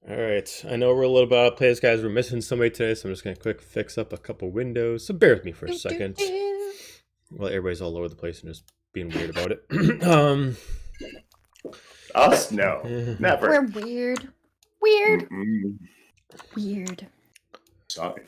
All right. I know we're a little bit out of place, guys. We're missing somebody today, so I'm just going to quick fix up a couple windows. So bear with me for a second. Well, everybody's all over the place and just being weird about it. Us? No. Never. We're weird. Weird. Mm-mm. Weird. Sorry.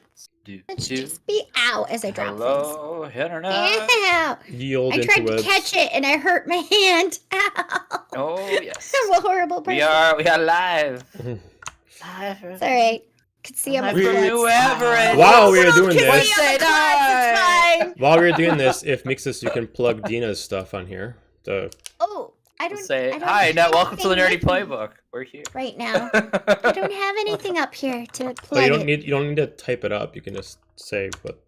Let's just be out as I drop Hello, internet. things. Ow! Ye old I tried to interwebs. catch it and I hurt my hand. Ow! Oh yes. I'm a horrible person. We are live. It's alright. Could see I'm a Live from klutz. New Everett. While we are doing Could see this, I'm a klutz, it's fine. while we're doing this, if Mixus, you can plug Dina's stuff on here. Oh, I don't Say I don't hi. have Now, welcome to the anything Nerdy with me Playbook. We're here. right now. I don't have anything up here to plug But you don't it. need to type it up. You can just say what.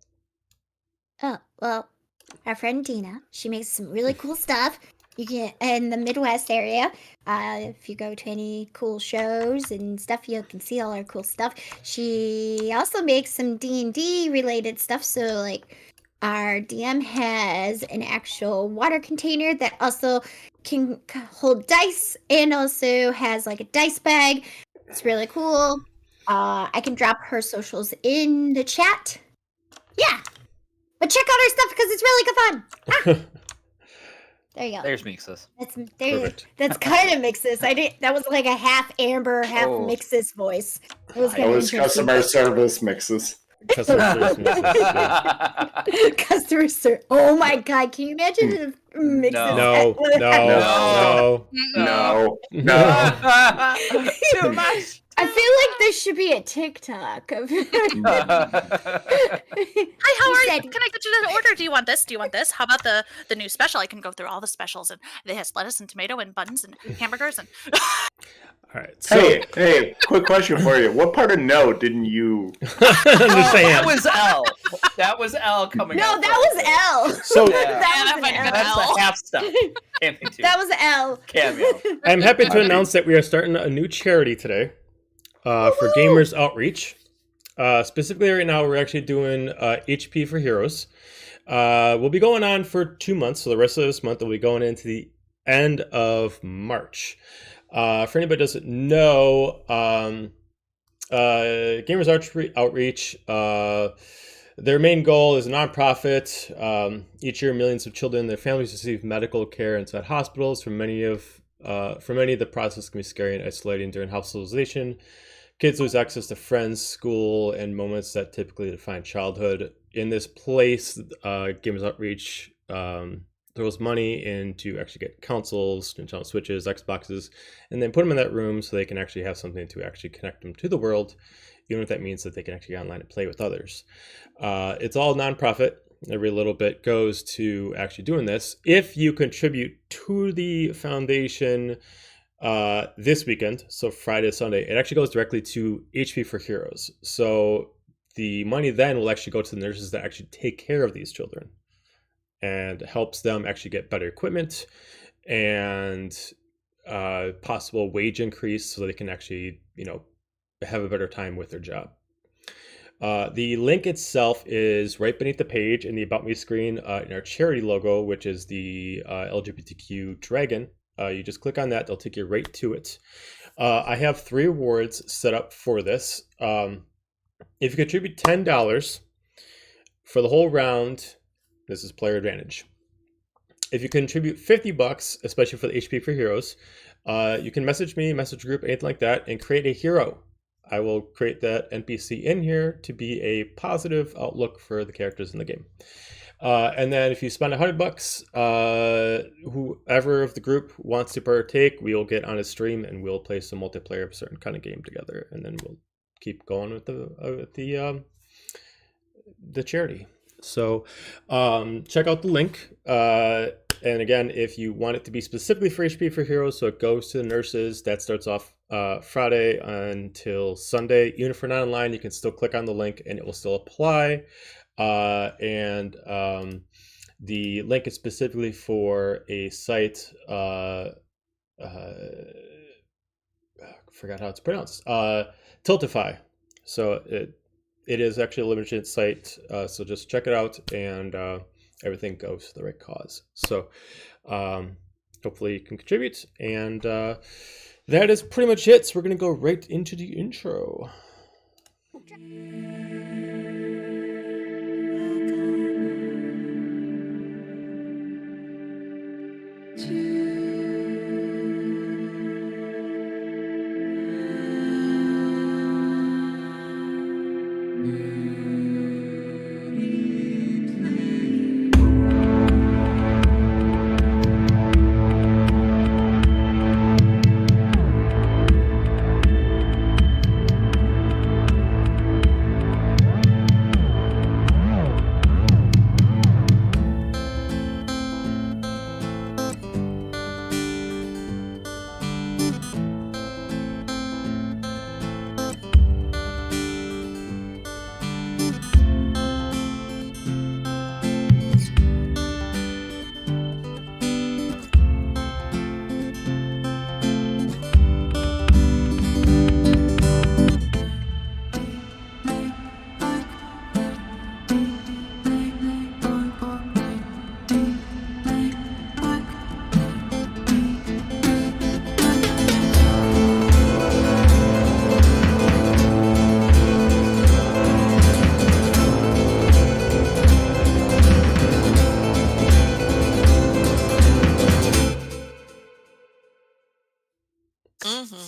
Oh, well, our friend Dina, she makes some really cool stuff. You can in the Midwest area. If you go to any cool shows and stuff, you can see all our cool stuff. She also makes some D&D related stuff. So, like, our DM has an actual water container that also can hold dice, and also has like a dice bag. It's really cool. I can drop her socials in the chat. Yeah. But check out our stuff because it's really good fun. Ah, there you go. There's Mixus. Perfect. That's kind of Mixus. That was like a half Amber, half Oh. Mixus voice. It was kind It of was customer service mixes. Customer service Mixus, yeah. Customer service. Oh my god! Can you imagine if Mixus? No, no, No. no. Too much. I feel like this should be a TikTok of. Hi, how You are said- you? Can I get you to order? Do you want this? Do you want this? How about the new special? I can go through all the specials, and it has lettuce and tomato and buns and hamburgers and. All right. So, Hey, quick question for you. What part of no didn't you? I'm just saying. That was L. That was L coming No, out. that was L. So Yeah. That was Yeah, an that's L. That's the half step. Can't be two. That was L. Cameo. I'm happy to announce that we are starting a new charity today for Gamers Outreach. Specifically, right now, we're actually doing HP for Heroes. We'll be going on for 2 months, so the rest of this month will be going into the end of March. For anybody who doesn't know, Gamers Outreach, their main goal is a nonprofit. Each year, millions of children and their families receive medical care inside hospitals. For many, the process can be scary and isolating during hospitalization. Kids lose access to friends, school, and moments that typically define childhood. In this place, Gamers Outreach throws money in to actually get consoles, Nintendo Switches, Xboxes, and then put them in that room so they can actually have something to actually connect them to the world, even if that means that they can actually go online and play with others. It's all nonprofit. Every little bit goes to actually doing this. If you contribute to the foundation this weekend, so Friday, Sunday, it actually goes directly to HP for Heroes. So the money then will actually go to the nurses that actually take care of these children and helps them actually get better equipment and possible wage increase so they can actually, have a better time with their job. The link itself is right beneath the page in the About Me screen in our charity logo, which is the LGBTQ dragon. You just click on that, they'll take you right to it. I have 3 awards set up for this. If you contribute $10 for the whole round, this is player advantage. If you contribute $50, especially for the HP for Heroes, you can message me, message group, anything like that, and create a hero. I will create that NPC in here to be a positive outlook for the characters in the game. And then if you spend $100, whoever of the group wants to partake, we'll get on a stream and we'll play some multiplayer of a certain kind of game together, and then we'll keep going with the charity. So check out the link. And again, if you want it to be specifically for HP for Heroes, so it goes to the nurses, that starts off Friday until Sunday. Even if you're not online, you can still click on the link and it will still apply. And the link is specifically for a site, I forgot how it's pronounced, Tiltify. So it is actually a limited site, so just check it out, and everything goes to the right cause. So hopefully you can contribute, and that is pretty much it. So we're going to go right into the intro.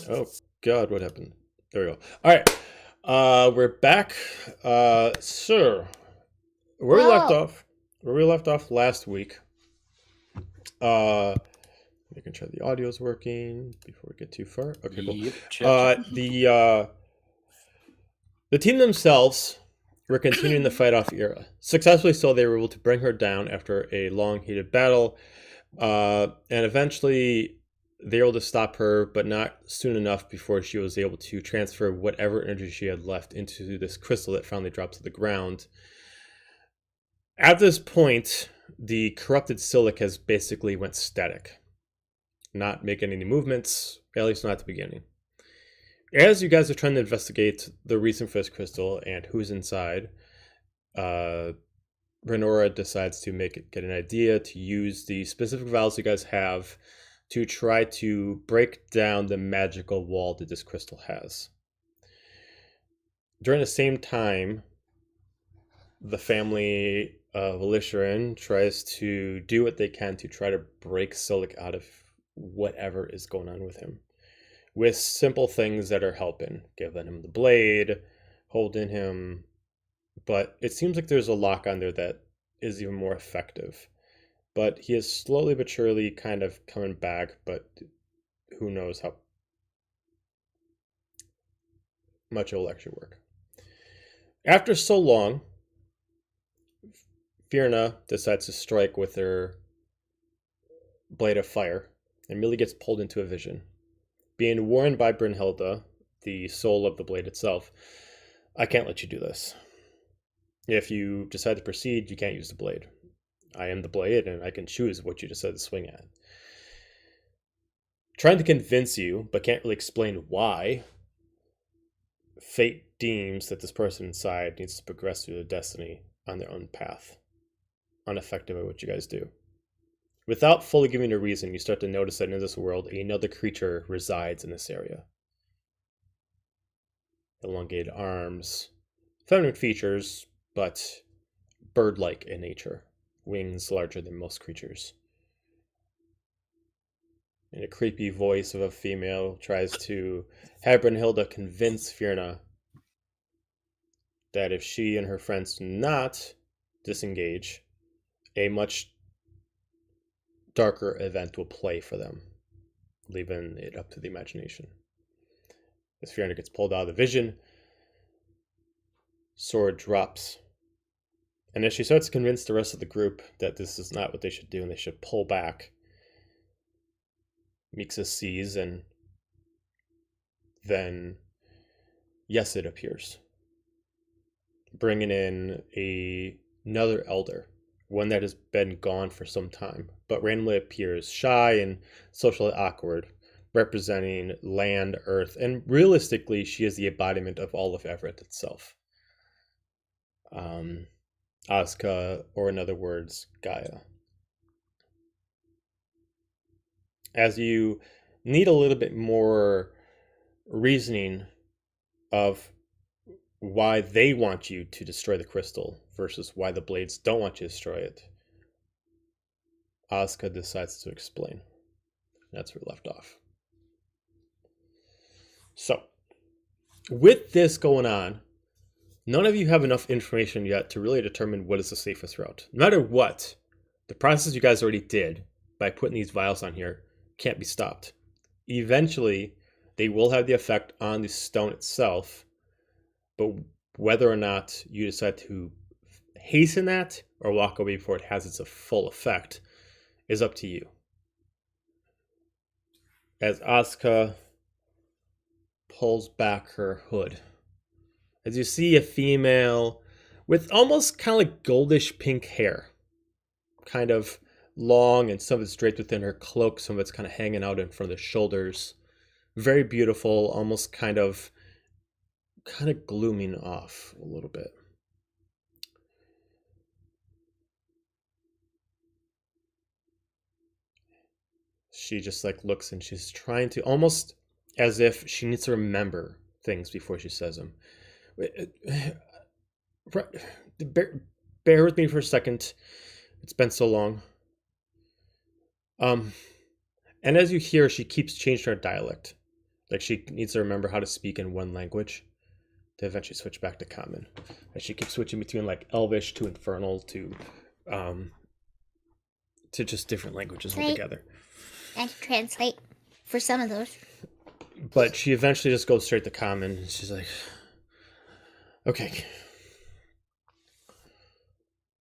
Oh God, what happened? There we go. All right, we're back. Sir, where we left off last week. Making sure the audio's working before we get too far. Okay, cool. Yep, The team themselves were continuing the fight off Ira. Successfully so, they were able to bring her down after a long, heated battle. And eventually, they were able to stop her, but not soon enough before she was able to transfer whatever energy she had left into this crystal that finally dropped to the ground. At this point, the corrupted Silic has basically went static. Not making any movements, at least not at the beginning. As you guys are trying to investigate the reason for this crystal and who's inside, Renora decides to get an idea to use the specific valves you guys have to try to break down the magical wall that this crystal has. During the same time, the family of Elisharin tries to do what they can to try to break Silic out of whatever is going on with him, with simple things that are helping, giving him the blade, holding him, but it seems like there's a lock on there that is even more effective. But he is slowly but surely kind of coming back, but who knows how much it will actually work. After so long, Fierna decides to strike with her blade of fire and Millie gets pulled into a vision. Being warned by Brynhilda, the soul of the blade itself, I can't let you do this. If you decide to proceed, you can't use the blade. I am the blade, and I can choose what you decide to swing at. Trying to convince you, but can't really explain why, fate deems that this person inside needs to progress through their destiny on their own path, unaffected by what you guys do. Without fully giving a reason, you start to notice that in this world, another creature resides in this area. Elongated arms, feminine features, but bird-like in nature. Wings larger than most creatures. And a creepy voice of a female tries to have Brynhilda convince Fierna that if she and her friends do not disengage, a much darker event will play for them, leaving it up to the imagination. As Fierna gets pulled out of the vision, sword drops. And as she starts to convince the rest of the group that this is not what they should do and they should pull back, Mixa sees, and then Yesid appears, bringing in another elder, one that has been gone for some time, but randomly appears, shy and socially awkward, representing land, earth, and realistically, she is the embodiment of all of Everett itself. Asuka, or in other words, Gaia. As you need a little bit more reasoning of why they want you to destroy the crystal versus why the blades don't want you to destroy it. Asuka decides to explain. That's where we left off. So, with this going on, none of you have enough information yet to really determine what is the safest route. No matter what, the process you guys already did by putting these vials on here can't be stopped. Eventually, they will have the effect on the stone itself, but whether or not you decide to hasten that or walk away before it has its full effect is up to you. As Asuka pulls back her hood, as you see a female with almost kind of like goldish pink hair, kind of long, and some of it's draped within her cloak, some of it's kind of hanging out in front of the shoulders. Very beautiful, almost kind of glooming off a little bit. She just like looks, and she's trying to, almost as if she needs to remember things before she says them. Bear with me for a second. It's been so long. And as you hear, she keeps changing her dialect. Like she needs to remember how to speak in one language to eventually switch back to common. And she keeps switching between like Elvish to Infernal to just different languages altogether. I can translate for some of those. But she eventually just goes straight to common. She's like, okay.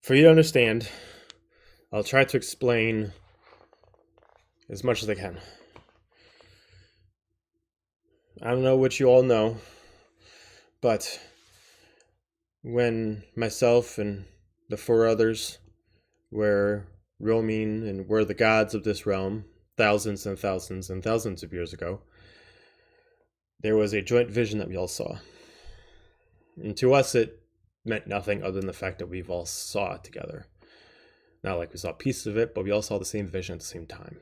For you to understand, I'll try to explain as much as I can. I don't know what you all know, but when myself and the 4 others were roaming and were the gods of this realm, thousands and thousands and thousands of years ago, there was a joint vision that we all saw. And to us, it meant nothing other than the fact that we've all saw it together. Not like we saw pieces of it, but we all saw the same vision at the same time.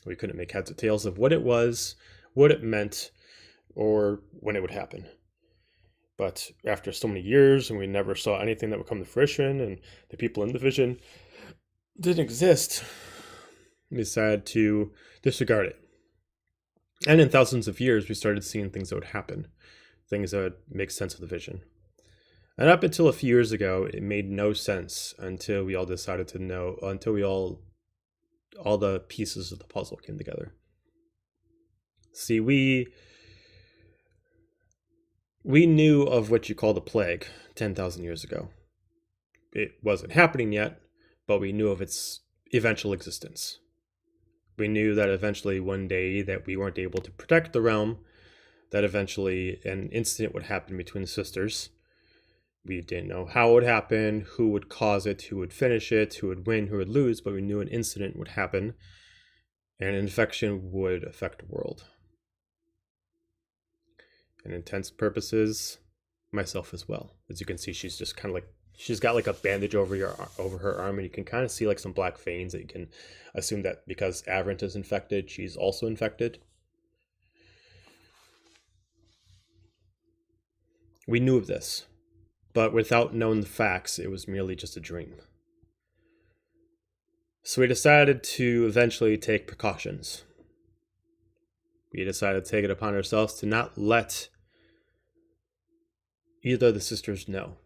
We couldn't make heads or tails of what it was, what it meant, or when it would happen. But after so many years, and we never saw anything that would come to fruition, and the people in the vision didn't exist, we decided to disregard it. And in thousands of years, we started seeing things that would happen, things that would make sense of the vision. And up until a few years ago, it made no sense until we all decided to know, until we all the pieces of the puzzle came together. See, we knew of what you call the plague 10,000 years ago. It wasn't happening yet, but we knew of its eventual existence. We knew that eventually one day that we weren't able to protect the realm, that eventually an incident would happen between the sisters. We didn't know how it would happen, who would cause it, who would finish it, who would win, who would lose, but we knew an incident would happen, and an infection would affect the world. And intents purposes, myself as well. As you can see, she's just kind of like, she's got like a bandage over her arm, and you can kind of see like some black veins that you can assume that because Avrant is infected, she's also infected. We knew of this, but without knowing the facts, it was merely just a dream. So we decided to eventually take precautions. We decided to take it upon ourselves to not let either of the sisters know.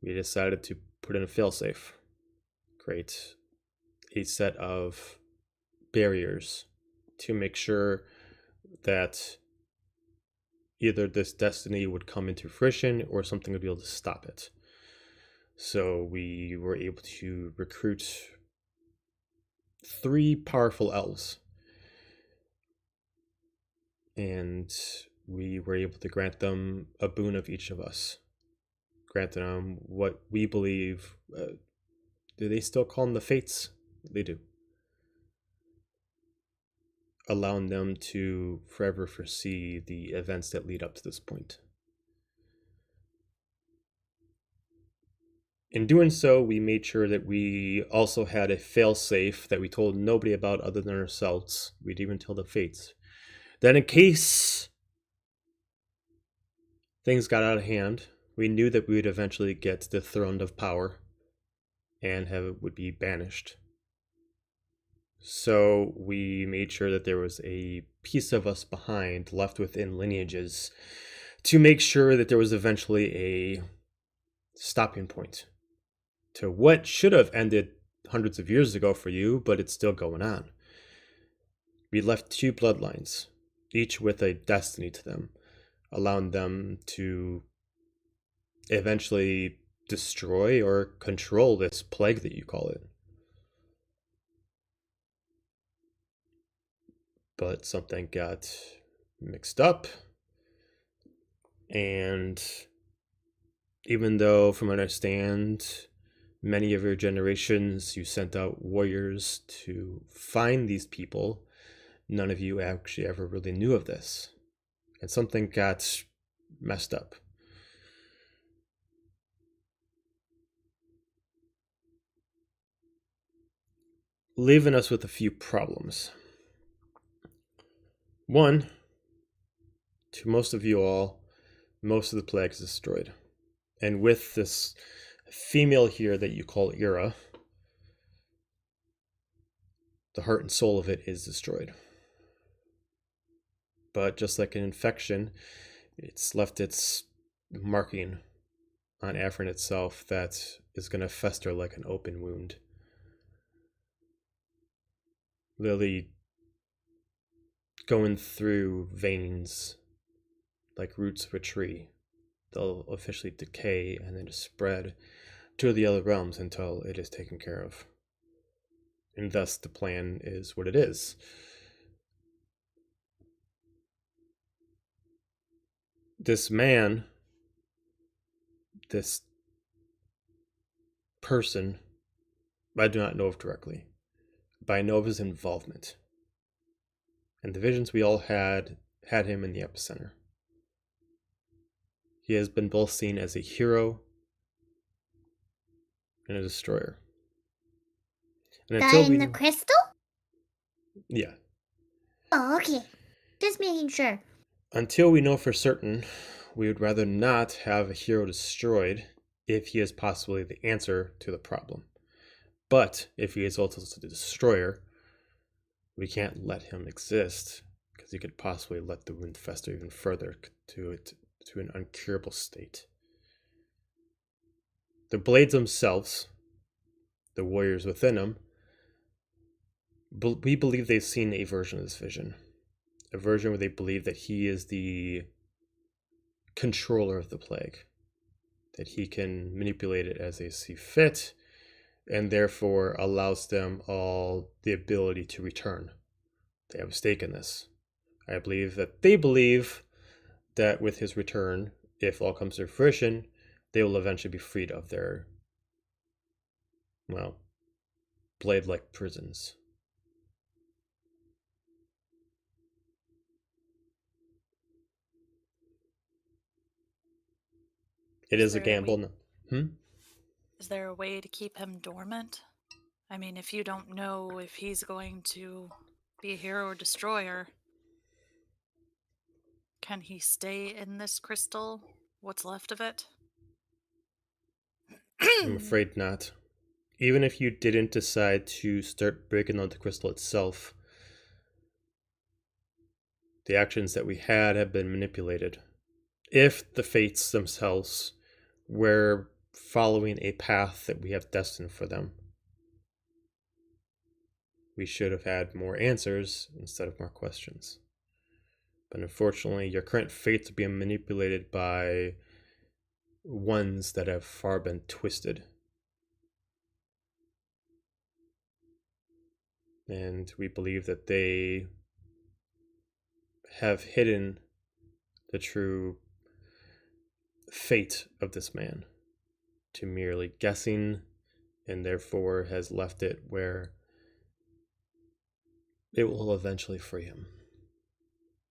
We decided to put in a failsafe, create a set of barriers to make sure that either this destiny would come into fruition or something would be able to stop it. So we were able to recruit 3 powerful elves, and we were able to grant them a boon of each of us. Grant them what we believe, do they still call them the fates? They do. Allowing them to forever foresee the events that lead up to this point. In doing so, we made sure that we also had a fail-safe that we told nobody about other than ourselves. We'd even tell the fates. Then in case things got out of hand, we knew that we would eventually get dethroned of power and would be banished. So we made sure that there was a piece of us behind, left within lineages, to make sure that there was eventually a stopping point to what should have ended hundreds of years ago for you, but it's still going on. We left 2 bloodlines, each with a destiny to them, allowing them to eventually destroy or control this plague that you call it. But something got mixed up, and even though, from what I understand, many of your generations you sent out warriors to find these people, none of you actually ever really knew of this, and something got messed up. Leaving us with a few problems. One, to most of you all, most of the plague is destroyed. And with this female here that you call Ira, the heart and soul of it is destroyed. But just like an infection, it's left its marking on Afrin itself that is going to fester like an open wound. Literally going through veins like roots of a tree. They'll officially decay and then just spread to the other realms until it is taken care of. And thus the plan is what it is. This man, this person, I do not know of directly, but I know of his involvement. And the visions we all had him in the epicenter. He has been both seen as a hero and a destroyer. And Guy in the crystal? Yeah. Oh, okay. Just making sure. Until we know for certain, we would rather not have a hero destroyed if he is possibly the answer to the problem. But if he is also the destroyer, we can't let him exist, because he could possibly let the wound fester even further to an uncurable state. The blades themselves, the warriors within them, we believe they've seen a version of this vision. A version where they believe that he is the controller of the plague, that he can manipulate it as they see fit, and therefore allows them all the ability to return. They have a stake in this. I believe that they believe that with his return, if all comes to fruition, they will eventually be freed of their, well, blade-like prisons. It is a gamble. Is there a way to keep him dormant? I mean, if you don't know if he's going to be a hero or destroyer, can he stay in this crystal? What's left of it? I'm afraid not. Even if you didn't decide to start breaking out the crystal itself, the actions that we had have been manipulated. If the fates themselves were following a path that we have destined for them, we should have had more answers instead of more questions. But unfortunately, your current fates are being manipulated by ones that have far been twisted. And we believe that they have hidden the true fate of this man to merely guessing, and therefore has left it where it will eventually free him.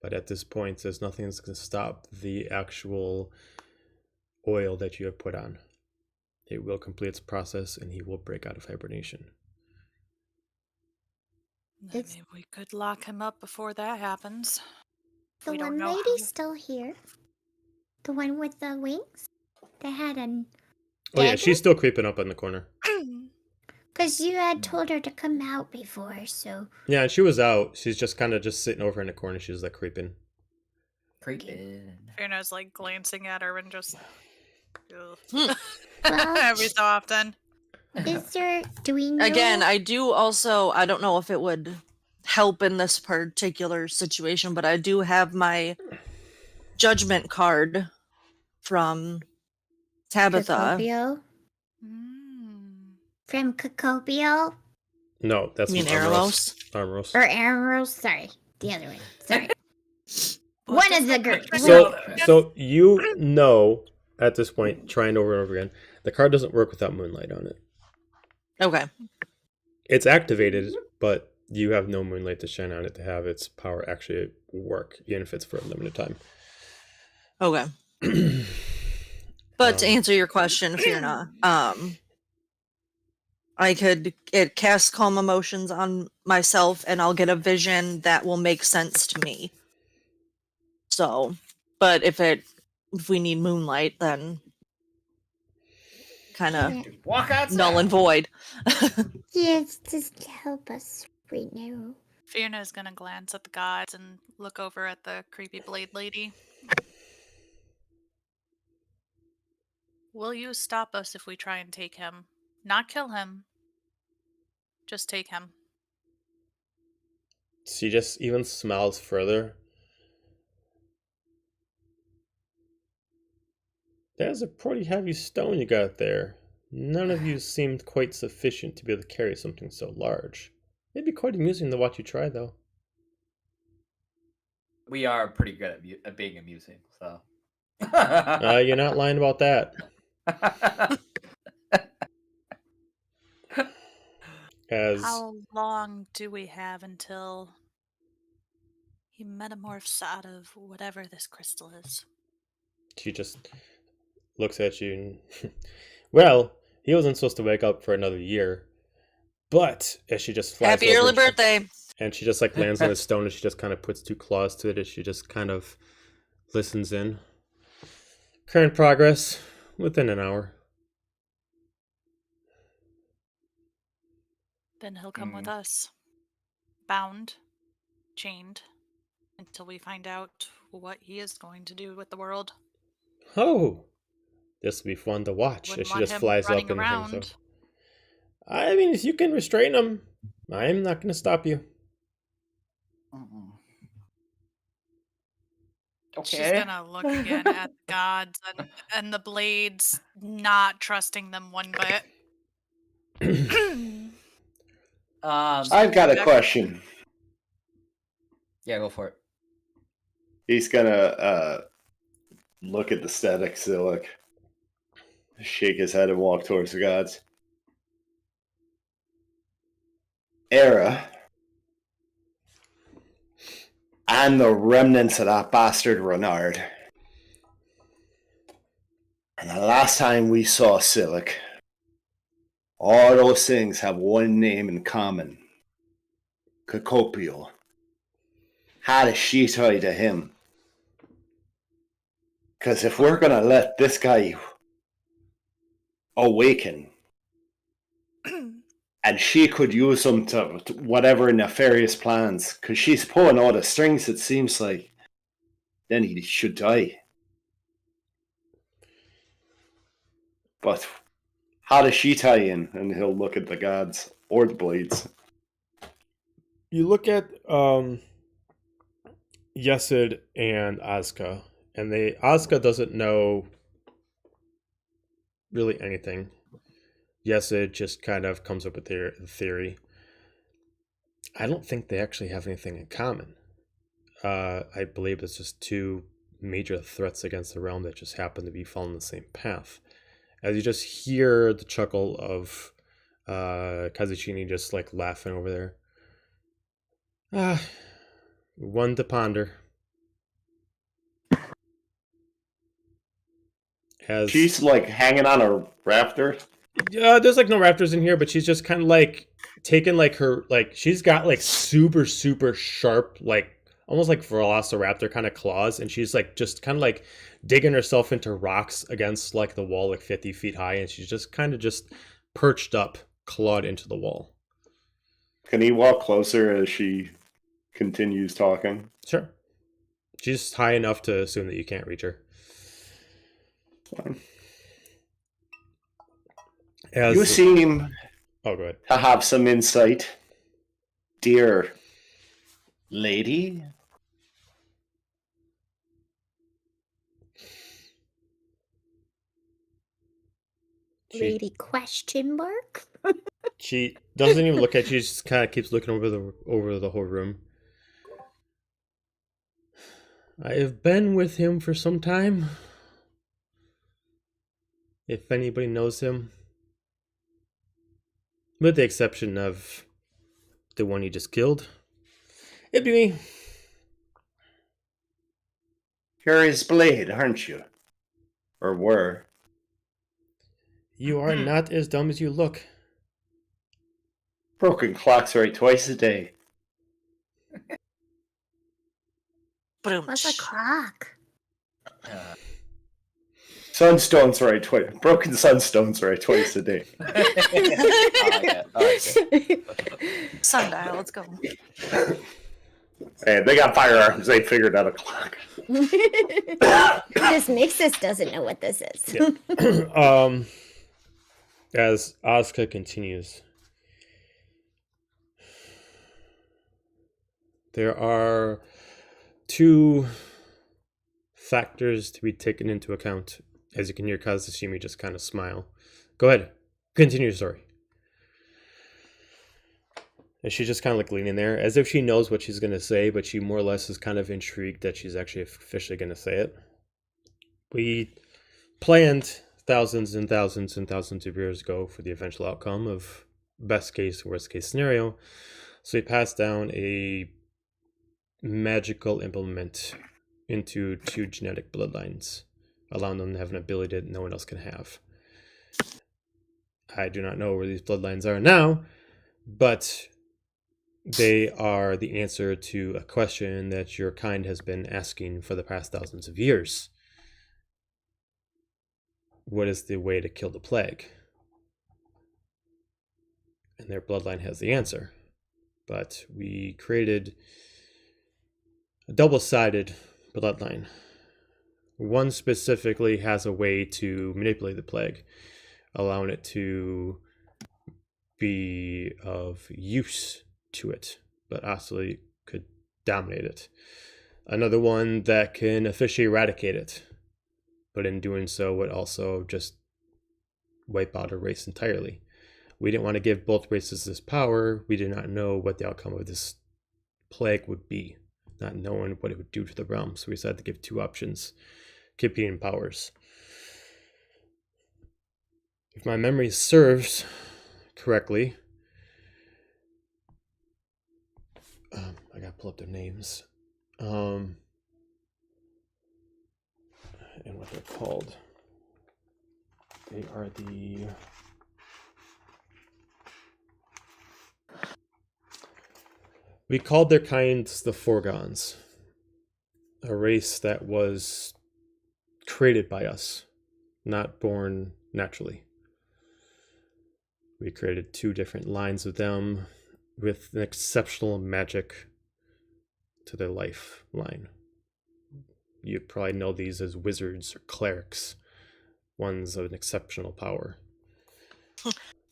But at this point, there's nothing that's going to stop the actual oil that you have put on. it will complete its process and he will break out of hibernation. I It's- mean, we could lock him up before that happens. The We don't one know lady's how- still here. The one with the wings. That had an. Oh yeah, Dagger? she's still creeping up in the corner. Because you had told her to come out before, so. Yeah, and she was out. She's just kind of just sitting over in the corner. She's like creeping. Creeping. Fiona's like glancing at her and just ugh. Well- every so often. Is there. Do we know? Again, I do also, I don't know if it would help in this particular situation, but I do have my judgment card from Tabitha. Cacopio? Mm. From Cacopio? No, that's You mean from Aramos? Aramos. Or Aramos? Sorry. The other one. Sorry. Well, One just of the like groups. Christmas- So, Yes. so you know at this point, trying over and over again, the card doesn't work without moonlight on it. Okay. It's activated, but you have no moonlight to shine on it to have its power actually work, even if it's for a limited time. Okay. But to Um, answer your question, Fiona, it casts calm emotions on myself and I'll get a vision that will make sense to me. So, but if we need moonlight, then kind of Yeah. Walk outside. null and void. Yes, just help us right now. Fiona's gonna glance at the gods and look over at the creepy blade lady. Will you stop us if we try and take him? Not kill him. Just take him. She just even smiles further. There's a pretty heavy stone you got there. None of you seemed quite sufficient to be able to carry something so large. It'd be quite amusing to watch you try, though. We are pretty good at being amusing, so. You're not lying about that. As How long do we have until he metamorphs out of whatever this crystal is? she just looks at you and... Well, he wasn't supposed to wake up for another year. But as she just flies Happy over early and birthday. and she just like lands on a stone and she just kind of puts two claws to it as she just kind of listens in. Current progress within an hour. Then he'll come with us. Bound, chained, until we find out what he is going to do with the world. Oh, this will be fun to watch Wouldn't as she want just him flies running up and hangs up. around. I mean, if you can restrain him, I'm not going to stop you. Mm-mm. She's Okay. gonna look again at the gods and the blades, not trusting them one bit. I've got a question. Yeah, go for it. He's gonna look at the static Zillick, shake his head, and walk towards the gods. Era and the remnants of that bastard Renard. And the last time we saw Silic, all those things have one name in common. Cacopio. How does she tie to him? Because if we're going to let this guy awaken, and she could use him to whatever nefarious plans, because she's pulling all the strings, it seems like, then he should die. But how does she tie in? And he'll look at the gods or the blades. You look at Yesid and Asuka, and Asuka doesn't know really anything. Yesid just kind of comes up with their theory. I don't think they actually have anything in common. I believe it's just two major threats against the realm that just happen to be following the same path. As you just hear the chuckle of Kazuchini just like laughing over there. One to ponder. As She's like hanging on a rafter. there's like no raptors in here, but she's just kind of like taken like her like she's got like super super sharp like almost like velociraptor kind of claws, and she's like just kind of like digging herself into rocks against like the wall like 50 feet high, and she's just kind of just perched up, clawed into the wall. Can he walk closer as she continues talking? Sure. She's high enough to assume that you can't reach her. Fine. As, You seem oh, go ahead. to have some insight, dear lady. Lady question mark? She doesn't even look at you. She just kind of keeps looking over the whole room. I have been with him for some time. If anybody knows him. With the exception of the one you just killed. It'd be me. You're his blade, aren't you? Or were. You are not as dumb as you look. Broken clocks right twice a day. Boom. What's a clock? Sunstones right twice. Broken sunstones right twice a day. I like it. Sundial, let's go. Hey, they got firearms. They figured out a clock. This Mixus doesn't know what this is. Yeah. As Asuka continues, there are two factors to be taken into account. As you can hear Kazashimi just kind of smile. Go ahead. Continue your story. And she's just kind of like leaning there, as if she knows what she's going to say, but she more or less is kind of intrigued that she's actually officially going to say it. We planned thousands and thousands and thousands of years ago for the eventual outcome of best case, worst case scenario. So we passed down a magical implement into two genetic bloodlines, allowing them to have an ability that no one else can have. I do not know where these bloodlines are now, but they are the answer to a question that your kind has been asking for the past thousands of years. What is the way to kill the plague? And their bloodline has the answer. But we created a double-sided bloodline. One specifically has a way to manipulate the plague, allowing it to be of use to it, but also could dominate it. Another one that can officially eradicate it, but in doing so would also just wipe out a race entirely. We didn't want to give both races this power. We did not know what the outcome of this plague would be, not knowing what it would do to the realm. So we decided to give two options, competing powers. If my memory serves correctly, I gotta pull up their names. And what they're called. They are the... We called their kinds the Forgons, a race that was created by us, not born naturally. We created two different lines of them with an exceptional magic to their lifeline. You probably know these as wizards or clerics, ones of an exceptional power.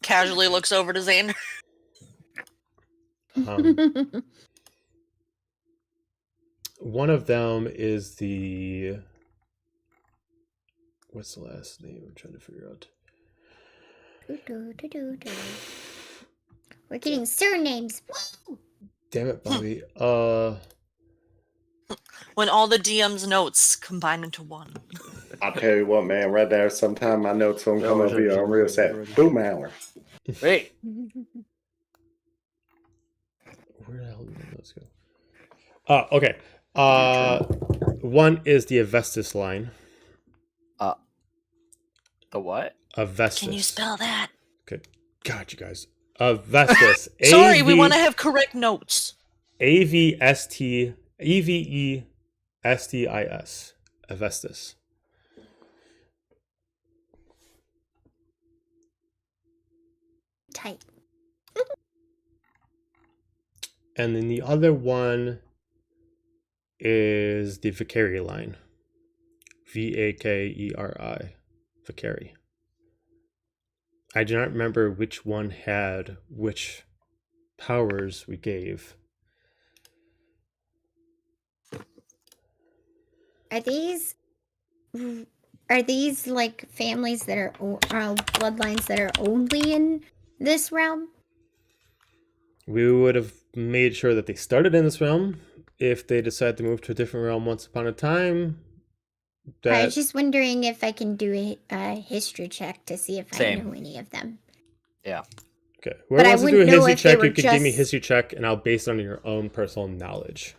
Casually looks over to Xander. One of them is the... What's the last name? I'm trying to figure out. We're getting surnames. Woo! Damn it, Bobby. When all the DM's notes combine into one. I'll tell you what, man, right there, sometime my notes won't come up here. I'm real sad. Boom hour. Wait. Where the hell did my notes go? Okay. One is the Avestus line. The what? Avestus. Can you spell that? Good God, you guys. Avestus. Sorry, we want to have correct notes. Avestis. Avestus. Tight. And then the other one is the Vicari line. Vakeri. Vicari. I do not remember which one had which powers we gave. Are these like families that are bloodlines that are only in this realm? We would have made sure that they started in this realm. If they decide to move to a different realm once upon a time, I was just wondering if I can do a history check to see if I know any of them. Yeah. Okay. Whoever wants to do a wouldn't know history if they check, were you can give me a just- history check, and I'll base it on your own personal knowledge.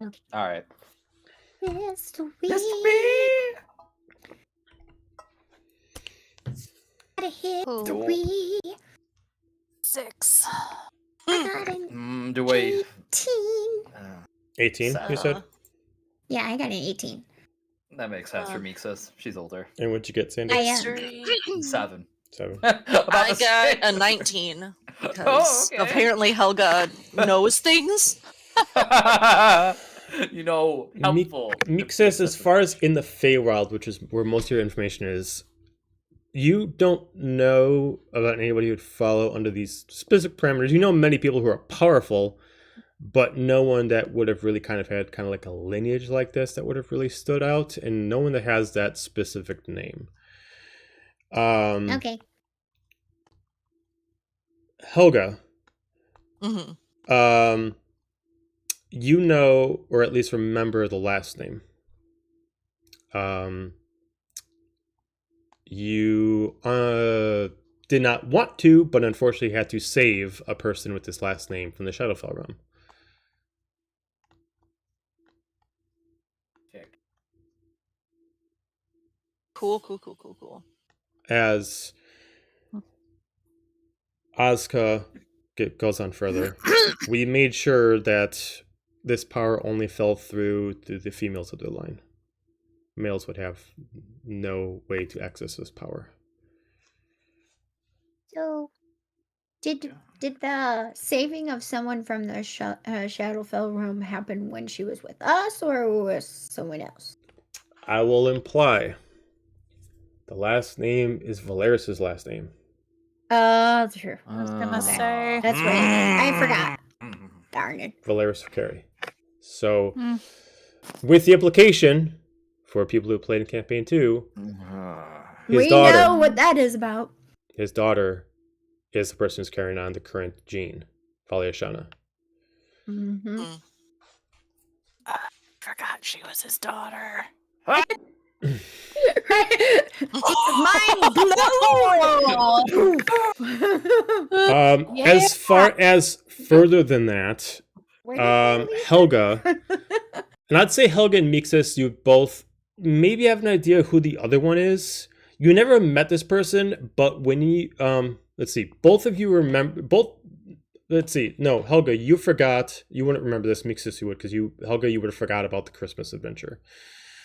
All right. History. Got a history. 6. I got an Do we? 18. 18, you said? Yeah, I got an 18. That makes sense for Mixus. She's older. And what'd you get, Sandy? I am. 7. 7. I got a 19 because okay. apparently Helga knows things. Helpful. Mixus, as far as in the Feywild, which is where most of your information is, you don't know about anybody who would follow under these specific parameters. You know many people who are powerful, but no one that would have really kind of had kind of like a lineage like this that would have really stood out, and no one that has that specific name. Okay. Helga, Mm-hmm. you know, or at least remember the last name. You did not want to, but unfortunately had to save a person with this last name from the Shadowfell realm. Cool. As Asuka goes on further, we made sure that this power only fell through to the females of the line. Males would have no way to access this power. So, did the saving of someone from the Shadowfell room happen when she was with us, or with someone else? I will imply the last name is Valeris's last name. True. I was gonna say. That's right. I forgot. Darn it. Valeris Vicari. So, with the implication for people who played in campaign 2, We daughter, know what that is about. his daughter is the person who's carrying on the current gene, Valiashana. Mm-hmm. Forgot she was his daughter. Mind blown. As far as further than that, Where did we leave Helga, and I'd say Helga and Mixus, you both maybe have an idea who the other one is. You never met this person, but when you, let's see, both of you remember, no, Helga, you forgot, you wouldn't remember this, Mixus you would, because Helga, you would have forgot about the Christmas adventure.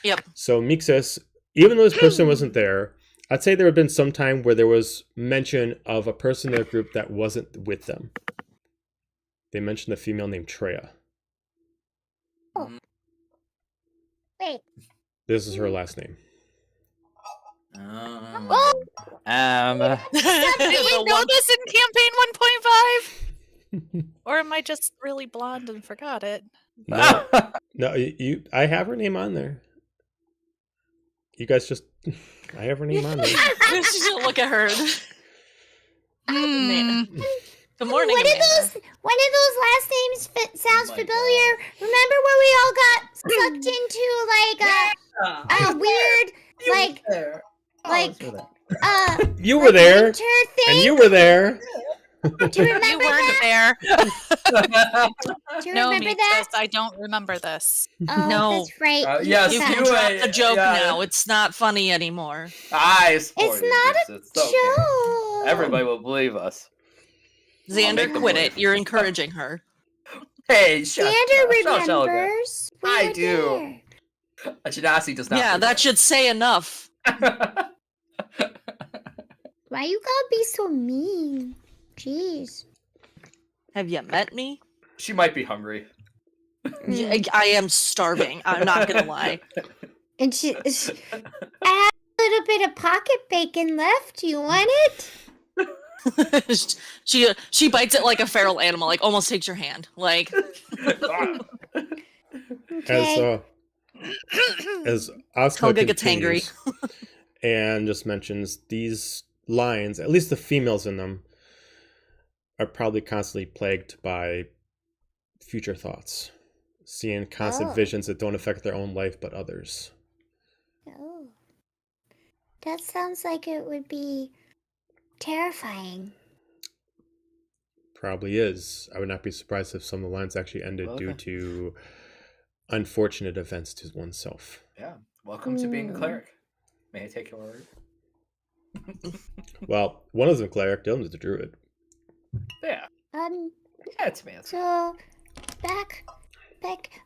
Yep. So Mixus, even though this person wasn't there, I'd say there had been some time where there was mention of a person in their group that wasn't with them. They mentioned a female named Treya. Wait. This is her last name. Oh, Did we know this in campaign 1.5? Or am I just really blonde and forgot it? No, I have her name on there. You guys just, I have her name on there. Just look at her. Man. Good morning, one of those last names sounds familiar. Remember when we all got sucked into like a weird You were there, winter thing? and you were there. Do you remember You weren't that? there. Do you No, remember Meeksus, that? I don't remember this. Oh, No. that's right. Yes, You forgot. can you drop ain't- the joke yeah. now. It's not funny anymore. I support It's you, not a Meeks. It's okay. joke. Everybody will believe us. Xander, make them quit believe. it. You're encouraging her. Hey, shush. Xander shush, Helga. remembers. We I were do. there. Genasi does not. Yeah, that should say enough. Why you gotta be so mean? Jeez. Have you met me? She might be hungry. I am starving. I'm not gonna lie. And I have a little bit of pocket bacon left. You want it? she bites it like a feral animal, like almost takes your hand. Like Okay. As Asuka Helga gets continues and just mentions these lines, at least the females in them, are probably constantly plagued by future thoughts, seeing constant Oh. visions that don't affect their own life but others. Oh. That sounds like it would be terrifying. Probably is. I would not be surprised if some of the lines actually ended due to unfortunate events to oneself. Yeah. Welcome to being a cleric. May I take your word? Well, one of them cleric, the other is the druid. Yeah. Yeah, it's man. So back.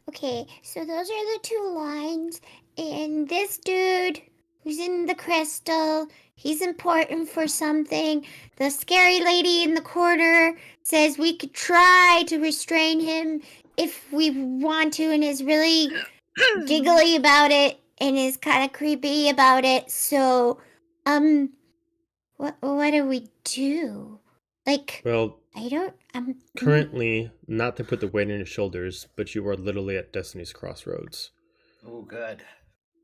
Okay, so those are the two lines, and this dude who's in the crystal, he's important for something. The scary lady in the corner says we could try to restrain him if we want to, and is really giggly about it and is kind of creepy about it. So, what do we do? Like, Well, I'm currently, not to put the weight on your shoulders, but you are literally at Destiny's Crossroads. Oh, good.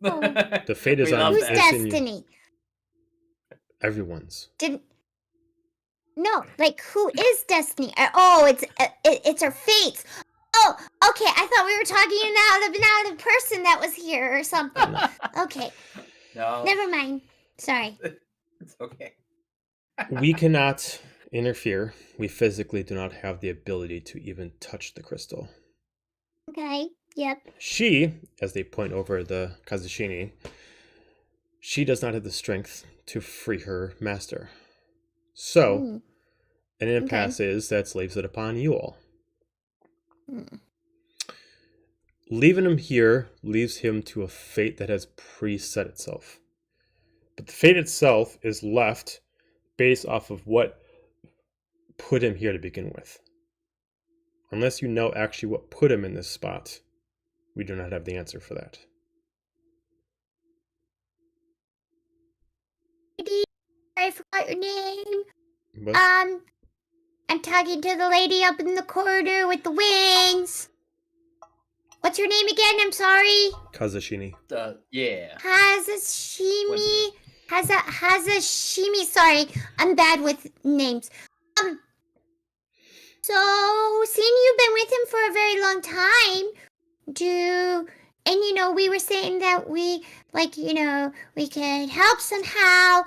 Oh. The fate is We on love who's that. it's in you. Destiny? Everyone's. No, like who is Destiny? Oh, it's our fates. Oh, okay. I thought we were talking about the person that was here or something. Okay, No. never mind. Sorry. It's okay. We cannot interfere. We physically do not have the ability to even touch the crystal. Okay. Yep. She, as they point over the Kazushini, she does not have the strength to free her master. So, Mm, an impasse is that leaves it upon you all. mm. Leaving him here leaves him to a fate that has preset itself. But the fate itself is left based off of what put him here to begin with. Unless you know actually what put him in this spot, we do not have the answer for that. I forgot your name. But I'm talking to the lady up in the corridor with the wings. What's your name again? I'm sorry. Kazushini. Yeah. Hazashimi. Hazashimi. Sorry, I'm bad with names. So seeing you've been with him for a very long time, and we were saying that we could help somehow.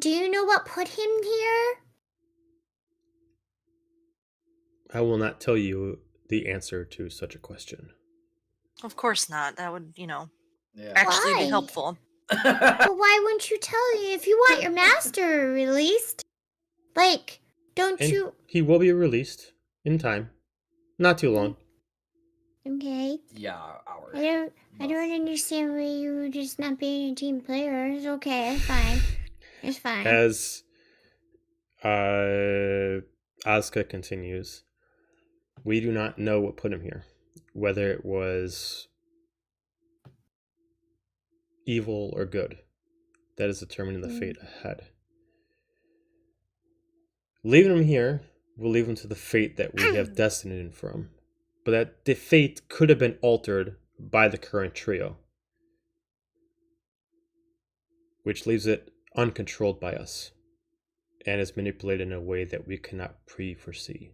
Do you know what put him here? I will not tell you the answer to such a question. Of course not. That would, Yeah. actually Why? be helpful. Well, why wouldn't you tell me if you want your master released? Like, don't And you? he will be released in time. Not too long. Okay. Yeah, hours. I don't understand why you were just not being a team player. It's okay. It's fine. It's fine. As Asuka continues, we do not know what put him here. Whether it was evil or good. That is determining the fate ahead. Leaving him here will leave him to the fate that we have destined him from. But that the fate could have been altered by the current trio. Which leaves it uncontrolled by us. And is manipulated in a way that we cannot pre-foresee.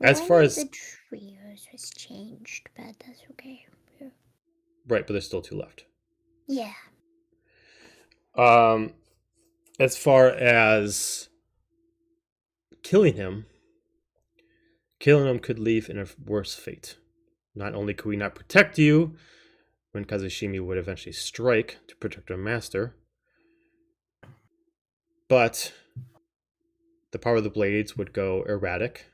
As far as... the trios was changed, but that's okay. Yeah. Right, but there's still 2 left. Yeah. As far as killing him could leave in a worse fate. Not only could we not protect you when Kazushimi would eventually strike to protect our master, but the power of the blades would go erratic,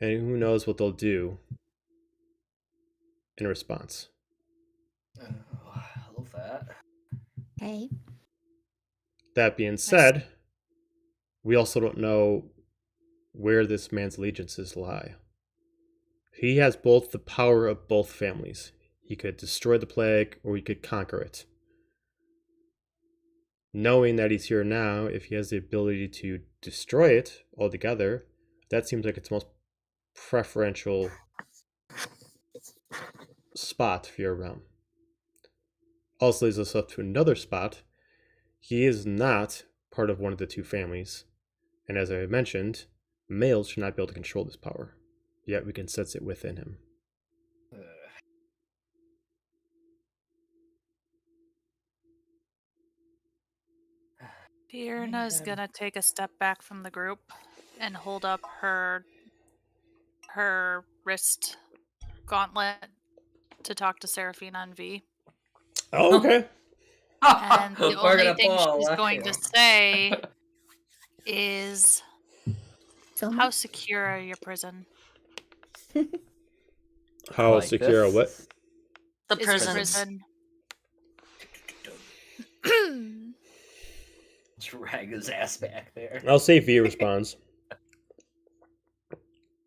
and who knows what they'll do in response. Oh, I love that. Okay. That being said, we also don't know where this man's allegiances lie. He has both the power of both families. He could destroy the plague, or he could conquer it. Knowing that he's here now, if he has the ability to destroy it altogether, that seems like its most preferential spot for your realm. Also leads us up to another spot. He is not part of one of the two families. And as I mentioned, males should not be able to control this power. Yet we can sense it within him. Fiona's gonna take a step back from the group and hold up her wrist gauntlet to talk to Seraphina and V. Oh, okay. And the We're only gonna thing pull, she's aren't going you? to say is, So how secure are your prison? How Like secure this. what? The Is prisons. prison? Drag his ass back there. I'll say V responds.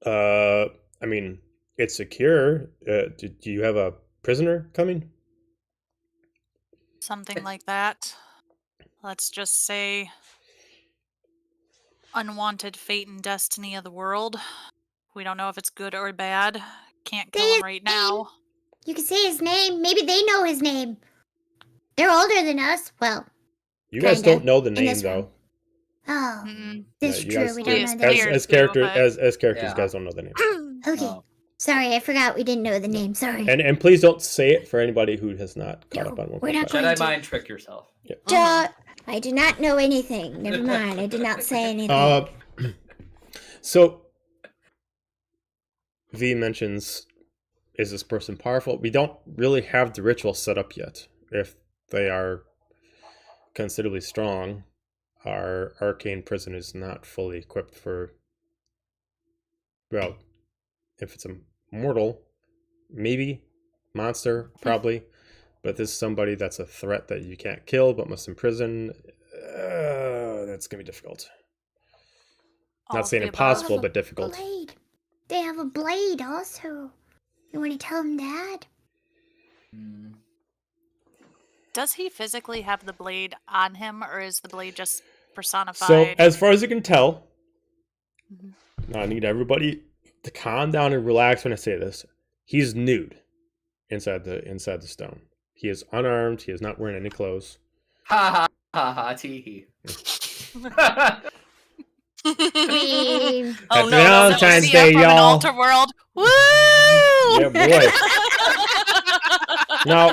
I mean, it's secure. Do you have a prisoner coming? Something like that. Let's just say unwanted fate and destiny of the world. We don't know if it's good or bad. Can't kill him right now. you can say his name. Maybe they know his name. They're older than us. Well, You guys Kinda. don't know the In name this though. room. oh, Mm-mm. this No, is you true. guys- We He don't is know their scared name. as too, character but- as characters, Yeah. guys don't know the name. Okay. Oh. Sorry, I forgot we didn't know the name. Sorry. And please don't say it for anybody who has not caught No, up on one. we're not Jedi going to. mind trick yourself. Duh. I do not know anything. Never mind. I did not say anything. So V mentions, is this person powerful? We don't really have the ritual set up yet. If they are considerably strong, our arcane prison is not fully equipped for, well, if it's a mortal, maybe, monster, probably, but this is somebody that's a threat that you can't kill but must imprison. That's gonna be difficult. All Not of saying the above. impossible, but difficult. Blade. They have a blade also. You want to tell them that? Mm. Does he physically have the blade on him, or is the blade just personified? So, as far as you can tell, Mhm. I need everybody to calm down and relax when I say this. He's nude inside the stone. He is unarmed. He is not wearing any clothes. Ha ha ha ha tee hee. I mean, Oh Happy no, no, no. Valentine's Lucia Day, from an y'all. alter world. Woo! Yeah, boy. Now,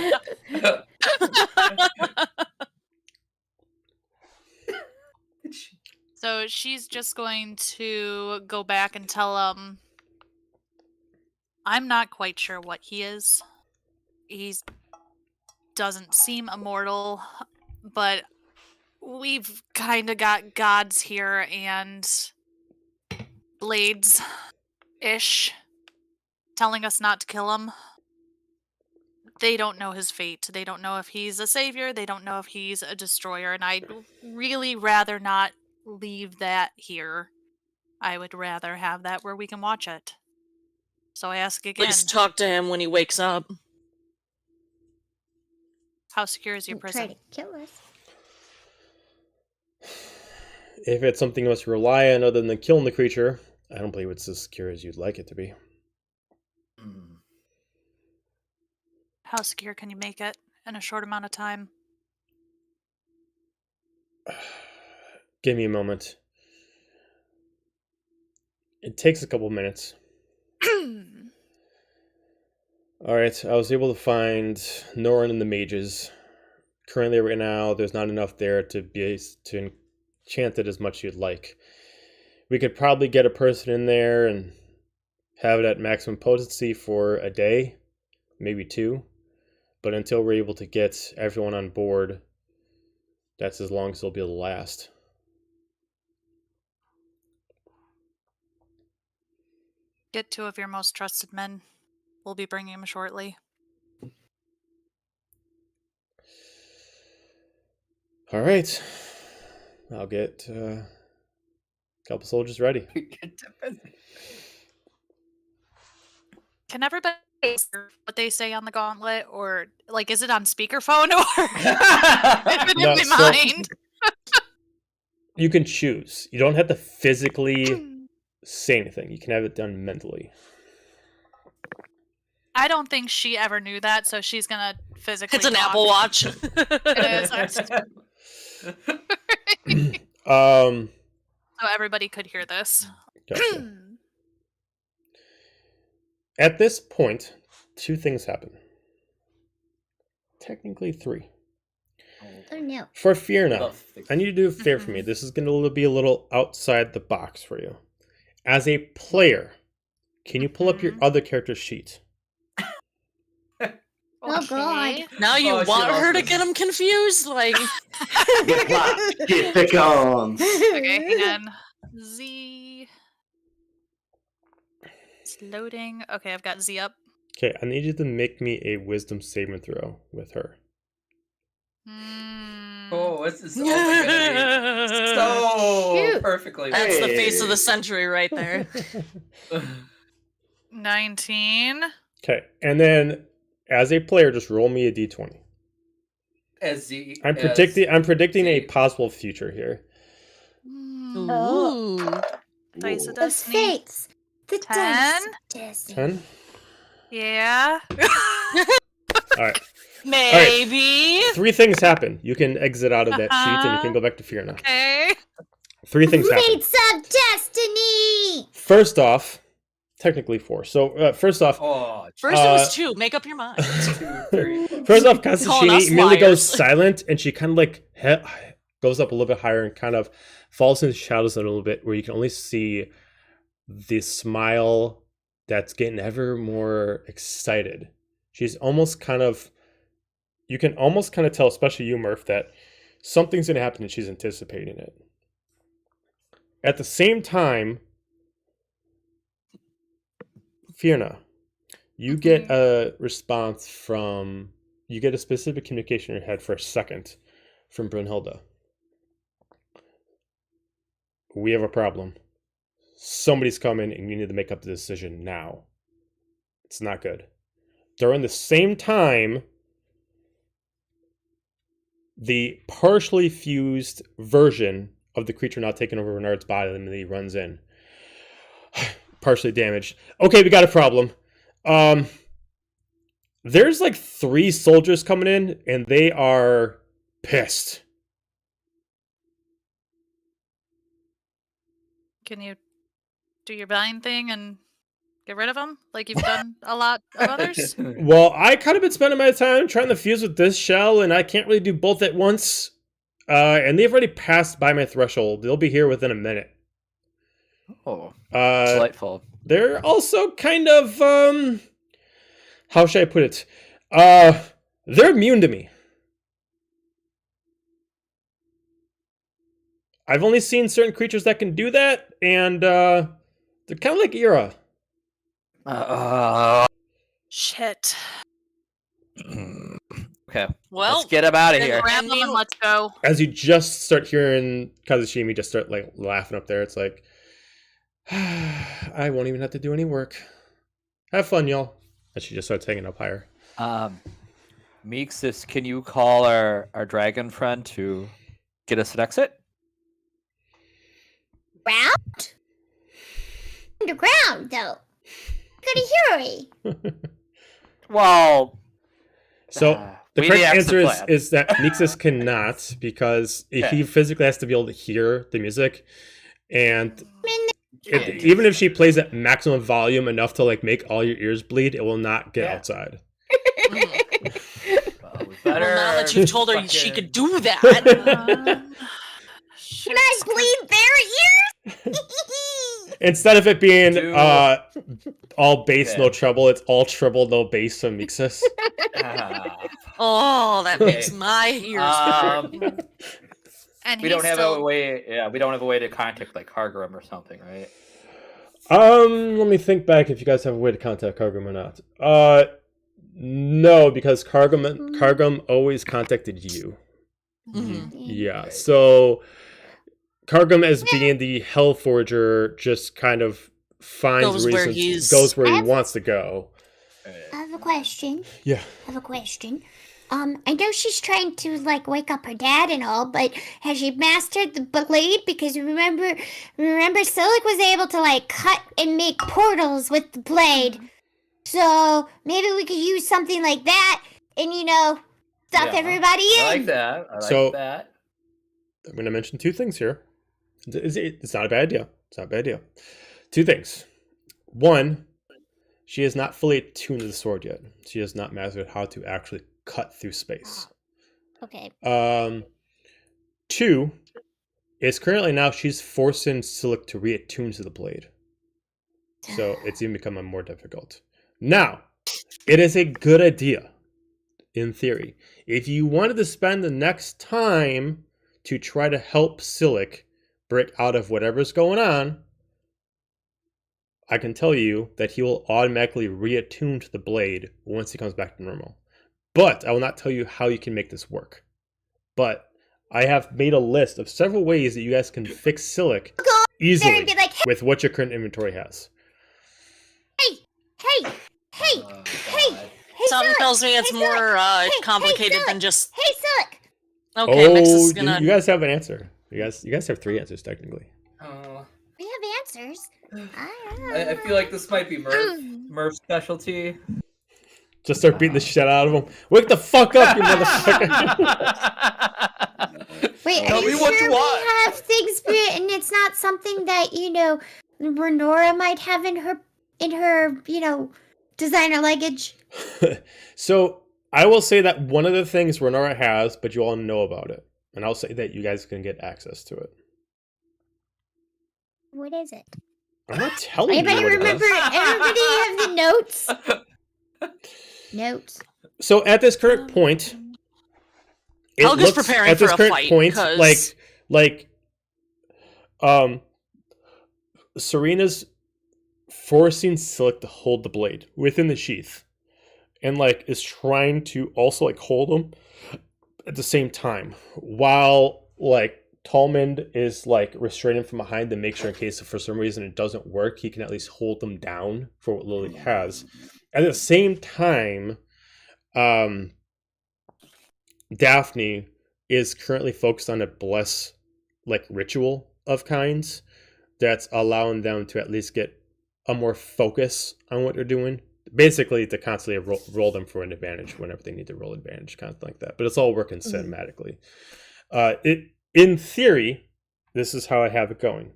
So she's just going to go back and tell him, I'm not quite sure what he is. He doesn't seem immortal, but we've kind of got gods here and blades-ish telling us not to kill him. They don't know his fate. They don't know if he's a savior. They don't know if he's a destroyer. And I'd really rather not leave that here. I would rather have that where we can watch it. So I ask again, Please talk to him when he wakes up. how secure is your try prison? to kill us. if it's something else to rely on other than killing the creature, I don't believe it's as secure as you'd like it to be. Mm. How secure can you make it in a short amount of time? Give me a moment. It takes a couple minutes. Alright, I was able to find Norin and the mages. Currently, right now, there's not enough there to chant it as much as you'd like. We could probably get a person in there and have it at maximum potency for a day, maybe 2. But until we're able to get everyone on board, that's as long as it'll be able to last. Get 2 of your most trusted men. We'll be bringing him shortly. All right. I'll get a couple soldiers ready. Can everybody hear what they say on the gauntlet, or like, is it on speakerphone, or is it No, in my mind? You can choose. You don't have to physically say anything. You can have it done mentally. I don't think she ever knew that, so she's gonna physically. It's an talk. Apple Watch. It is. Um, So everybody could hear this. gotcha. At this point, 2 things happen. Technically 3. Oh no. For Fierna, I need you to do a favor for me. This is going to be a little outside the box for you. As a player, can you pull up your other character's sheet? Oh god. Now you Oh, she want loves her to this. get him confused? Like, Get plot, get the guns. Okay, hang on. Z. It's loading. Okay, I've got Z up. Okay, I need you to make me a wisdom saving throw with her. Oh, this is only gonna be so Shoot. perfectly. that's the face of the century right there. 19. Okay, and then as a player, just roll me a d20. I'm predicting a possible future here. Oh. Ooh. Dice of The Destiny. fates. The 10? dice of destiny. 10? Yeah. All right. Maybe. 3 things happen. You can exit out of that sheet and you can go back to Fierna. Okay. 3 things happen. Fates of destiny. First off, technically 4. So first off, Oh, First it was 2. Make up your mind. 2, 3. first off, Calling us Constantine immediately goes liars. silent, and she kind of like goes up a little bit higher and kind of falls into the shadows a little bit, where you can only see the smile that's getting ever more excited. She's almost kind of, you can almost kind of tell, especially you, Murph, that something's going to happen and she's anticipating it. At the same time, Fierna, you get a response from, you get a specific communication in your head for a second from Brunhilde. We have a problem. Somebody's coming and you need to make up the decision now. It's not good. During the same time, the partially fused version of the creature now taking over Bernard's body immediately runs in. Partially damaged. Okay, we got a problem. There's like 3 soldiers coming in and they are pissed. Can you do your vine thing and get rid of them like you've done a lot of others? Well, I kind of been spending my time trying to fuse with this shell, and I can't really do both at once. And they've already passed by my threshold. They'll be here within a minute. Oh, Uh, delightful. they're also kind of, how should I put it? They're immune to me. I've only seen certain creatures that can do that, and they're kind of like Era. Shit. Okay, Well, let's get him out of then here. Grab them and let's go. As you just start hearing Kazushimi just start like laughing up there, it's like, I won't even have to do any work. Have fun, y'all. And she just starts hanging up higher. Meeks, can you call our dragon friend to get us an exit? Route? Underground, though. Gotta hurry. Well, So the we correct need answer exit plan. is that Mixus cannot, because Okay. he physically has to be able to hear the music, and Okay. even if she plays at maximum volume enough to like make all your ears bleed, it will not get Yeah. outside. Well, we well, better now that you've told her she fucking- could do that. Can I bleed their ears? Instead of it being Do- all bass, no Okay. treble, it's all treble, no bass from Mixus. Oh, that Okay. makes my ears hurt. And We he's don't have still a way. Yeah, we don't have a way to contact like Hargrim or something, right? Let me think back if you guys have a way to contact Cargrim or not. No, because Cargrim always contacted you. Mhm. Yeah, Okay. so Cargrim, as being the Hellforger, just kind of finds Goes where reasons, he's- goes where he wants to go. I have a question. Yeah. I have a question. I know she's trying to like wake up her dad and all, but has she mastered the blade? Because remember, Silic was able to like cut and make portals with the blade. So maybe we could use something like that, and stuff Yeah. everybody in. I like that. I like So- that. I'm going to mention two things here. It's not a bad idea. It's not a bad idea. Two things. One, she is not fully attuned to the sword yet. She has not mastered how to actually cut through space. Okay. Two is currently now she's forcing Silic to reattune to the blade. So it's even becoming more difficult. Now, it is a good idea, in theory. If you wanted to spend the next time to try to help Silic break out of whatever's going on, I can tell you that he will automatically reattune to the blade once he comes back to normal. But I will not tell you how you can make this work. But I have made a list of several ways that you guys can fix Silic There easily and be like, with what your current inventory has. hey, Oh, God. hey, Something Silic, tells me it's hey, more hey, complicated than Silic, just. hey, Silic. Okay, Mix Oh, is gonna. you guys have an answer. You guys have three answers technically. Oh, We have answers. I feel like this might be Murph's specialty. Just start beating the shit out of him. Wake the fuck up, you motherfucker! Wait, Tell are me you what sure you want. we have things and it's not something that Renora might have in her designer luggage? So I will say that one of the things Renora has, but you all know about it, and I'll say that you guys can get access to it. What is it? I'm not telling you Anybody what it remember? is. Everybody have the notes. Notes. So at this current point, it Helga's looks preparing at this for a current fight, point 'cause- like Serena's forcing Silic to hold the blade within the sheath, and is trying to also hold him at the same time, while Tallmond is restraining from behind to make sure in case if for some reason it doesn't work, he can at least hold them down for what Lily has. At the same time, Daphne is currently focused on a bless ritual of kinds that's allowing them to at least get a more focus on what they're doing. Basically, to constantly roll them for an advantage whenever they need to roll advantage, kind of like that. But it's all working cinematically. In theory, this is how I have it going.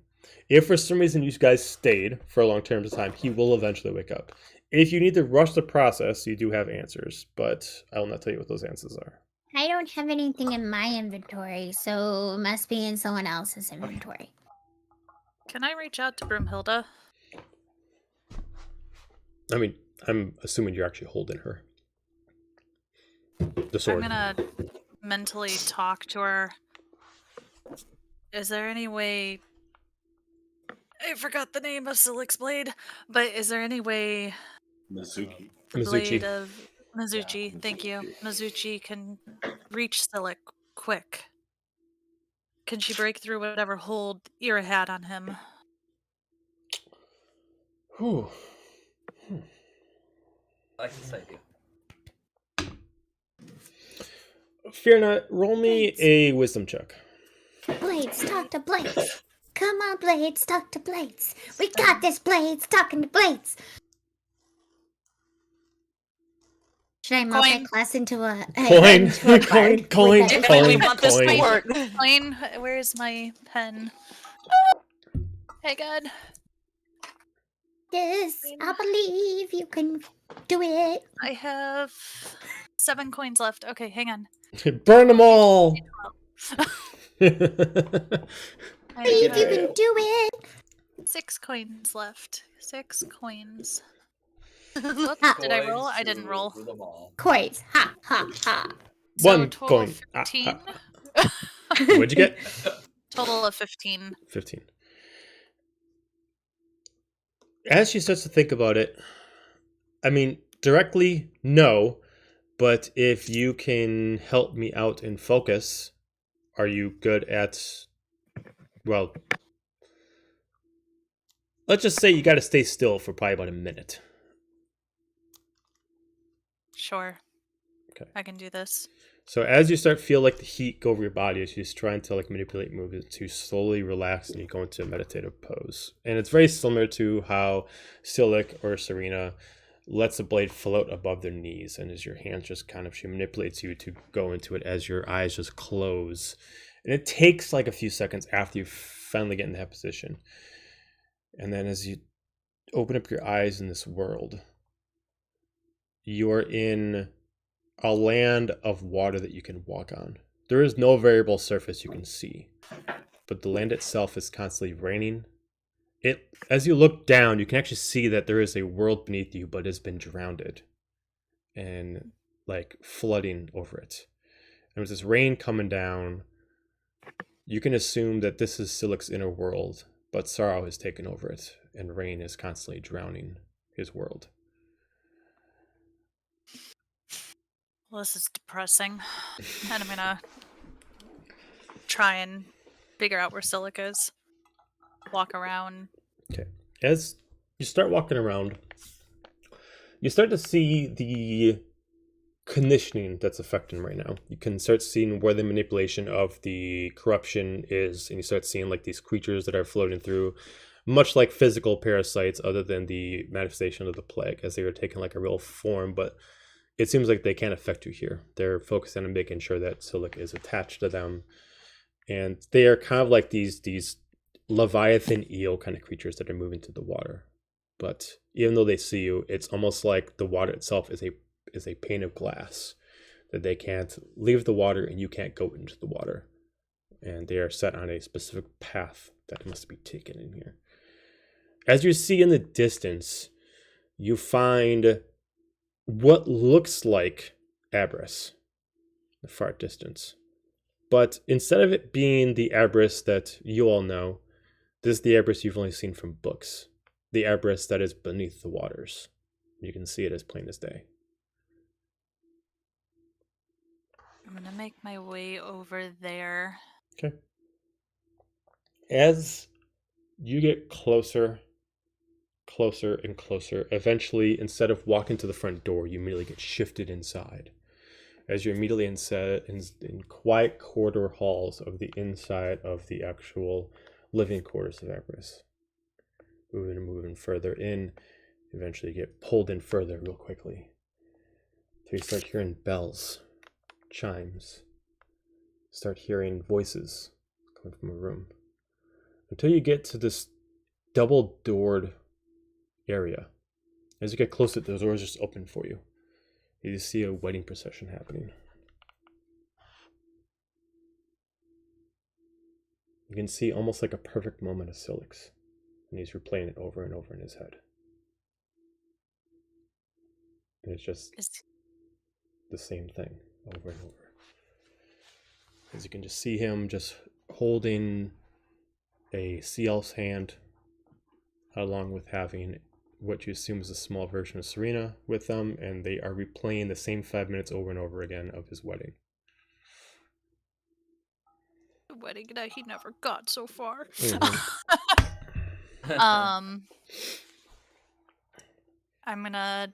If for some reason you guys stayed for a long term of time, he will eventually wake up. If you need to rush the process, you do have answers, but I will not tell you what those answers are. I don't have anything in my inventory, so it must be in someone else's inventory. Can I reach out to Broomhilda? I mean, I'm assuming you're actually holding her. The sword. I'm gonna mentally talk to her. Is there any way... I forgot the name of Silic's blade, but is there any way Mizuki. the Mizuchi. blade of Mizuchi, Yeah, thank you, Mizuchi can reach Silic quick? Can she break through whatever hold Ira had on him? Whew. I like this idea. Fear not, roll me a wisdom check. Blades, talk to Blades. Come on, Blades, talk to Blades. We got this, Blades, talking to Blades. Should I multi-class into a Coin, into a coin, card coin, with a- If we coin, want this to coin. work. Plain, where's my pen? Hey, God. This, I believe you can do it. I have 7 coins left. Okay, hang on. Burn them all! I Breathe, you have can do it. 6 coins left. 6 coins. Whoops. Ah, Did I roll? I didn't roll. them all. coins. Ha, ha, ha. So One total coin. 15. What'd you get? Total of 15. 15. As she starts to think about it, I mean, directly, no. But if you can help me out and focus, are you good at, well, let's just say you got to stay still for probably about a minute. Sure. Okay. I can do this. So as you start to feel like the heat go over your body, as you're trying to like manipulate movement to slowly relax and you go into a meditative pose. And it's very similar to how Silic or Serena lets the blade float above their knees, and as your hands just kind of, she manipulates you to go into it as your eyes just close. And it takes like a few seconds after you finally get in that position. And then as you open up your eyes in this world, you're in a land of water that you can walk on. There is no variable surface you can see, but the land itself is constantly raining. As you look down, you can actually see that there is a world beneath you, but it has been drowned and like flooding over it. And with this rain coming down, you can assume that this is Silic's inner world, but sorrow has taken over it, and rain is constantly drowning his world. Well, this is depressing. And I'm gonna try and figure out where Silica is. Walk around. Okay. As you start walking around, you start to see the conditioning that's affecting right now. You can start seeing where the manipulation of the corruption is, and you start seeing like these creatures that are floating through, much like physical parasites, other than the manifestation of the plague, as they are taking like a real form, but it seems like they can't affect you here. They're focused on making sure that Silic is attached to them, and they are kind of like these Leviathan eel kind of creatures that are moving through the water. But even though they see you, it's almost like the water itself is a pane of glass, that they can't leave the water and you can't go into the water. And they are set on a specific path that must be taken in here. As you see in the distance, you find what looks like Abris, the far distance. But instead of it being the Abris that you all know, this is the Abris you've only seen from books. The Abris that is beneath the waters. You can see it as plain as day. I'm gonna make my way over there. Okay. As you get closer, and closer, eventually, instead of walking to the front door, you immediately get shifted inside. As you're immediately in quiet corridor halls of the inside of the actual living quarters of Abris. Moving further in, eventually you get pulled in further real quickly. So you start hearing bells, chimes, start hearing voices coming from a room. Until you get to this double-doored area. As you get closer, the doors just open for you. You see a wedding procession happening. You can see almost like a perfect moment of Silic's, and he's replaying it over and over in his head. And it's just the same thing over and over. As you can just see him just holding a sea elf's hand, along with having what you assume is a small version of Serena with them, and they are replaying the same 5 minutes over and over again of his wedding. The wedding night, he never got so far. Mhm. I'm gonna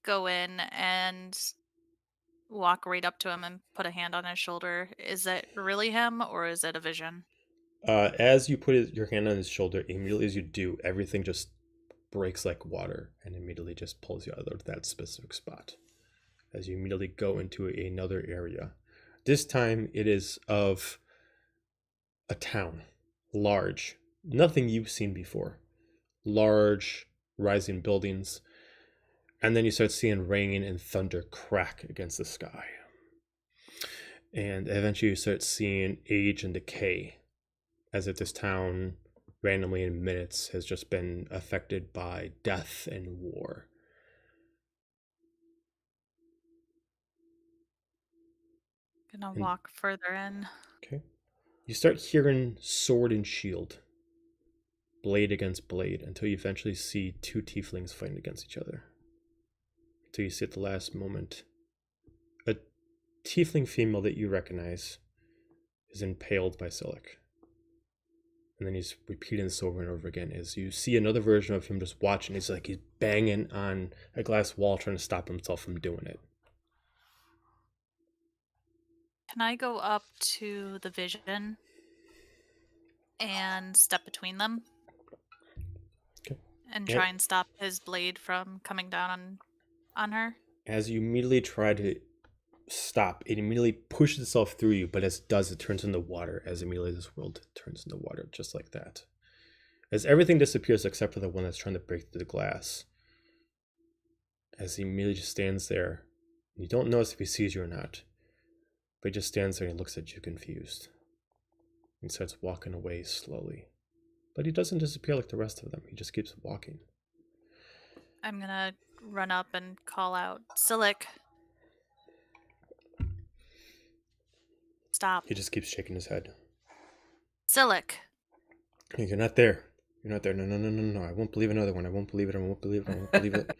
go in and walk right up to him and put a hand on his shoulder. Is it really him, or is it a vision? As you put your hand on his shoulder, immediately as you do, everything just breaks like water and immediately just pulls you out of that specific spot. As you immediately go into another area. This time it is of a town, large, nothing you've seen before. Large, rising buildings. And then you start seeing rain and thunder crack against the sky. And eventually you start seeing age and decay, as if this town randomly in minutes has just been affected by death and war. Gonna And- walk further in. Okay. You start hearing sword and shield, blade against blade, until you eventually see two tieflings fighting against each other. Until you see at the last moment, a tiefling female that you recognize is impaled by Silic. And then he's repeating this over and over again as you see another version of him just watching. He's banging on a glass wall trying to stop himself from doing it. Can I go up to the vision and step between them? Okay. And Yeah. try and stop his blade from coming down on her? As you immediately try to stop, it immediately pushes itself through you, but as it does, it turns into water, as immediately this world turns into water, just like that. As everything disappears except for the one that's trying to break through the glass. As he immediately just stands there, and you don't notice if he sees you or not, but he just stands there and looks at you confused. And starts walking away slowly. But he doesn't disappear like the rest of them, he just keeps walking. I'm gonna run up and call out, Silic. Stop. He just keeps shaking his head. Silic. You're not there. You're not there. No. I won't believe another one. I won't believe it. I won't believe it. I won't believe it.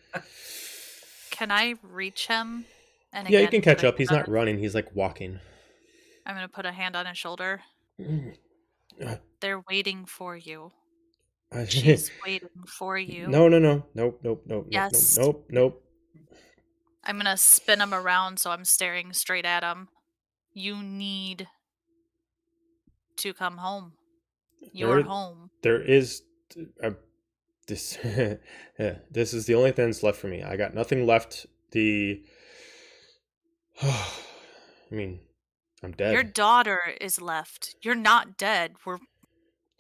Can I reach him? And Yeah, you again, can catch put a up. He's hand not on- running. He's walking. I'm gonna put a hand on his shoulder. They're waiting for you. She's waiting for you. No. Nope. Yes. Nope. I'm gonna spin him around so I'm staring straight at him. You need to come home. You're home. There is this. Yeah, this is the only thing that's left for me. I got nothing left. I mean, I'm dead. Your daughter is left. You're not dead. We're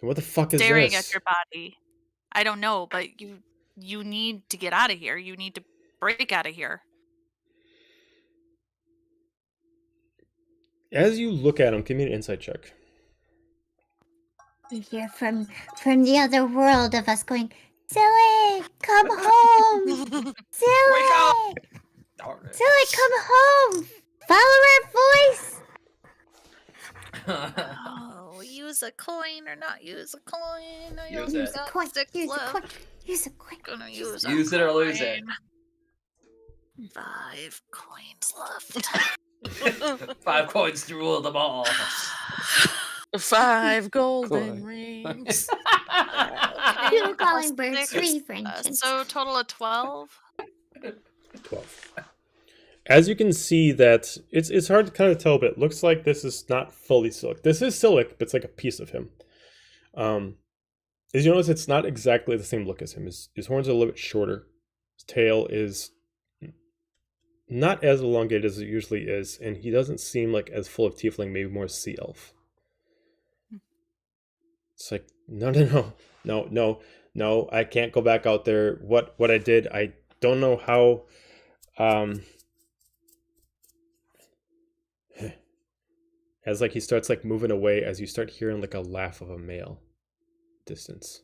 What the fuck is staring this? at your body. I don't know, but you need to get out of here. You need to break out of here. As you look at him, give me an insight check. We hear from the other world of us going, Silly, come home! Silly! Silly, come home! Follow our voice! Oh, use a coin or not use a coin. I Use only it. got Coin, 6 use a left. coin, use a coin. Gonna use Use it or lose it. 5 coins left. 5 coins to rule them all. 5 golden Coin. rings. Okay, Two calling birds, six, 3 French. so total of 12. 12. As you can see that it's hard to kind of tell, but it looks like this is not fully Silic. This is Silic, but it's like a piece of him. As you notice, it's not exactly the same look as him. His horns are a little bit shorter. His tail is not as elongated as it usually is, and he doesn't seem like as full of tiefling, maybe more sea elf. It's like, no, I can't go back out there. What I did, I don't know how. As he starts moving away, as you start hearing a laugh of a male distance.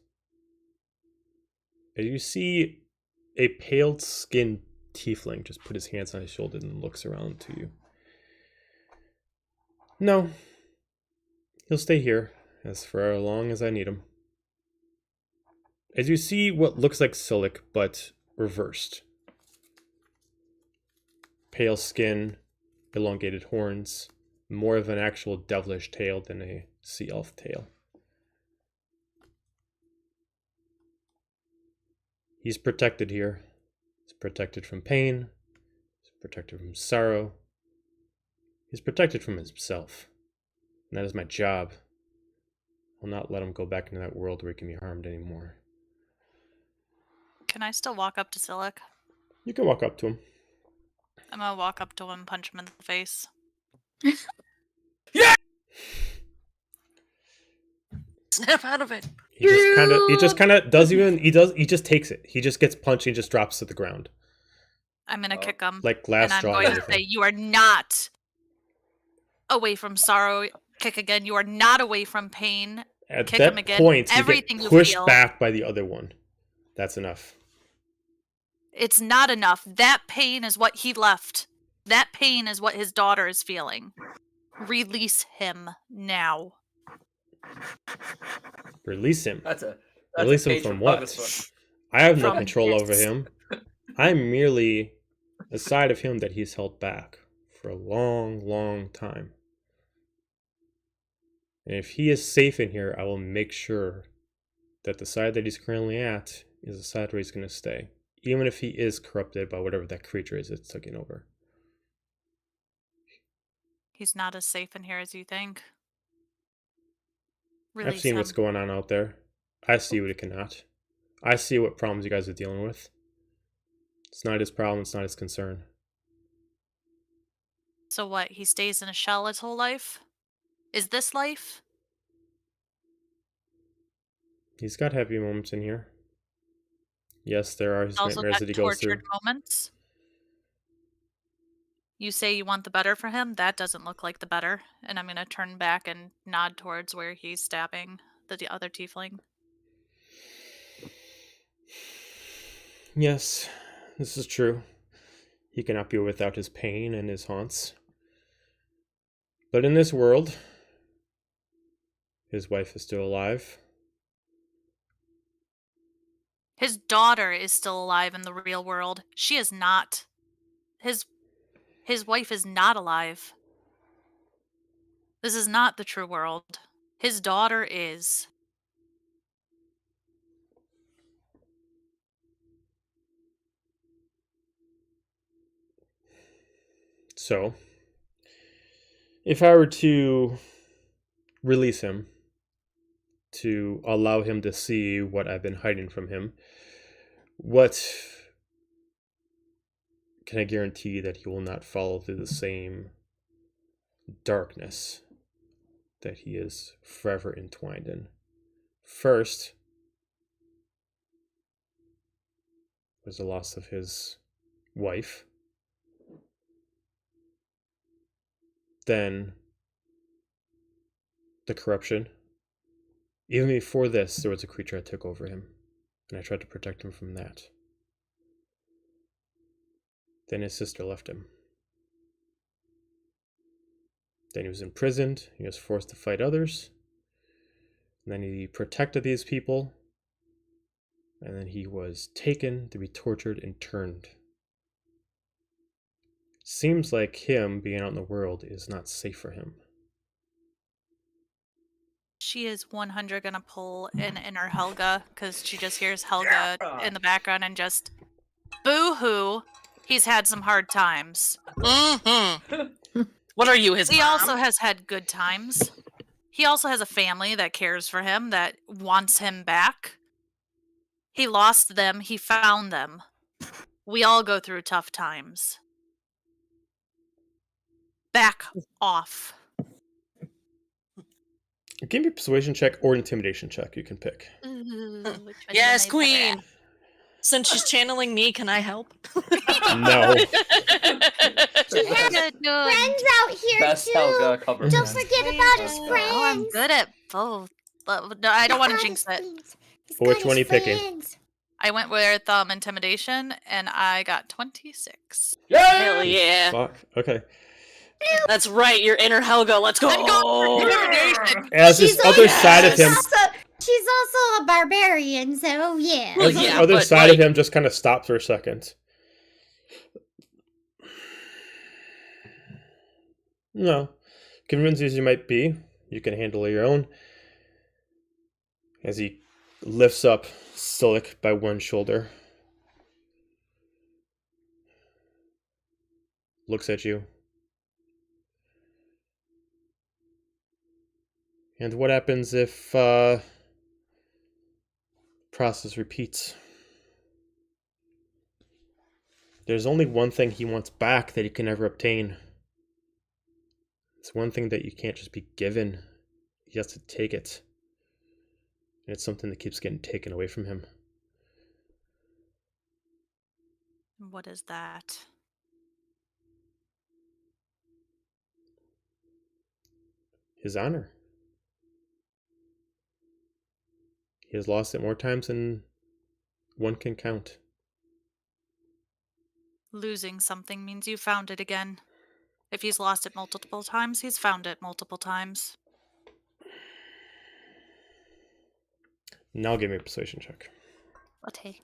As you see a pale-skinned tiefling just put his hands on his shoulder and looks around to you. No, he'll stay here as for as long as I need him. As you see what looks like Silic, but reversed. Pale skin, elongated horns, more of an actual devilish tail than a sea elf tail. He's protected here. He's protected from pain. He's protected from sorrow. He's protected from himself. And that is my job. I'll not let him go back into that world where he can be harmed anymore. Can I still walk up to Silic? You can walk up to him. I'm gonna walk up to him and punch him in the face. Snap out of it. He just takes it. He just gets punched and just drops to the ground. I'm gonna kick him. Like glass and I'm straw going and to say, everything. you are not away from sorrow. Kick again. You are not away from pain. At Kick him that again. point, you get Everything you pushed feel. back by the other one. That's enough. It's not enough. That pain is what he left. That pain is what his daughter is feeling. Release him now. Release him. That's a Release him page from from Douglas what? I have no From control over this. him. I'm merely a side of him that he's held back for a long, long time. And if he is safe in here, I will make sure that the side that he's currently at is the side where he's going to stay. Even if he is corrupted by whatever that creature is that's taking over. He's not as safe in here as you think. I've Release seen him. what's going on out there. I see what it cannot. I see what problems you guys are dealing with. It's not his problem, it's not his concern. So what? He stays in a shell his whole life? Is this life? He's got happy moments in here. Yes, there are his Also nightmares got that he goes through. tortured moments? You say you want the better for him? That doesn't look like the better. And I'm going to turn back and nod towards where he's stabbing the other tiefling. Yes, this is true. He cannot be without his pain and his haunts. But in this world, his wife is still alive. His daughter is still alive in the real world. She is not. His wife is not alive. This is not the true world. His daughter is. So, if I were to release him, to allow him to see what I've been hiding from him, what can I guarantee that he will not follow through the same darkness that he is forever entwined in? First was the loss of his wife. Then the corruption. Even before this, there was a creature that took over him, and I tried to protect him from that. Then his sister left him. Then he was imprisoned, he was forced to fight others, and then he protected these people, and then he was taken to be tortured and turned. Seems like him being out in the world is not safe for him. She is 100 gonna pull an inner Helga because she just hears Helga in the background and just boo-hoo. He's had some hard times. Mm-hmm. What are you, his He mom? also has had good times. He also has a family that cares for him, that wants him back. He lost them, he found them. We all go through tough times. Back off. Give me a persuasion check or intimidation check, you can pick. Ooh, which one Yes, am I better queen. at? Since she's channeling me, can I help? No. He has Good, good. friends out here Best too. Helga cover. Don't man. forget about his friends. Oh, I'm good at both. But no, I don't want to jinx it. Which one are you picking? I went with intimidation, and I got 26. Hell yeah. Fuck. Okay. That's right, your inner Helga. Let's go. I'm going for intimidation. As this She's other side of him, She's also a barbarian, so yeah. Well, as this yeah, other but, side of like- him just kind of stops for a second. No. Convinced as you might be, you can handle your own. As he lifts up Silic by one shoulder. Looks at you. And what happens if process repeats? There's only one thing he wants back that he can never obtain. It's one thing that you can't just be given. He has to take it. And it's something that keeps getting taken away from him. What is that? his honor. He has lost it more times than one can count. Losing something means you found it again. If he's lost it multiple times, he's found it multiple times. Now give me a persuasion check. Okay.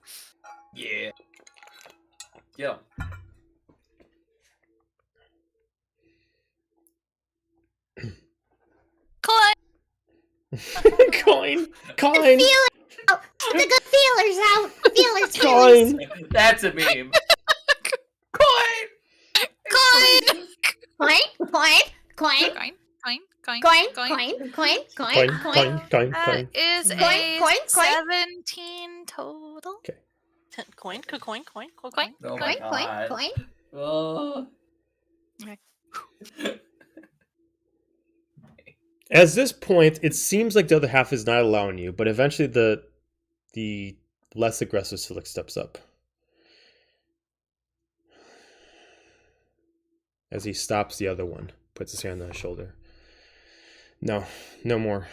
Yeah. Yeah. Climb! Coin! Coin! Feelers out. The good feelers out. Feelers. Coin! That's a meme. Coin! Coin. Coin. Coin. Coin! Coin. Coin. Coin. Coin, coin, coin, That coin. is Coin, a coin, coin. 17 total. Coin. Coin. Oh my Coin. God. Coin. Oh. At this point, it seems like the other half is not allowing you, but eventually the less aggressive Silik steps up. As he stops the other one, puts his hand on his shoulder. No, no more.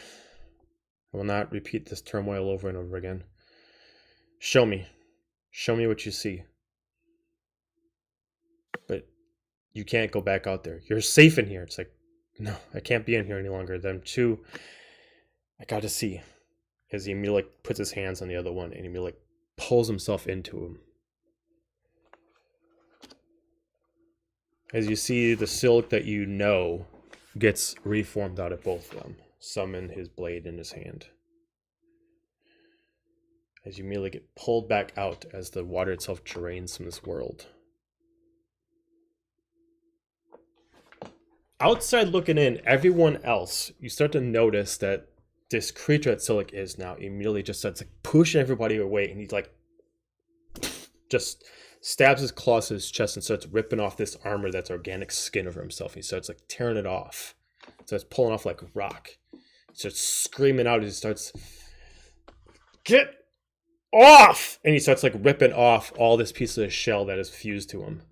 I will not repeat this turmoil over and over again. Show me. Show me what you see. But you can't go back out there. You're safe in here. It's like, no, I can't be in here any longer. Them two, I gotta see. As he immediately puts his hands on the other one and he immediately pulls himself into him. As you see the silk that you know gets reformed out of both of them. Summon his blade in his hand. As you immediately get pulled back out as the water itself drains from this world. Outside looking in, everyone else, you start to notice that this creature that Silik is now immediately just starts like pushing everybody away, and he's like just stabs his claws to his chest and starts ripping off this armor that's organic skin over himself. He starts like tearing it off. Starts pulling off like rock. He starts screaming out as he starts, "Get off!" And he starts like ripping off all this piece of shell that is fused to him.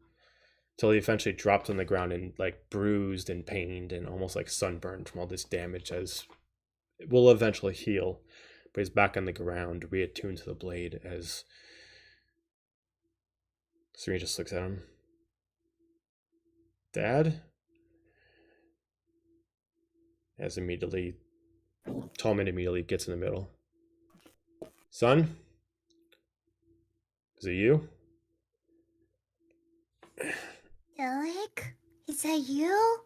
Until he eventually drops on the ground and like bruised and pained and almost like sunburned from all this damage, as it will eventually heal. But he's back on the ground, reattuned to the blade, as Serena just looks at him. Dad? As immediately, Tallman immediately gets in the middle. Son? Is it you? Silik? Is that you?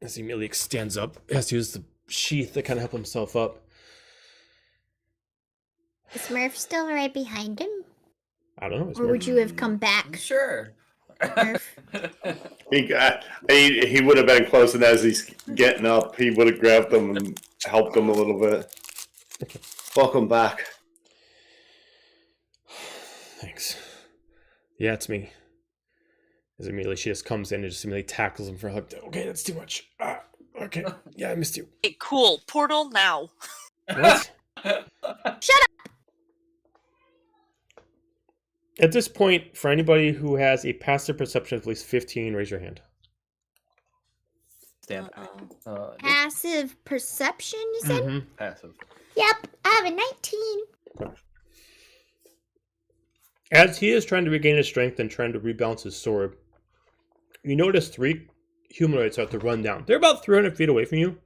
As he immediately stands up, he has to use the sheath to kind of help himself up. Is Murph still right behind him? I don't know. It's Or would you have come back? Sure. Murph? He would have been close, and as he's getting up, he would have grabbed him and helped him a little bit. Welcome back. Thanks. Yeah, it's me. As immediately she just comes in and just immediately tackles him for a hug. Okay, that's too much. Okay. Yeah, I missed you. Hey, cool. Portal now. What? At this point, for anybody who has a passive perception of at least 15, raise your hand. Stand back. Uh-oh. Passive perception, you said? Mm-hmm. Passive. Yep, I have a 19. As he is trying to regain his strength and trying to rebalance his sword, you notice 3 humanoids start to run down. They're about 300 feet away from you,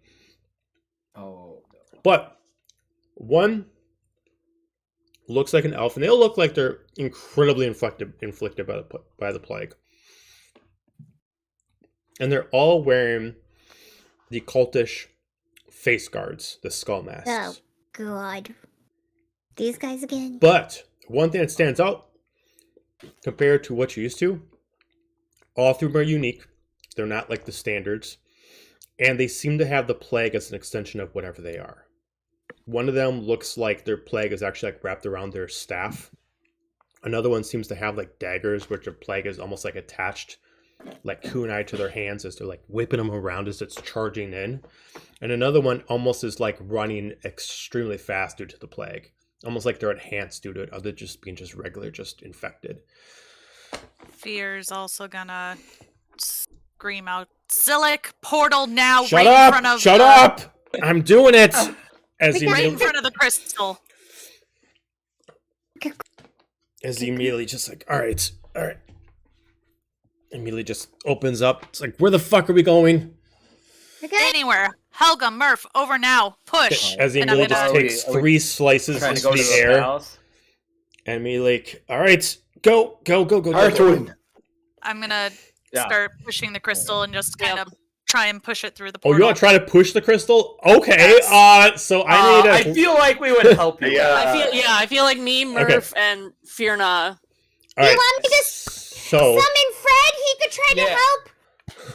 Oh. but one looks like an elf, and they all look like they're incredibly inflicted by the plague. And they're all wearing the cultish face guards, the skull masks. Oh, God. These guys again? But one thing that stands out compared to what you're used to, all 3 of them are unique. They're not like the standards. And they seem to have the plague as an extension of whatever they are. One of them looks like their plague is actually like wrapped around their staff. Another one seems to have like daggers, which their plague is almost like attached, like kunai to their hands as they're like whipping them around as it's charging in. And another one almost is like running extremely fast due to the plague. Almost like they're enhanced due to it, other just being just regular, just infected. Fear's also gonna scream out, Silic, portal now, Shut right up! in front of Shut up! I'm doing it! As he right in immediately, front of the crystal. just like, all right. Immediately just opens up. It's like, where the fuck are we going? Okay. Anywhere. Helga, Murph, over now. Push. As he And I'm immediately just gonna- takes Are we 3 slices Trying to into go to the the air. palace? And me like, all right, go. Arthwin. I'm gonna Yeah. start pushing the crystal and just kind of try and push it through the Oh, portal. you want to try to push the crystal? Okay. So I need I feel like we would help you. Yeah. I feel like me, Murph, and Fierna. All right. You want me to So summon Fred? He could try to Yeah. help.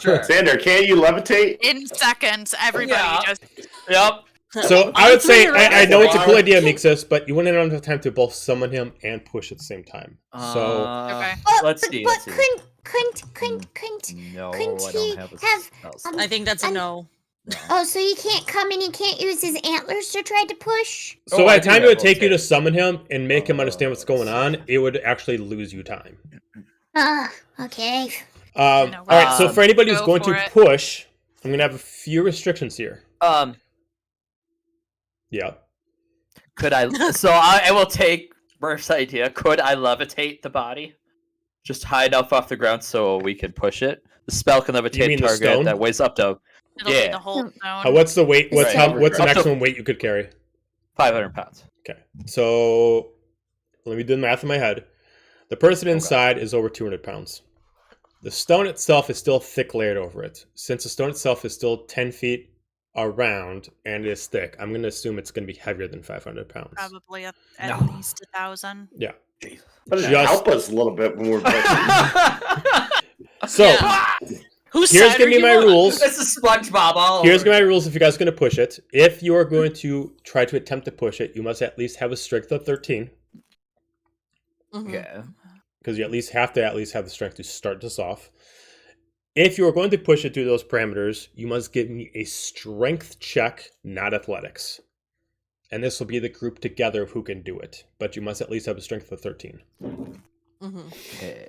Sure. Xander, can't you levitate? In seconds, everybody Yeah. just... Yep. So I would say I know it's a cool Bar. idea, Mixus, but you wouldn't have enough time to both summon him and push at the same time. So Okay. Let's see. Let's see. Couldn't No, couldn't I he don't have a have, spell. I think that's a no. Oh, so he can't come and he can't use his antlers to try to push? so Oh, by I the do time it have would take you to rotate. summon him and make him understand what's going on, it would actually lose you time. Okay. know, All right. So for anybody who's go going for to it. push, I'm gonna have a few restrictions here. Yeah. Could I? So I will take Murph's idea. Could I levitate the body? Just high enough off the ground so we can push it. The spell can You levitate mean the target stone? that weighs up to It'll Yeah. be the whole zone. What's the weight? What's Right. what's the Up to- maximum weight you could carry? 500 pounds. Okay. So let me do the math in my head. The person inside is over 200 pounds. The stone itself is still thick layered over it. Since the stone itself is still 10 feet around and is thick, I'm going to assume it's going to be heavier than 500 pounds. Probably at No. least 1,000. Yeah. But it Just- help us a little bit when we're pushing. So Whose here's side going to are be my you on? rules. This is SpongeBob all Here's over. my rules if you guys are going to push it. If you are going to try to attempt to push it, you must at least have a strength of 13. Mhm. Yeah. Because you at least have the strength to start this off. If you are going to push it through those parameters, you must give me a strength check, not athletics. And this will be the group together who can do it. But you must at least have a strength of 13. Mhm. Okay.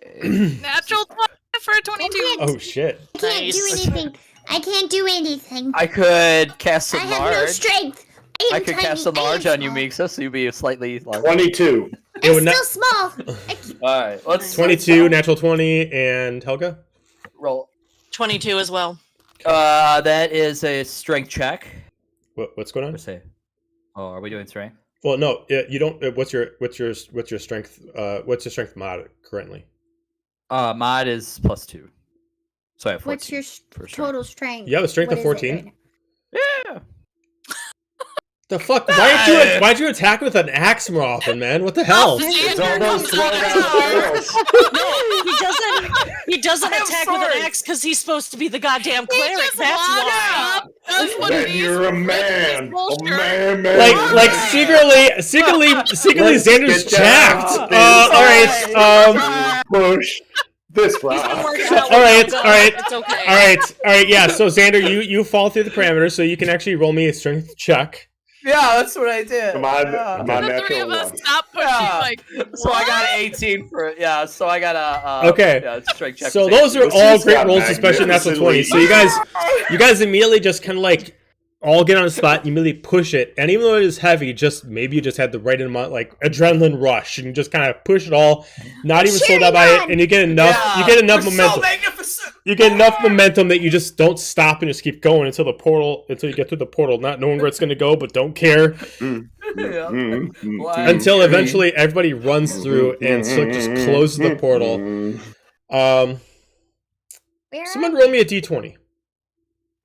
Natural 20 for a 22. Oh, shit. I can't do Nice. anything. I can't do anything. I could cast I some have no large. strength. I am could tiny. cast some I am large on you, small. Mixa, so you'd be slightly larger. 22. It I'm would not- still small. Alright, let's 22, natural 20, and Helga? roll. 22 as well. That is a strength check. What's going on? Let's say. Oh, are we doing strength? Well, no, you don't. What's your strength? What's your strength mod currently? Mod is +2. So I have 14 What's your for strength. total strength? You have a strength What of is it 14. right now? Yeah. The fuck? Why'd you attack with an axe more often, man? What the hell? It's all those comes out slow-down of squirrels. No, he doesn't I'm attack with sorry. an axe because he's supposed to be the goddamn He cleric. just That's walks why. up, does one of Then these, you're a rips his man. full A shirt. man. Like secretly, Let's Xander's get jacked. down this All right. Push this He's been rock. working out All right, with all right, It's okay. All right. Yeah. So Xander, you fall through the parameters, so you can actually roll me a strength check. Yeah, that's what I did. Come on, Yeah. come on, The three natural of us one. stop pushing, Yeah. like, So I got what? an 18 for so I got a Okay. Yeah, strength check. So for those are This all just great got rolls, especially natural 20. So you guys immediately just kind of like all get on the spot. You immediately push it, and even though it is heavy, maybe you just had the right amount, like adrenaline rush, and you just kind of push it all, not even slowed down by it, and you get enough. You get enough momentum. So magnificent. You get enough momentum that you just don't stop and just keep going until you get through the portal, not knowing where it's going to go, but don't care Yeah. Well, until eventually everybody runs through and Slick just closes the portal. Where Someone are roll me a d20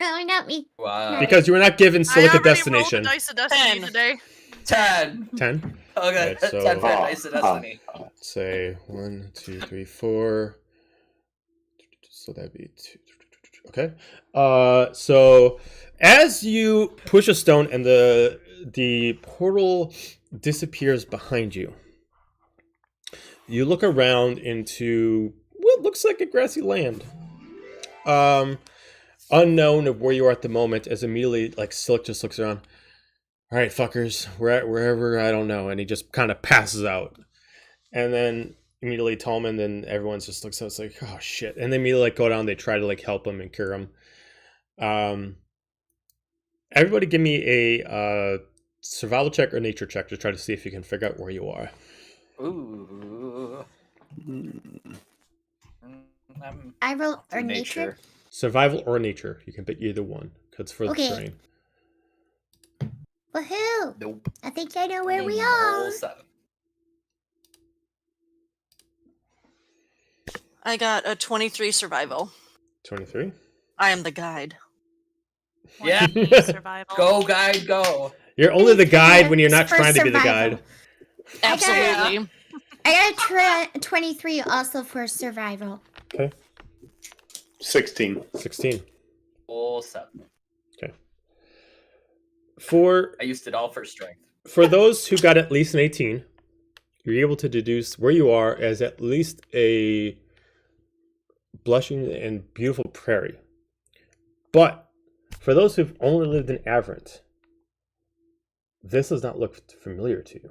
No, not me. Wow. because you were not given I Silic a already rolled the destination. dice of destiny 10. today. 10. 10. Okay, Right, so- 10 for dice of destiny. Let's say 1, 2, 3, 4. So that'd be 2. Okay. So as you push a stone and the portal disappears behind you, you look around into what looks like a grassy land. Unknown of where you are at the moment, as immediately like Silk just looks around. All right, fuckers, we're at wherever, I don't know, and he just kind of passes out. And then immediately tell him, and then everyone's just looks. So it's like, oh shit, and they immediately like go down. They try to like help him and cure him. Everybody, give me a survival check or nature check to try to see if you can figure out where you are. Ooh. I roll or nature. Survival or nature. You can pick either one because for Okay. the terrain. Woohoo! Nope. I think I know where we Roll are. 7. I got a 23 survival. 23. I am the guide. Yeah. Survival. Go, guide, go. You're only the guide when you're not For trying to be the survival. guide. Absolutely. I got a 23 also for survival. 16. 16. Roll 7. For I used it all for strength. those who got at least an 18, you're able to deduce where you are as at least a blushing and beautiful prairie. But for those who've only lived in Averant, this does not look familiar to you.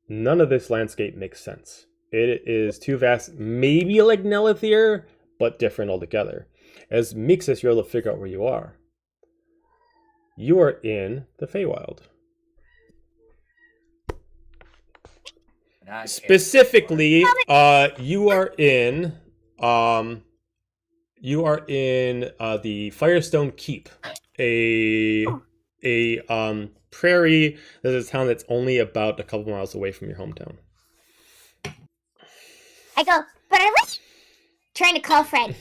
None of this landscape makes sense. It is too vast, maybe like Nelithir, but different altogether. As Mixus, you're able to figure out where you are. You are in the Feywild. And I can't- Specifically, you are in the Firestone Keep, a prairie. There's a town that's only about a couple miles away from your hometown. I go, but I was trying to call Fred.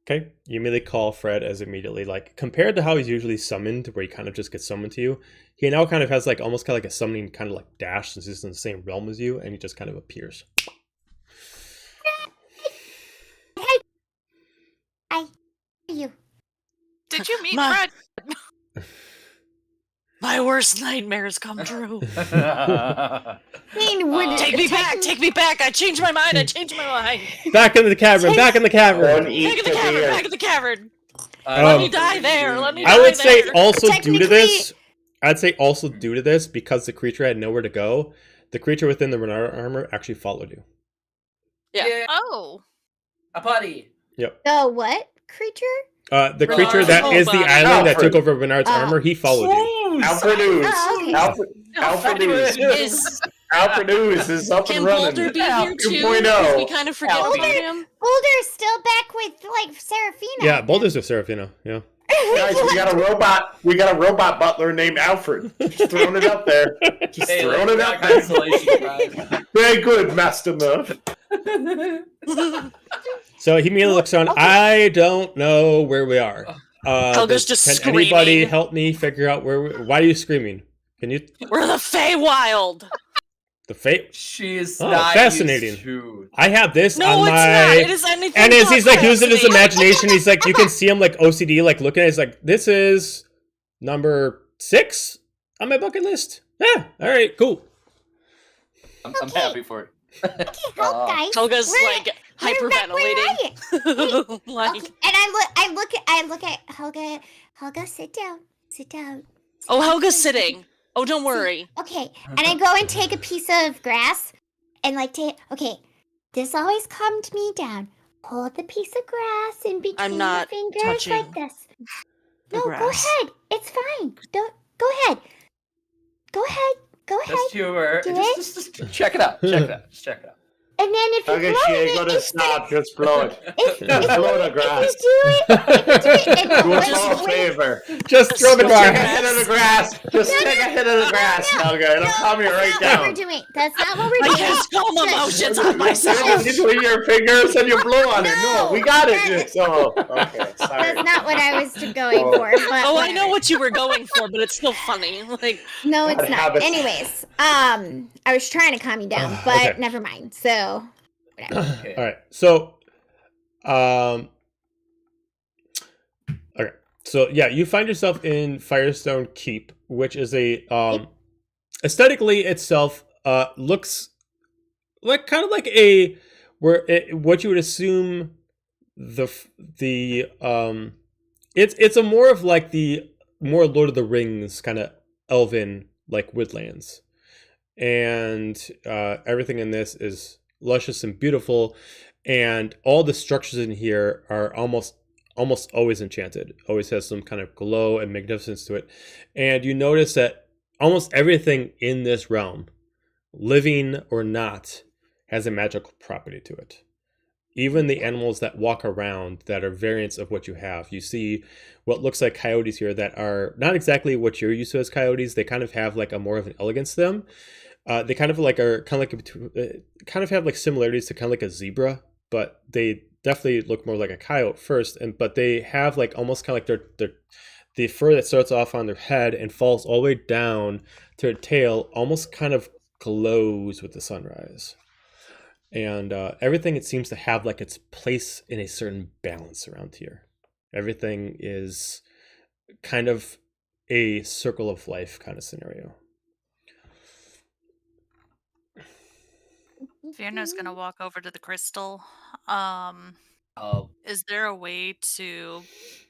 Okay, you immediately call Fred as immediately, like, compared to how he's usually summoned, where he kind of just gets summoned to you, he now kind of has like almost kind of like a summoning kind of like dash since he's in the same realm as you, and he just kind of appears. You. Did you meet My- Fred? My worst nightmares come true. I mean, would Take me back, take me back. I changed my mind, I changed my mind. Back in the cavern, back in the cavern. Don't Back eat in the the cavern, beer. back in the cavern. Um, Let me die there, let me die I would say there. also due to Technically- this, I'd say also due to this, because the creature had nowhere to go, the creature within the Renard armor actually followed you. Yeah. Oh. A buddy. Yep. the what creature? The Renard. creature that is the Nobody. island that took Alfred. over Renard's armor, he followed you. Alfred Ooze. Oh, okay. Alfred Ooze. Is, Alfred Ooze is up can and running. Boulder be here too? 2.0. Because we kind of forget Boulder. about him. Boulder's still back with like Serafina. Yeah, Boulders with Serafina. Yeah. Guys, we got a robot. We got a robot butler named Alfred. Just throwing it up there. Just Hey, throwing like, it up there. consolation prize. Very good, Master Murph. So he immediately looks around. I don't know where we are. Helga's just can screaming. anybody help me figure out where? Why are you screaming? Can you? We're the Feywild. The fate. She's Oh, not fascinating. used to... I have this No, on it's my. not. It is anything. And as but he's like using his fascinating. imagination, he's like, you can see him like OCD, like looking at it. He's like, this is number 6 on my bucket list. Yeah. All right. Cool. I'm Okay. happy for it. Help, guys. Helga's Where- like where are hyperventilating. you? Like, Okay, and I look at Helga. Helga, sit down. Sit down. oh, Helga's sitting. Oh, don't worry. Okay, and I go and take a piece of grass, and like take. Okay, this always calmed me down. Hold the piece of grass in between not your fingers touching like this. the No, go grass. ahead. It's fine. Don't go ahead. Go ahead. Go ahead. Just humor. Do it. Just check it out. Check it out. Just check it out. And then if you Okay, blow she ain't it, gonna it's gonna- stop. Just blow it. If, Just blow the if grass. you do it, if you do it, and Do us when- all a when- favor. Just throw the Just Take a grass. hit of the grass. Just No, take no, a hit of the grass, no, Helga. It'll calm you right That's not what we're down. doing. That's not what we're I doing. can't calm emotions on You myself. between your fingers and you blow on it. No, we got it. No. So, okay, sorry. That's not what I was going Oh. for. But Oh, I know whatever. what you were going for, but it's still funny. Like, No, it's Bad not. habits. Anyways, I was trying to calm you down, but Okay. never mind. So, whatever. Okay. All right. So, okay. So yeah, you find yourself in Firestone Keep, which is a aesthetically itself looks like kind of like a what you would assume it's a more of like the more Lord of the Rings kind of elven like woodlands. and everything in this is luscious and beautiful, and all the structures in here are almost always enchanted. Always has some kind of glow and magnificence to it, and you notice that almost everything in this realm, living or not, has a magical property to it. Even the animals that walk around that are variants of what you have. You see what looks like coyotes here that are not exactly what you're used to as coyotes. They kind of have like a more of an elegance to them. They kind of like are kind of like kind of have like similarities to kind of like a zebra, but they definitely look more like a coyote first. But they have like almost kind of like their the fur that starts off on their head and falls all the way down to their tail, almost kind of glows with the sunrise. And everything, it seems to have like its place in a certain balance around here. Everything is kind of a circle of life kind of scenario. Fiona's gonna walk over to the crystal. Oh, Is there a way to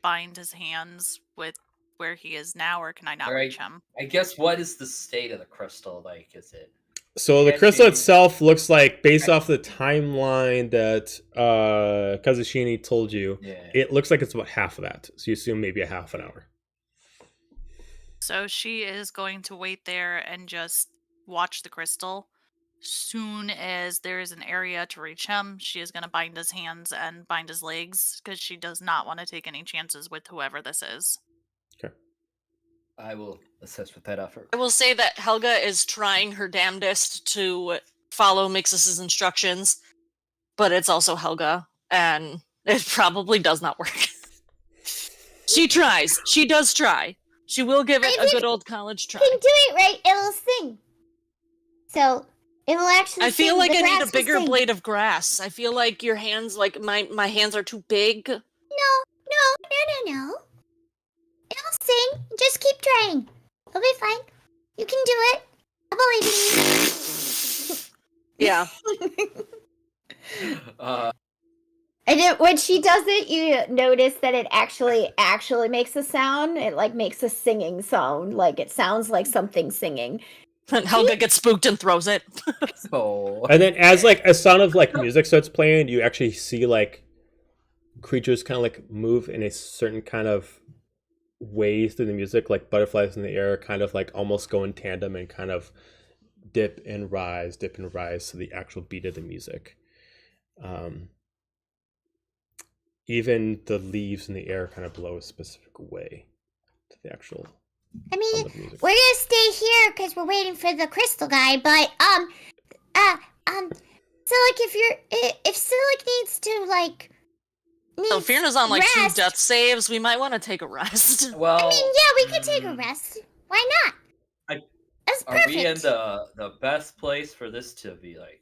bind his hands with where he is now, or can I not Alright. reach him? I guess what is the state of the crystal like? Is it? So the Yeah, crystal she- itself looks like, based off the timeline that Kazushini told you, Yeah. it looks like it's about half of that. So you assume maybe a half an hour. So she is going to wait there and just watch the crystal. Soon as there is an area to reach him, she is going to bind his hands and bind his legs because she does not want to take any chances with whoever this is. I will assist with that effort. I will say that Helga is trying her damnedest to follow Mixus's instructions, but it's also Helga, and it probably does not work. She tries. She does try. She will give it a good old college try. If you do it right, it'll sing. So it will actually I feel sing. like The I need grass a will bigger sing. blade of grass. I feel like your hands, like my hands are too big. No. It'll sing. Just keep trying. It'll be fine. You can do it. I believe in you. Yeah. And when she does it, you notice that it actually makes a sound. It like makes a singing sound. Like it sounds like something singing. And Helga gets spooked and throws it. Oh. And then as like a sound of like music starts playing, you actually see like creatures kind of like move in a certain kind of way through the music, like butterflies in the air, kind of like almost go in tandem and kind of dip and rise to the actual beat of the music. Even the leaves in the air kind of blow a specific way to the actual I sound mean, of music. we're gonna stay here because we're waiting for the crystal guy. But so like if Silic needs to like. So Fiona's on like rest, 2 death saves. We might want to take a rest. Well, I mean, yeah, we could take a rest. Why not? That's are perfect. we in the best place for this to be like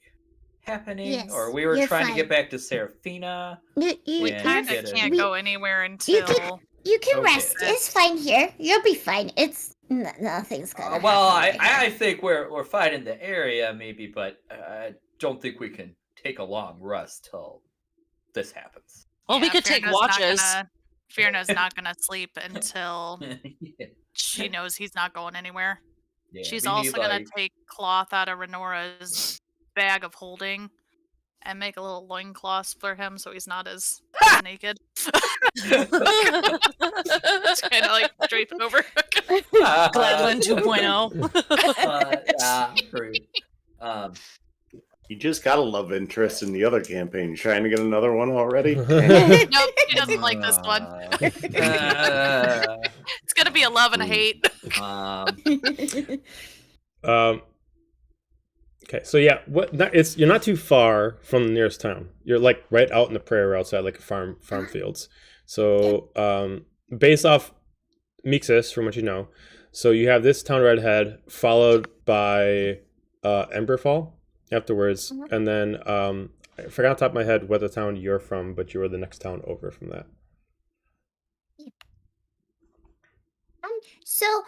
happening? Yes, Or we were you're trying fine. to get back to Serafina? You We Yeah, kind get of it. can't go anywhere you until. can- You can Okay. rest. It's fine here. You'll be fine. It's nothing's gonna. Well, happen right I think we're fine in the area maybe, but I don't think we can take a long rest till this happens. Well, we could take Fiona's not watches. Fiona's not gonna sleep until Yeah. she knows he's not going anywhere. Yeah, She's we need, also gonna like- take cloth out of Renora's bag of holding and make a little loincloth for him so he's not as naked. Just kind of like drape it over. Gladwin 2.0. Yeah, great. You just got a love interest in the other campaign. Trying to get another one already? Nope, she doesn't like this one. It's gonna be a love and a hate. Okay, so yeah, you're not too far from the nearest town. You're like right out in the prairie outside, like farm fields. So based off Mixus, from what you know, so you have this town right ahead, followed by Emberfall afterwards, and then I forgot on top of my head what the town you're from, but you were the next town over from that. So,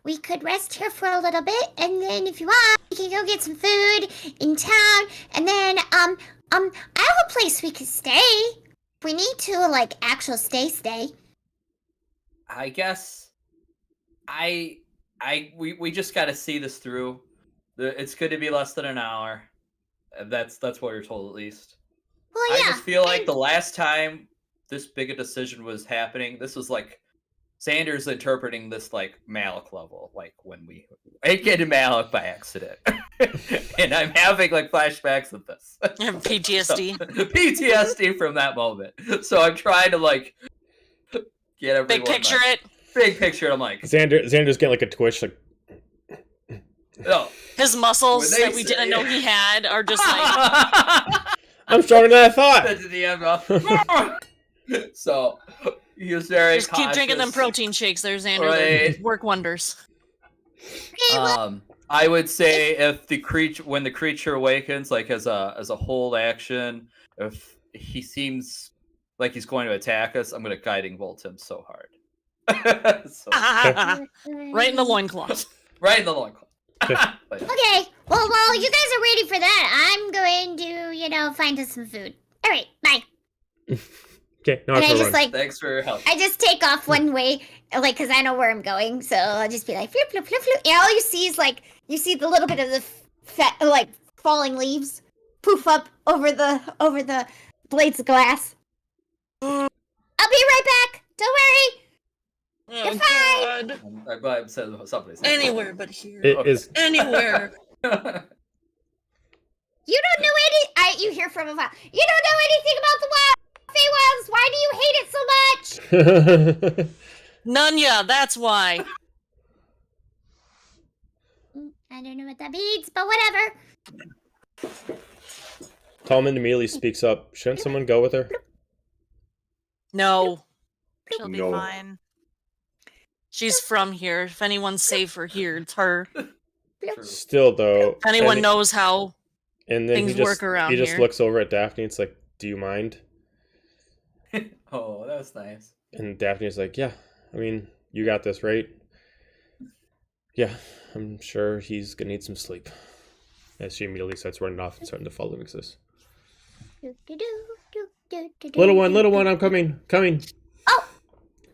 we could rest here for a little bit, and then if you want, we can go get some food in town, and then, I have a place we could stay. If we need to, like, actual stay. I guess I we just got to see this through. It's going to be less than an hour. That's what we're told, at least. Well, I yeah. just feel like the last time this big a decision was happening, this was like Sanders interpreting this like Malik level, like when we get Malik by accident, and I'm having like flashbacks of this. PTSD. So, PTSD from that moment. So I'm trying to like get everyone. Big picture like, it. Big picture. I'm like, Xander's getting like a twitch, like. no. His muscles When they that we say- didn't know he had are just like I'm stronger than I thought. Said to the DM, so he was very just keep drinking them cautious. protein shakes there, Xander. They Right. work wonders. Okay, well, I would say if when the creature awakens, like as a hold action, if he seems like he's going to attack us, I'm gonna guiding bolt him so hard. So, Right in the loincloth. right in the loincloth. But, okay. Well, while you guys are waiting for that, I'm going to, find us some food. All right, bye. Okay, now And it's I a just run. thanks for your help. I just take off one way, like, because I know where I'm going. So I'll just be like, flip, flip, flip, flip. And all you see is, like, you see the little bit of the falling leaves poof up over the blades of glass. I'll be right back. Don't worry. Oh, You're fine. God. But somebody's Anywhere but here. It is. Anywhere. You don't know you hear from a while. You don't know anything about the Feywilds. Why do you hate it so much? Nunya, that's why. I don't know what that means, but whatever. Tallman immediately speaks up. Shouldn't someone go with her? No. She'll be No. fine. She's from here. If anyone's safer here, it's her. Still, though. If anyone and, knows how and then things he just, work around he just here. looks over at Daphne. It's like, do you mind? Oh, that's nice. And Daphne's like, yeah. I mean, you got this, right? Yeah, I'm sure he's gonna need some sleep. As she immediately starts running off and starting to follow Mixus. Little one, I'm coming.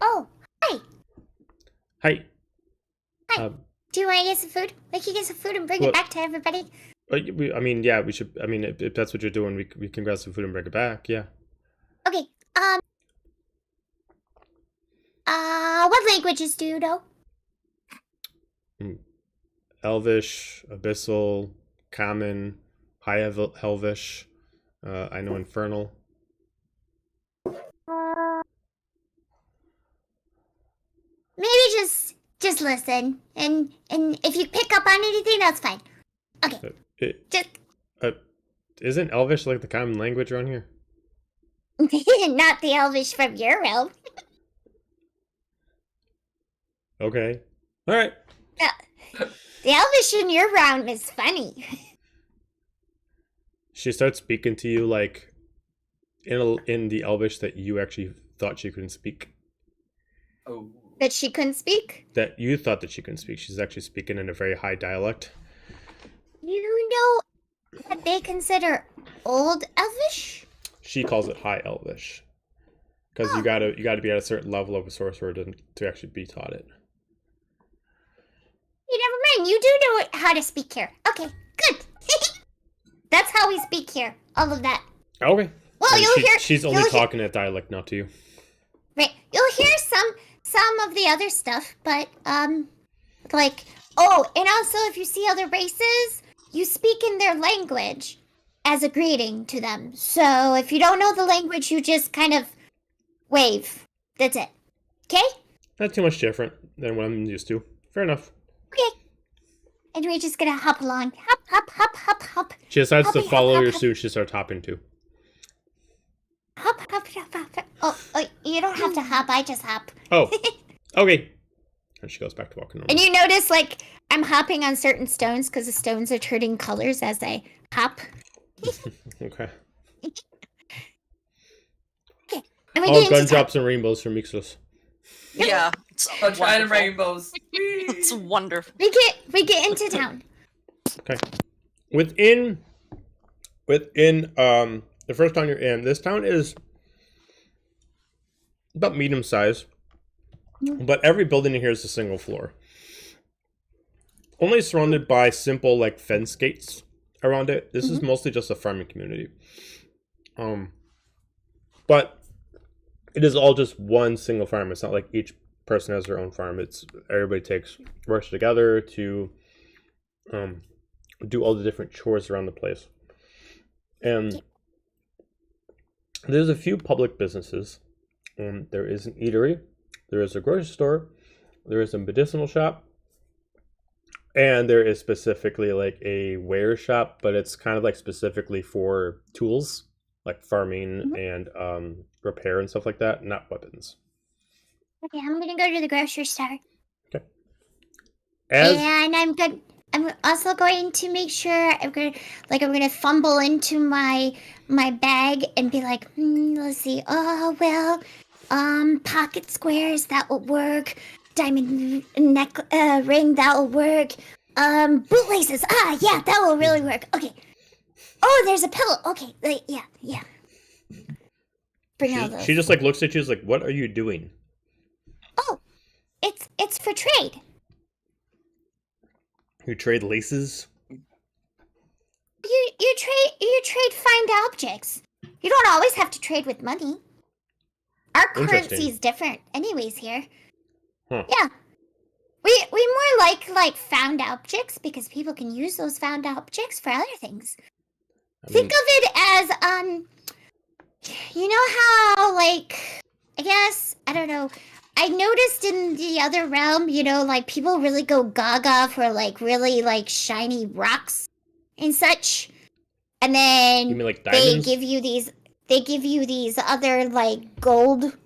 Oh, hi. Hi. Hi. Do you want to get some food? We can get some food and bring What? it back to everybody. I mean, yeah, we should. I mean, if that's what you're doing, we can grab some food and bring it back. Yeah. Okay. What languages do you know? Elvish, Abyssal, Common, High Elvish. I know Infernal. Maybe just listen, and if you pick up on anything, that's fine. Okay. Just Isn't Elvish like the common language around here? not the Elvish from your realm. Okay. All right. The Elvish in your realm is funny. She starts speaking to you like in the Elvish that you actually thought she couldn't speak. Oh. That she couldn't speak. That you thought that she couldn't speak. She's actually speaking in a very high dialect. You know what they consider Old Elvish? She calls it High Elvish. Because you gotta be at a certain level of a sorcerer to actually be taught it. You never mind. You do know how to speak here. Okay, good. That's how we speak here. All of that. Okay. Well, And you'll hear. she's only you'll hear- talking that dialect, not to you. Right. You'll hear some of the other stuff, but like and also if you see other races, you speak in their language as a greeting to them. So if you don't know the language, you just kind of wave. That's it. Okay? Not too much different than what I'm used to. Fair enough. Okay. And we're just gonna hop along. Hop, hop, hop, hop, hop. She decides to Hoppy, hop, follow hop, your hop. suit. She starts hopping too. Hop, hop, hop, hop. Oh, you don't have to hop. I just hop. Oh, okay. And she goes back to walking. And you notice, like, I'm hopping on certain stones because the stones are turning colors as I hop. Okay. And we All get gun into town. drops and rainbows from Mixos. Yeah. It's Sunshine and wonderful. rainbows. It's wonderful. We get into town. Okay. Within the first town you're in, this town is about medium size, but every building in here is a single floor. only surrounded by simple like fence gates around it. This is Mhm. mostly just a farming community. But it is all just one single farm. It's not like each person has their own farm. It's everybody works together to do all the different chores around the place. And there's a few public businesses. There is an eatery, there is a grocery store, there is a medicinal shop, and there is specifically like a wear shop, but it's kind of like specifically for tools, like farming and repair and stuff like that, not weapons. Okay, I'm gonna go to the grocery store. Okay. As And I'm also going to make sure I'm gonna fumble into my bag and be like, let's see. Oh well, pocket squares, that will work. Diamond neck ring, that will work. Bootlaces. Ah, yeah, that will really work. Okay. Oh, there's a pillow. Okay, yeah. Bring all those. she just like looks at you, is like, "What are you doing?" Oh, it's for trade. You trade laces. You trade find objects. You don't always have to trade with money. Our Interesting. currency is different, anyways. Here, Huh. yeah. We more like found objects because people can use those found objects for other things. Think of it as you know how like I guess I don't know. I noticed in the other realm, like people really go gaga for like really like shiny rocks and such, and then You mean like they diamonds? give you these other like gold.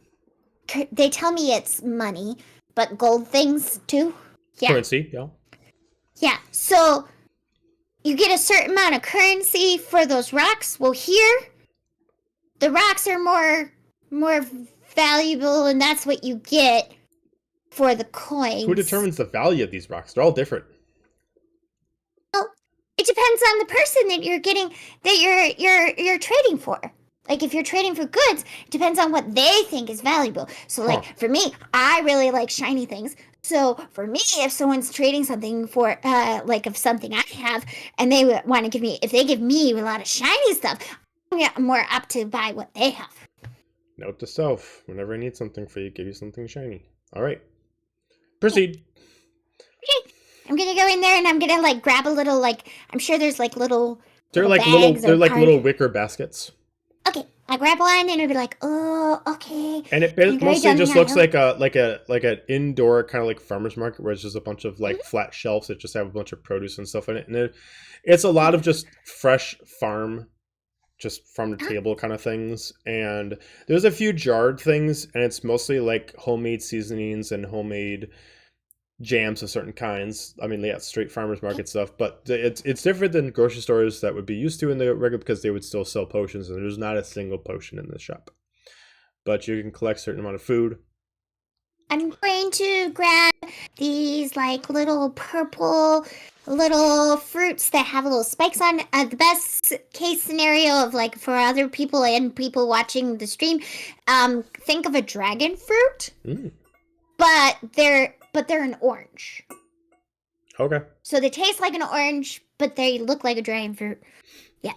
They tell me it's money, but gold things too. Yeah, Currency, yeah. yeah. So you get a certain amount of currency for those rocks. Well, here the rocks are more valuable, and that's what you get for the coins. Who determines the value of these rocks? They're all different. Well, it depends on the person that you're getting you're trading for. Like if you're trading for goods, it depends on what they think is valuable. So like for me, I really like shiny things. So for me, if someone's trading something for like of something I have, and they want to if they give me a lot of shiny stuff, I'm more apt to buy what they have. Note to self: whenever I need something for you, give you something shiny. All right. Proceed. Okay. I'm gonna go in there and I'm gonna like grab a little I'm sure there's like little. They're little like bags or card- little wicker baskets. Okay, I grab one and it'll be like, oh, okay. And it You're mostly done just now. looks like an indoor kind of like farmer's market where it's just a bunch of like flat shelves that just have a bunch of produce and stuff in it. And it's a lot of just fresh farm, just farm to table kind of things. And there's a few jarred things, and it's mostly like homemade seasonings and homemade jams of certain kinds. I mean, yeah, straight farmers market stuff, but it's different than grocery stores that would be used to in the regular, because they would still sell potions, and there's not a single potion in the shop. But you can collect a certain amount of food. I'm going to grab these like little purple little fruits that have little spikes on. The best case scenario of like for other people and people watching the stream, think of a dragon fruit, but they're an orange. Okay. So they taste like an orange, but they look like a dragon fruit. Yeah.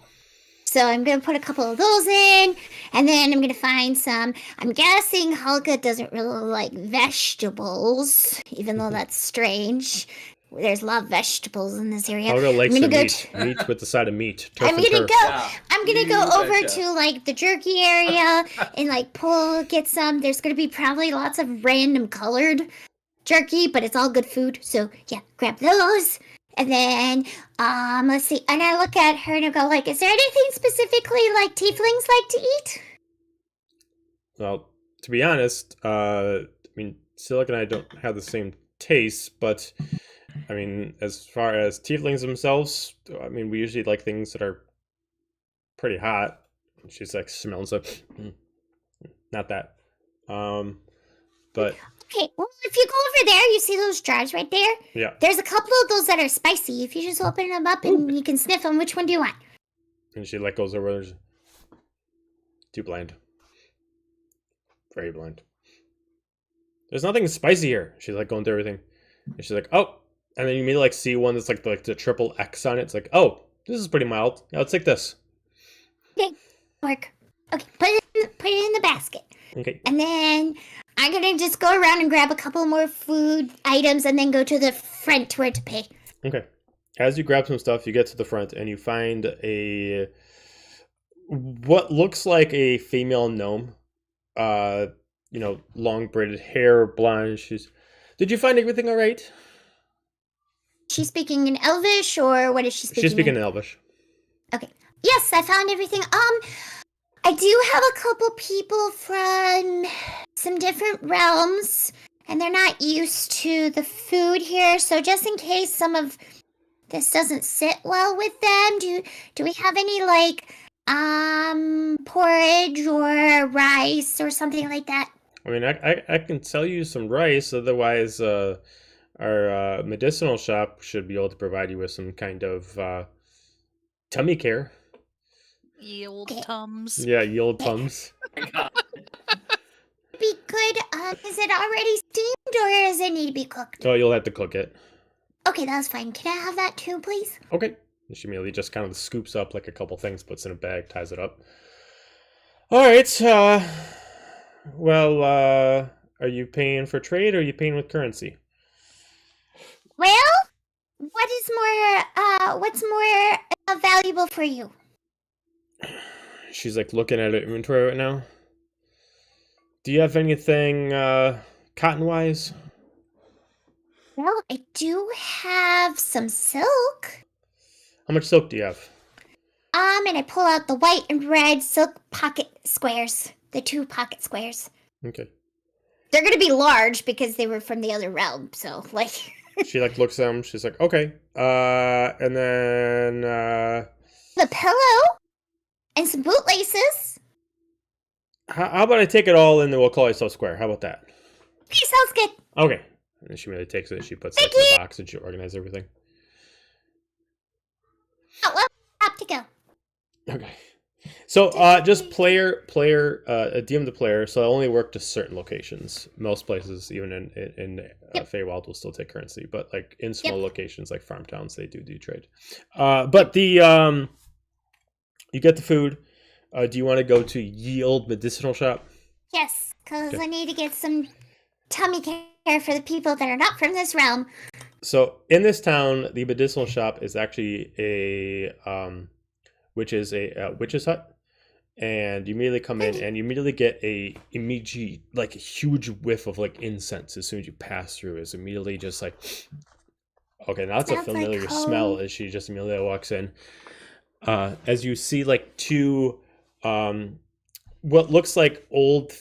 So I'm going to put a couple of those in, and then I'm going to find some. I'm guessing Hulka doesn't really like vegetables, even though that's strange. There's a lot of vegetables in this area. Helga likes I'm her gonna meat. Meat with the side of meat. Turf I'm and gonna turf. go. Yeah, I'm gonna go you over betcha. to like the jerky area and like get some. There's gonna be probably lots of random colored jerky, but it's all good food. So yeah, grab those. And then let's see. And I look at her and I go like, is there anything specifically like tieflings like to eat? Well, to be honest, I mean, Silic and I don't have the same tastes, but I mean, as far as tieflings themselves, I mean, we usually like things that are pretty hot. She's like smelling stuff. Not that. But Okay, well, if you go over there, you see those jars right there? yeah. There's a couple of those that are spicy. If you just open them up and you can sniff them, which one do you want? And she like goes over. There's too bland. Very bland. There's nothing spicy here. She's like going through everything. And she's like, oh, And then you may like see one that's like the triple X on it. It's like, oh, this is pretty mild. Yeah, let's take this. Okay, work. Okay, put it in the basket. Okay. And then I'm gonna just go around and grab a couple more food items and then go to the front where to pay. Okay. As you grab some stuff, you get to the front and you find what looks like a female gnome. Long braided hair, blonde. Did you find everything all right? She's speaking in Elvish, or what is she speaking? She's speaking in Elvish. Okay. Yes, I found everything. I do have a couple people from some different realms, and they're not used to the food here. So just in case some of this doesn't sit well with them, do we have any like porridge or rice or something like that? I mean, I can sell you some rice. Otherwise, our medicinal shop should be able to provide you with some kind of tummy care. Yield Tums. Yeah, yield tums. Be good. Is it already steamed or does it need to be cooked? Oh, you'll have to cook it. Okay, that's fine. Can I have that too, please? Okay. She immediately just kind of scoops up like a couple things, puts in a bag, ties it up. All right. Are you paying for trade or are you paying with currency? Well, what's more valuable for you? She's like looking at her inventory right now. Do you have anything cotton-wise? Well, I do have some silk. How much silk do you have? And I pull out the white and red silk pocket squares. The 2 pocket squares. Okay. They're gonna be large because they were from the other realm, so like She like looks at them, she's like, okay. And then the pillow and some bootlaces. how about I take it all and then we'll call it so square? How about that? Okay, sounds good. Okay. And then she really takes it, she puts it in the box and she organizes everything. Oh, well, have to go. Okay. So just player DM the player, so it'll only work to certain locations. Most places, even in Feywild, will still take currency, but like in small locations like farm towns, they do trade. But the you get the food. Do you want to go to Yield Medicinal Shop? Yes, because Okay. I need to get some tummy care for the people that are not from this realm. So in this town, the medicinal shop is actually a witch's hut, and you immediately come in and you immediately get a huge whiff of like incense as soon as you pass through. It's immediately just like, okay, now it's a Sounds like familiar home. smell as she just immediately walks in. As you see like 2 what looks like old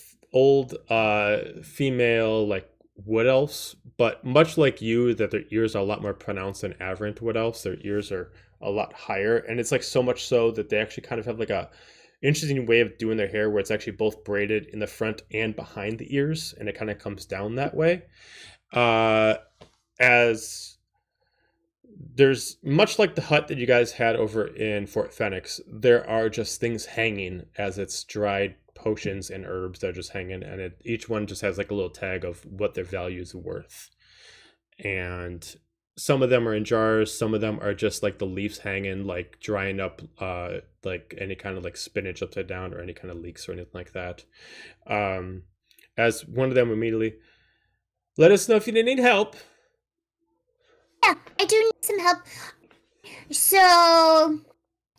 female like wood elves, but much like you, that their ears are a lot more pronounced than aberrant wood elves. Their ears are a lot higher, and it's like so much so that they actually kind of have like a interesting way of doing their hair where it's actually both braided in the front and behind the ears, and it kind of comes down that way. As there's much like the hut that you guys had over in Fort Phoenix, there are just things hanging as it's dried potions and herbs that are just hanging, and each one just has like a little tag of what their value is worth. And some of them are in jars, some of them are just like the leaves hanging, like drying up like any kind of like spinach upside down or any kind of leeks or anything like that. As one of them immediately, let us know if you need help. Yeah, I do need some help. So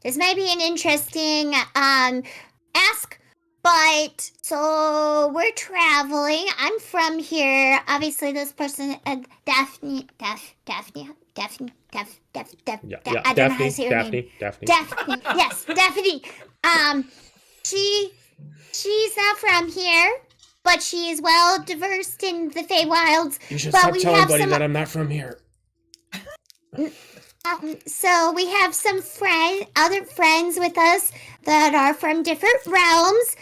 this might be an interesting ask, but so we're traveling. I'm from here. Obviously, this person, Daphne. Yeah, I don't know how to say her name. Daphne. Daphne, yes, Daphne. She's not from here, but she is well diversed in the Feywilds. You should But stop we telling have buddy some- that I'm not from here. So we have some other friends with us that are from different realms.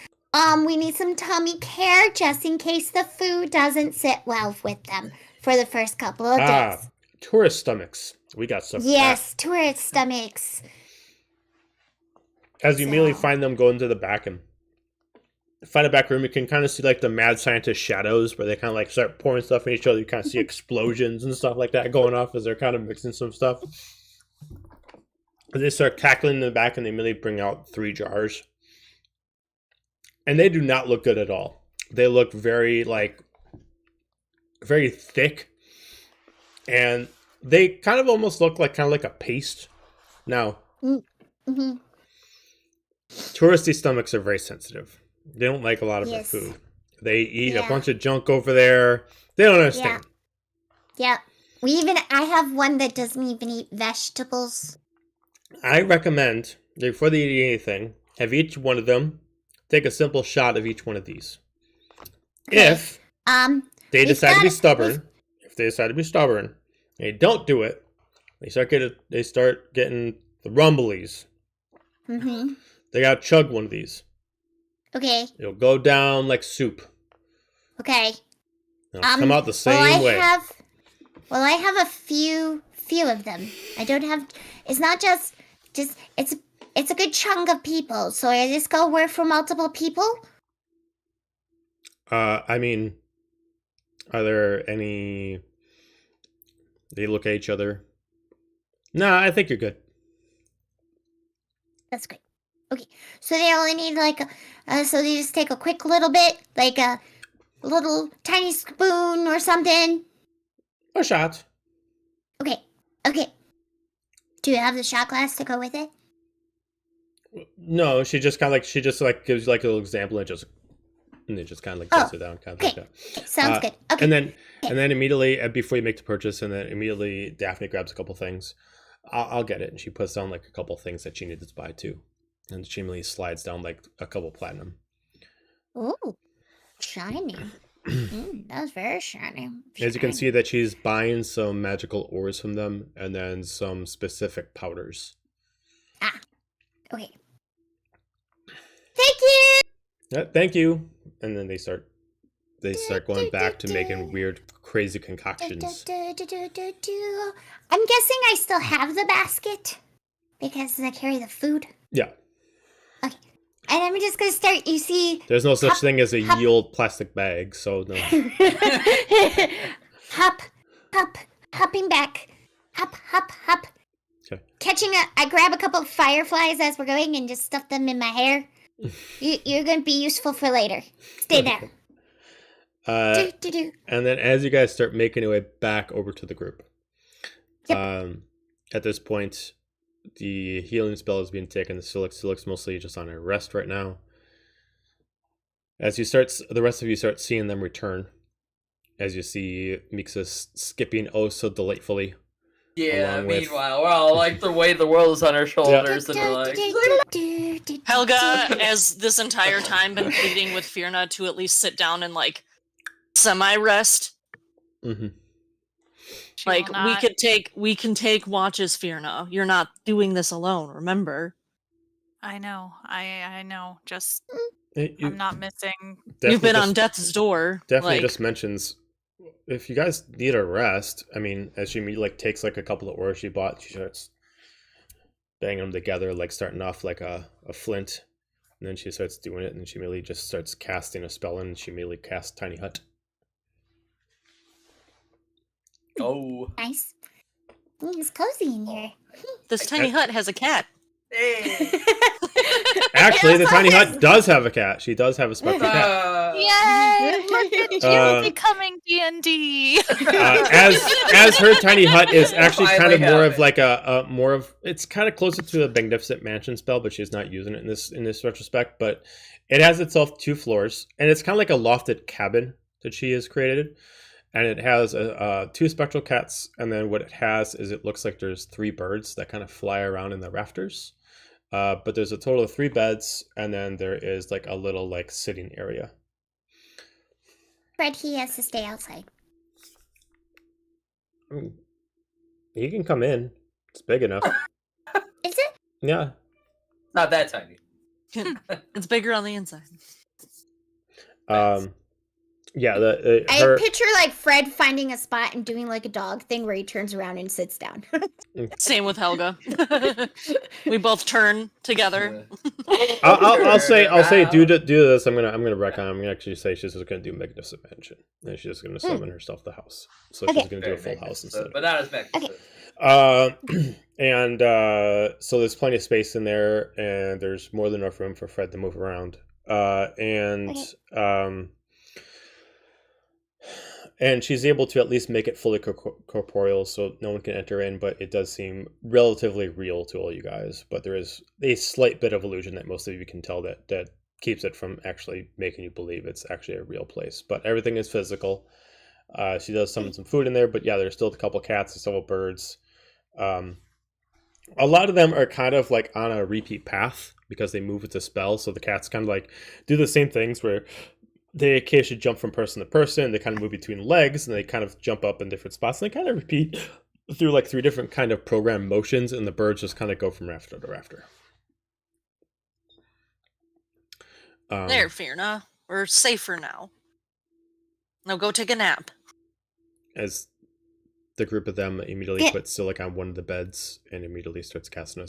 We need some tummy care just in case the food doesn't sit well with them for the first couple of days. Tourist stomachs. We got stuff. Yes, tourist stomachs. As you immediately So- find them go into the back and find a back room. You can kind of see like the mad scientist shadows where they kind of like start pouring stuff in each other. You kind of see explosions and stuff like that going off as they're kind of mixing some stuff. They start cackling in the back and they immediately bring out 3 jars. And they do not look good at all. They look very thick. And they kind of almost look like a paste. Now, Mm-hmm. touristy stomachs are very sensitive. They don't like a lot of our Yes. food. They eat a Yeah. bunch of junk over there. They don't understand. Yeah. I have one that doesn't even eat vegetables. I recommend that before they eat anything, have each one of them take a simple shot of each one of these. Okay. If they we've decide to be got- stubborn, and they don't do it, they start getting the rumblies. Mm-hmm. They gotta chug one of these. Okay. It'll go down like soup. Okay. It'll come out the same way. I have a few of them. I don't have. It's not just. It's a good chunk of people. So I just go work for multiple people. I mean, are there any? They look at each other. No, I think you're good. That's great. Okay. So they only need so they just take a quick little bit, like a little tiny spoon or something. A shot. Okay. Okay. Do you have the shot glass to go with it? No, she just gives you like a little example and it just kind of like sets it down, kind of like okay. that. Sounds good. Okay. And then immediately before you make the purchase, and then immediately Daphne grabs a couple things. I'll get it, and she puts down like a couple things that she needed to buy too, and she immediately slides down like a couple platinum. Ooh, shiny. That was very shiny. As you can see, that she's buying some magical ores from them, and then some specific powders. Okay. Thank you. Yeah, thank you. And then they start going back to making weird, crazy concoctions. I'm guessing I still have the basket because I carry the food. Yeah. Okay. And I'm just gonna start. You see, There's no such thing as a yield plastic bag, so no. hopping back, hop. Okay. I grab a couple of fireflies as we're going and just stuff them in my hair. You're gonna be useful for later. Stay there. And then as you guys start making your way back over to the group, at this point, the healing spell is being taken. The Silic's mostly just on a rest right now. As the rest of you start seeing them return, as you see Mixus skipping oh so delightfully. Yeah, along with- meanwhile, we're all like the weight of the world is on our shoulders, and we're like, Helga has this entire time been pleading with Firna to at least sit down and like semi-rest. Mm-hmm. She Like will not. we can take watches, Firna. You're not doing this alone, remember? I know. I know. Just You I'm not missing. You've been definitely on just- death's door. Definitely like, just mentions if you guys need a rest. I mean, as she takes like a couple of ores she bought, she starts banging them together, like starting off like a flint, and then she starts doing it, and she immediately just starts casting a spell, and she immediately casts Tiny Hut. oh, Nice. It's cozy in here. this tiny hut has a cat. hey. Actually, the Yes, Tiny yes. Hut does have a cat. She does have a special cat. Yay! Look at you Uh, becoming D&D. As her tiny hut is actually kind Finally of more have of like a it's kind of closer to a Magnificent Mansion spell, but she's not using it in this retrospect. But it has itself 2 floors, and it's kind of like a lofted cabin that she has created, and it has 2 spectral cats, and then what it has is it looks like there's 3 birds that kind of fly around in the rafters. But there's a total of 3 beds, and then there is like a little like sitting area. Fred, he has to stay outside. I mean, he can come in. It's big enough. Is it? Yeah. Not that tiny. It's bigger on the inside. Yeah. I picture like Fred finding a spot and doing like a dog thing where he turns around and sits down. Same with Helga. We both turn together. I'll say due to this, I'm gonna retcon. I'm gonna actually say she's just gonna do magnificent mansion, and she's just gonna summon herself the house. So Okay. she's gonna do a full house instead. But not as magnificent. So there's plenty of space in there, and there's more than enough room for Fred to move around. And she's able to at least make it fully corporeal, so no one can enter in, but it does seem relatively real to all you guys. But there is a slight bit of illusion that most of you can tell that keeps it from actually making you believe it's actually a real place. But everything is physical. She does summon some food in there, but yeah, there's still a couple cats and several birds. A lot of them are kind of like on a repeat path because they move with the spell, so the cats kind of like do the same things where they occasionally jump from person to person. They kind of move between legs, and they kind of jump up in different spots. And they kind of repeat through like 3 different kind of program motions, and the birds just kind of go from rafter to rafter. There, Fierna. We're safer now. Now go take a nap. As the group of them immediately puts Silic on one of the beds and immediately starts casting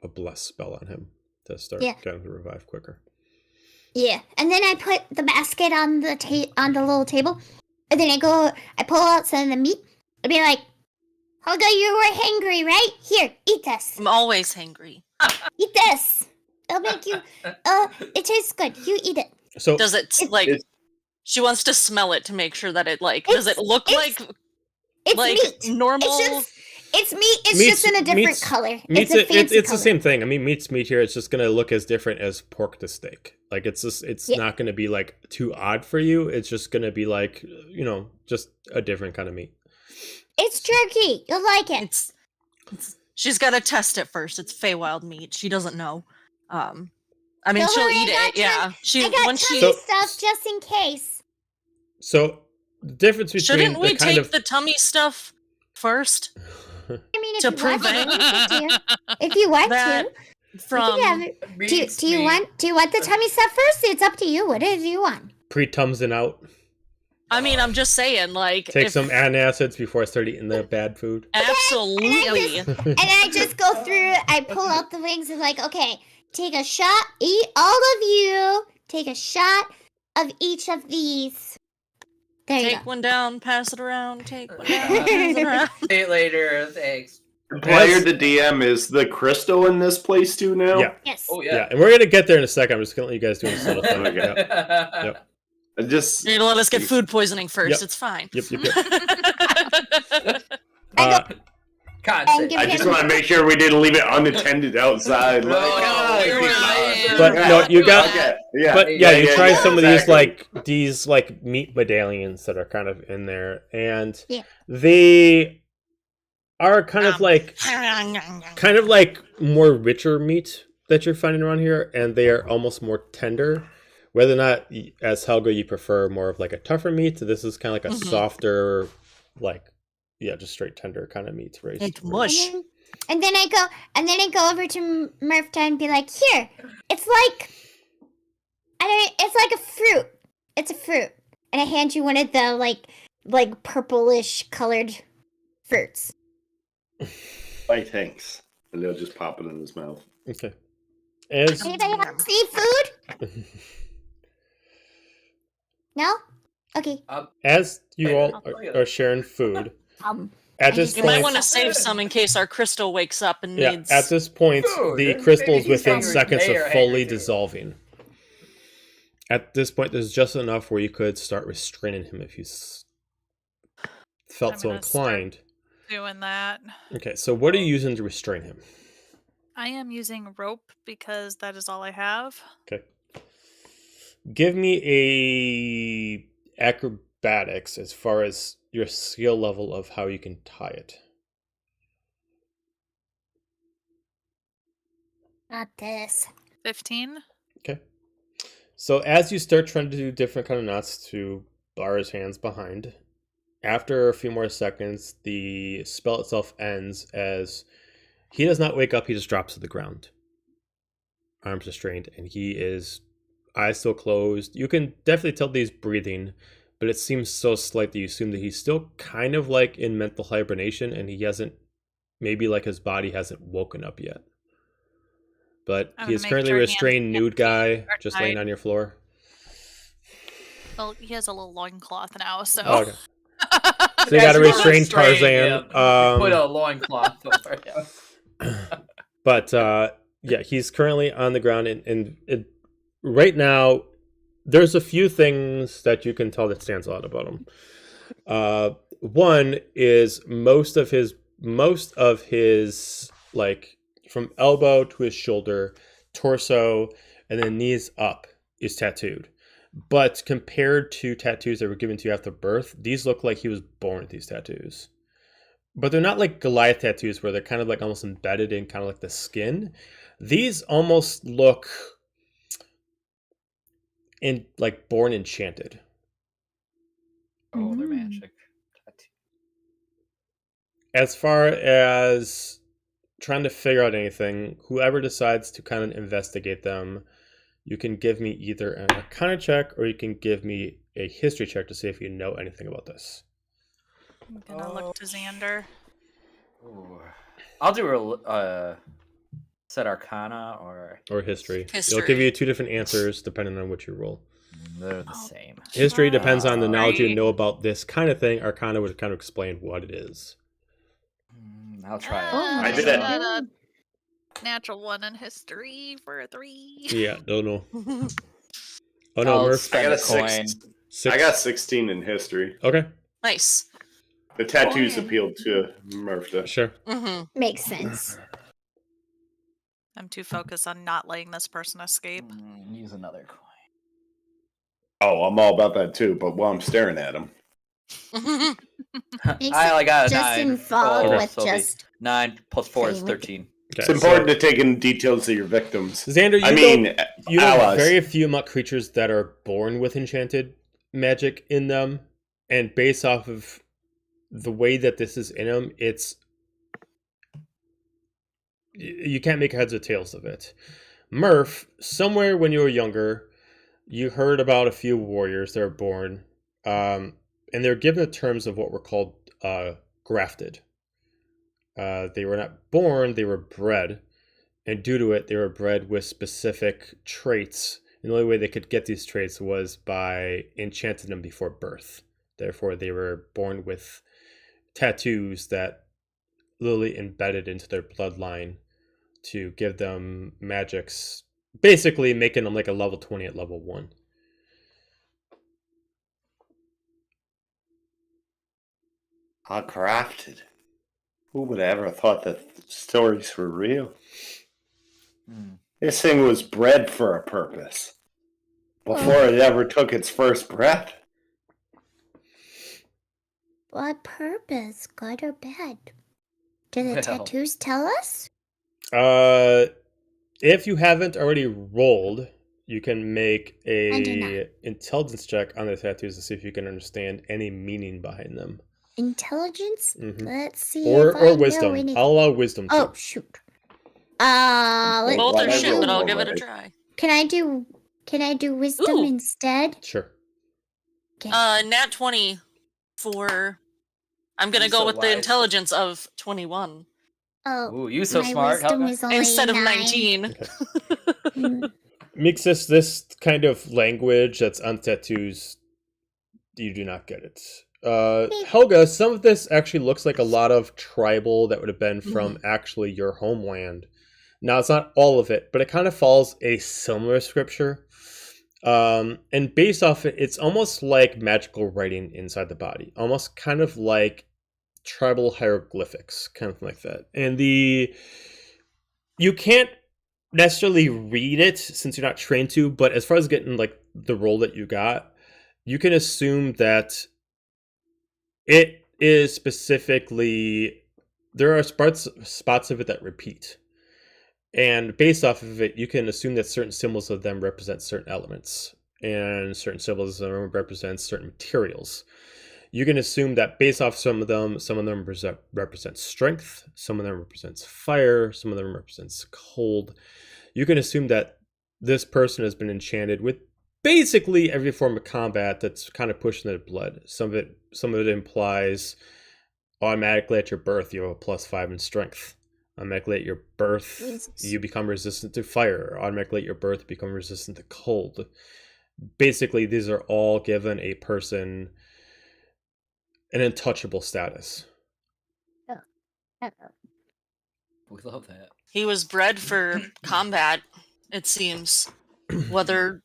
a bless spell on him to start getting him to revive quicker. Yeah, and then I put the basket on the little table, and then I pull out some of the meat. I'd be like, Helga, you were hangry, right? Here, eat this. I'm always hangry. Eat this. It'll make you. It tastes good. You eat it. So does it she wants to smell it to make sure that it does it look like meat. Normal? It's meat. It's just in a different color. It's a fancy it's color. the same thing. I mean, meat's meat here. It's just gonna look as different as pork to steak. Like it's not gonna be like too odd for you. It's just gonna be like just a different kind of meat. It's jerky. You'll like it. She's got to test it first. It's Feywild meat. She doesn't know. I mean, Don't she'll worry, eat it. Yeah. I got tummy stuff just in case. So the difference between shouldn't we take the tummy stuff first? I mean, to prevent if you want to, from do you want the tummy stuff first? It's up to you. What do you want? Pre-tums and out. I mean, I'm just saying, like, take some antacids before I start eating the bad food. Absolutely. And I just go through. I pull out the wings and like, okay, take a shot. Eat all of you. Take a shot of each of these. There you go. Take one down, pass it around. Take one down, pass it around. See you later. Thanks. Player the DM, is the crystal in this place too now? Yeah. Yes. Oh yeah. And we're gonna get there in a second. I'm just gonna let you guys do this little thing. Okay. Yep. Just you let us get food poisoning first. Yep. It's fine. Yep. I just want to make sure we didn't leave it unattended outside. But no, you got. Okay. You try some of these meat medallions that are kind of in there, and they are kind of like more richer meat that you're finding around here, and they are almost more tender. Whether or not, as Helga, you prefer more of like a tougher meat, so this is kind of like a softer, just straight tender kind of meat. It's mush. And then I go over to Murph and be like, here, it's like a fruit. It's a fruit, and I hand you one of the like purplish colored fruits. Why, thanks. And they'll just pop it in his mouth. Okay. Anybody have seafood? No? Okay. As you all are sharing food, at this you point, might want to save some in case our crystal wakes up and needs. At this point, the crystal is within seconds of fully dissolving. At this point, there's just enough where you could start restraining him if you felt so inclined. Doing that. Okay, so what are you using to restrain him? I am using rope because that is all I have. Okay. Give me a acrobatics as far as your skill level of how you can tie it. Not this. 15. Okay. So as you start trying to do different kind of knots to bar his hands behind, after a few more seconds, the spell itself ends as he does not wake up, he just drops to the ground. Arms restrained, and he is eyes still closed. You can definitely tell that he's breathing, but it seems so slight that you assume that he's still kind of like in mental hibernation, and he hasn't, maybe like his body hasn't woken up yet. but I'm he gonna is make currently a sure hands restrained can't nude see guy or just laying tied. on your floor. Well, he has a little loincloth now, so. Oh, okay. So you As got a we're restrained restraining Tarzan. him, we put a loincloth over him. But yeah, he's currently on the ground, and right now, there's a few things that you can tell that stands out about him. One is most of his like from elbow to his shoulder, torso, and then knees up is tattooed. But compared to tattoos that were given to you after birth, these look like he was born with these tattoos. But they're not like Goliath tattoos where they're kind of like almost embedded in kind of like the skin. These almost look in like born enchanted. Oh, they're Mm. magic. As far as trying to figure out anything, whoever decides to kind of investigate them, you can give me either an Arcana check or you can give me a history check to see if you know anything about this. I'm gonna look to Xander. Ooh. I'll do a set Arcana or Or history. It'll History. give you two different answers depending on what you roll. they're the Oh. same. History depends on the knowledge you Right. know about this kind of thing. Arcana would kind of explain what it is. I'll try it. Oh, I did I it. got a natural 1 in history for a 3. Yeah, don't know. Oh no, I'll Murph. spend I got a a coin. Six. I got 16 in history. Okay, Nice. The tattoos Coin. appealed to Murph. sure. Hmm. Makes sense. I'm too focused on not letting this person escape. Use another coin. Oh, I'm all about that too, but while I'm staring at him. Makes I only got a Just 9. in fog Okay. with so it'll be just 9 plus 4 is Same. 13. It's Okay, important to take in details of your victims. Xander, I mean, you know allies. very few amok creatures that are born with enchanted magic in them, and based off of the way that this is in them, you can't make heads or tails of it. Murph, somewhere when you were younger, you heard about a few warriors that were born, and they're given the terms of what were called grafted. They were not born, they were bred. And due to it, they were bred with specific traits. And the only way they could get these traits was by enchanting them before birth. Therefore, they were born with tattoos that literally embedded into their bloodline to give them magics, basically making them like a level 20 at level 1. Crafted. Who would have ever thought that stories were real? This thing was bred for a purpose. Before it ever took its first breath. what purpose, good or bad? Do the Well. tattoos tell us? If you haven't already rolled, you can make I do a intelligence check on the tattoos to see if you can understand any meaning behind them. Intelligence? Mhm. Let's see. Or if I know wisdom. anything. I'll allow wisdom too. Oh shoot. Let's Both are Whatever shit, but I'll will give it a work. try. Can I do wisdom Ooh. instead? Sure. Okay. Nat 20 for. I'm gonna You're go so with the wise. intelligence of 21 oh, Ooh, you so my smart. wisdom Helga. is only instead of 9. 19. Mm, Mixes this kind of language that's on tattoos, you do not get it. Helga, some of this actually looks like a lot of tribal that would have been from actually your homeland. Now, it's not all of it, but it kind of follows a similar scripture. And based off it, it's almost like magical writing inside the body. Almost kind of like tribal hieroglyphics, kind of like that. And you can't necessarily read it since you're not trained to, but as far as getting like the role that you got, you can assume that it is specifically, there are spots of it that repeat. And based off of it, you can assume that certain symbols of them represent certain elements, and certain symbols of them represent certain materials. You can assume that based off some of them represent strength, some of them represents fire, some of them represents cold. You can assume that this person has been enchanted with basically every form of combat that's kind of pushing their blood. Some of it implies automatically at your birth you have a +5 in strength. Automatically at your birth, Jesus. you become resistant to fire. Automatically at your birth, you become resistant to cold. Basically, these are all given a person an untouchable status. We love that. He was bred for combat, it seems. Whether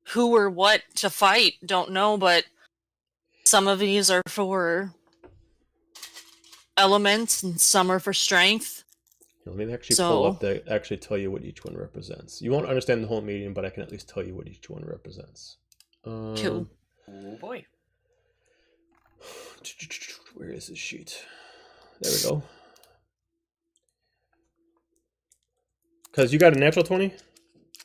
who or what to fight, don't know, but some of these are for elements and some are for strength. Let me actually So- pull up to actually tell you what each one represents. You won't understand the whole meeting, but I can at least tell you what each one represents. Cool. Oh boy. Where is this sheet? There we go. Because you got a natural 20?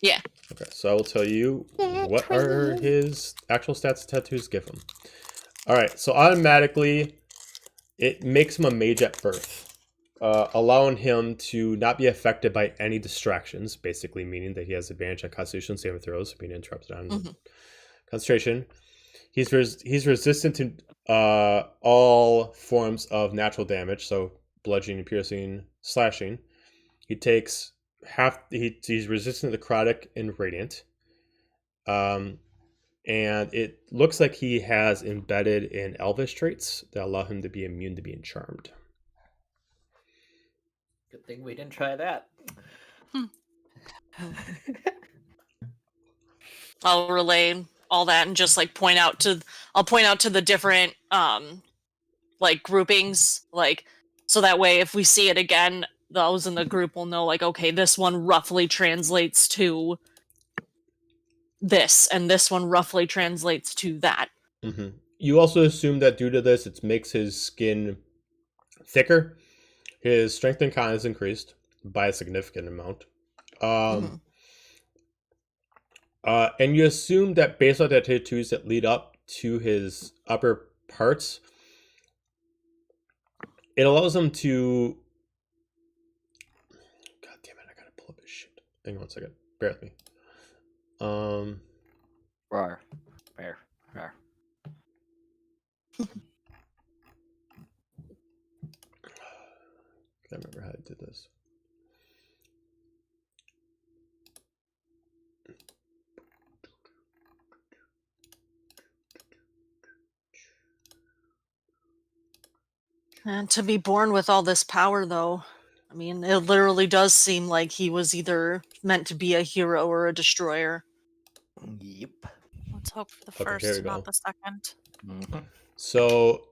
Yeah. Okay, so I will tell you Yeah, what are 20. his actual stats tattoos give him. Alright, so automatically it makes him a mage at birth, allowing him to not be affected by any distractions, basically meaning that he has advantage on Constitution saving throws, being interrupted on Mhm. concentration. He's resistant to all forms of natural damage, so bludgeoning, piercing, slashing. He takes he's resistant to necrotic and radiant. And it looks like he has embedded in elvish traits that allow him to be immune to being charmed. Good thing we didn't try that. I'll relay all that and just like point out to the different like groupings, like so that way if we see it again, those in the group will know like, okay, this one roughly translates to this and this one roughly translates to that. Mm-hmm. You also assume that due to this, it makes his skin thicker. His strength and con is increased by a significant amount. Mhm. And you assume that based on the tattoos that lead up to his upper parts, it allows him to. God damn it! I gotta pull up his shit. Hang on 1 second. Bear with me. Rar. Bear. Rar. I can't remember how I did this. And to be born with all this power, though, I mean, it literally does seem like he was either meant to be a hero or a destroyer. Yep. Let's hope for the Okay, first, here we not go. the second. Mm-hmm. So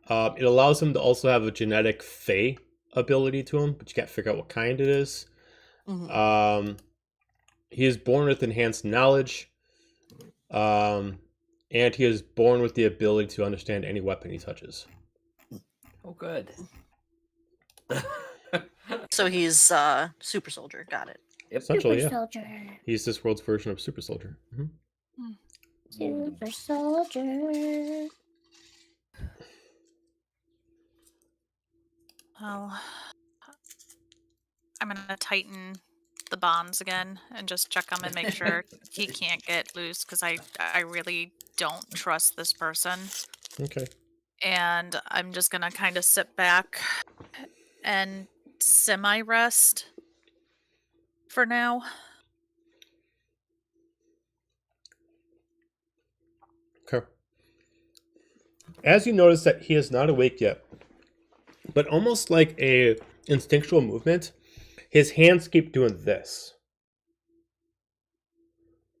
it allows him to also have a genetic Fey ability to him, but you can't figure out what kind it is. Mhm. He is born with enhanced knowledge, and he is born with the ability to understand any weapon he touches. Oh, good. So he's super soldier. Got it. Yep. Essentially, Super yeah. soldier. He's this world's version of Super Soldier. Super soldier. Well, I'm gonna tighten the bonds again and just check him and make sure he can't get loose because I really don't trust this person. Okay. And I'm just gonna kind of sit back and semi-rest for now. Okay. As you notice that he is not awake yet, but almost like a instinctual movement, his hands keep doing this.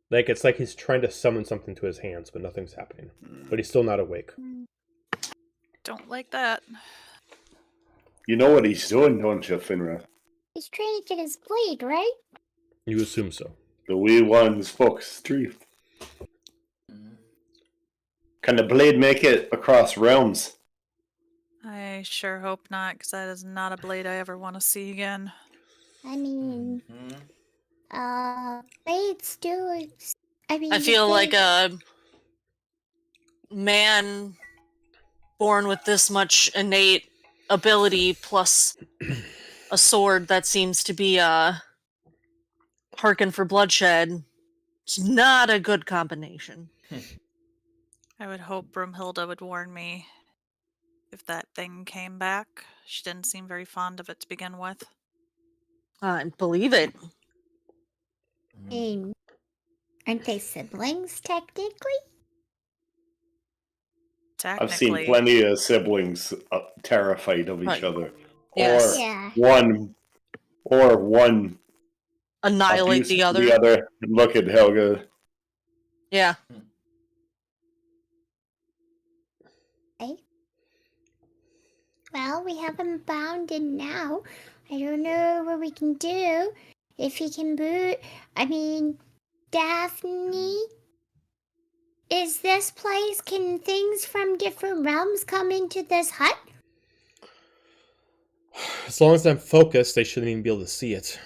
Like it's like he's trying to summon something to his hands, but nothing's happening. But he's still not awake. Don't like that. You know what he's doing, don't you, Finra? He's trying to get his blade, right? You assume so. The wee one's fox tree. Can the blade make it across realms? I sure hope not, because that is not a blade I ever want to see again. I mean, Mm-hmm. blades do. I mean, I the feel like blade- a man born with this much innate ability plus a sword that seems to be hearken for bloodshed. It's not a good combination. I would hope Broomhilda would warn me. if that thing came back. She didn't seem very fond of it to begin with. I believe it. And aren't they siblings technically? I've seen Technically, plenty of siblings terrified of each Right. other, Yes. Yeah. or one Annihilate abuse the other. the other. Look at Helga. Yeah. Okay. Well, we have him bound in now. I don't know what we can do. If he can boot. I mean, Daphne? Is this place. Can things from different realms come into this hut? As long as I'm focused, they shouldn't even be able to see it.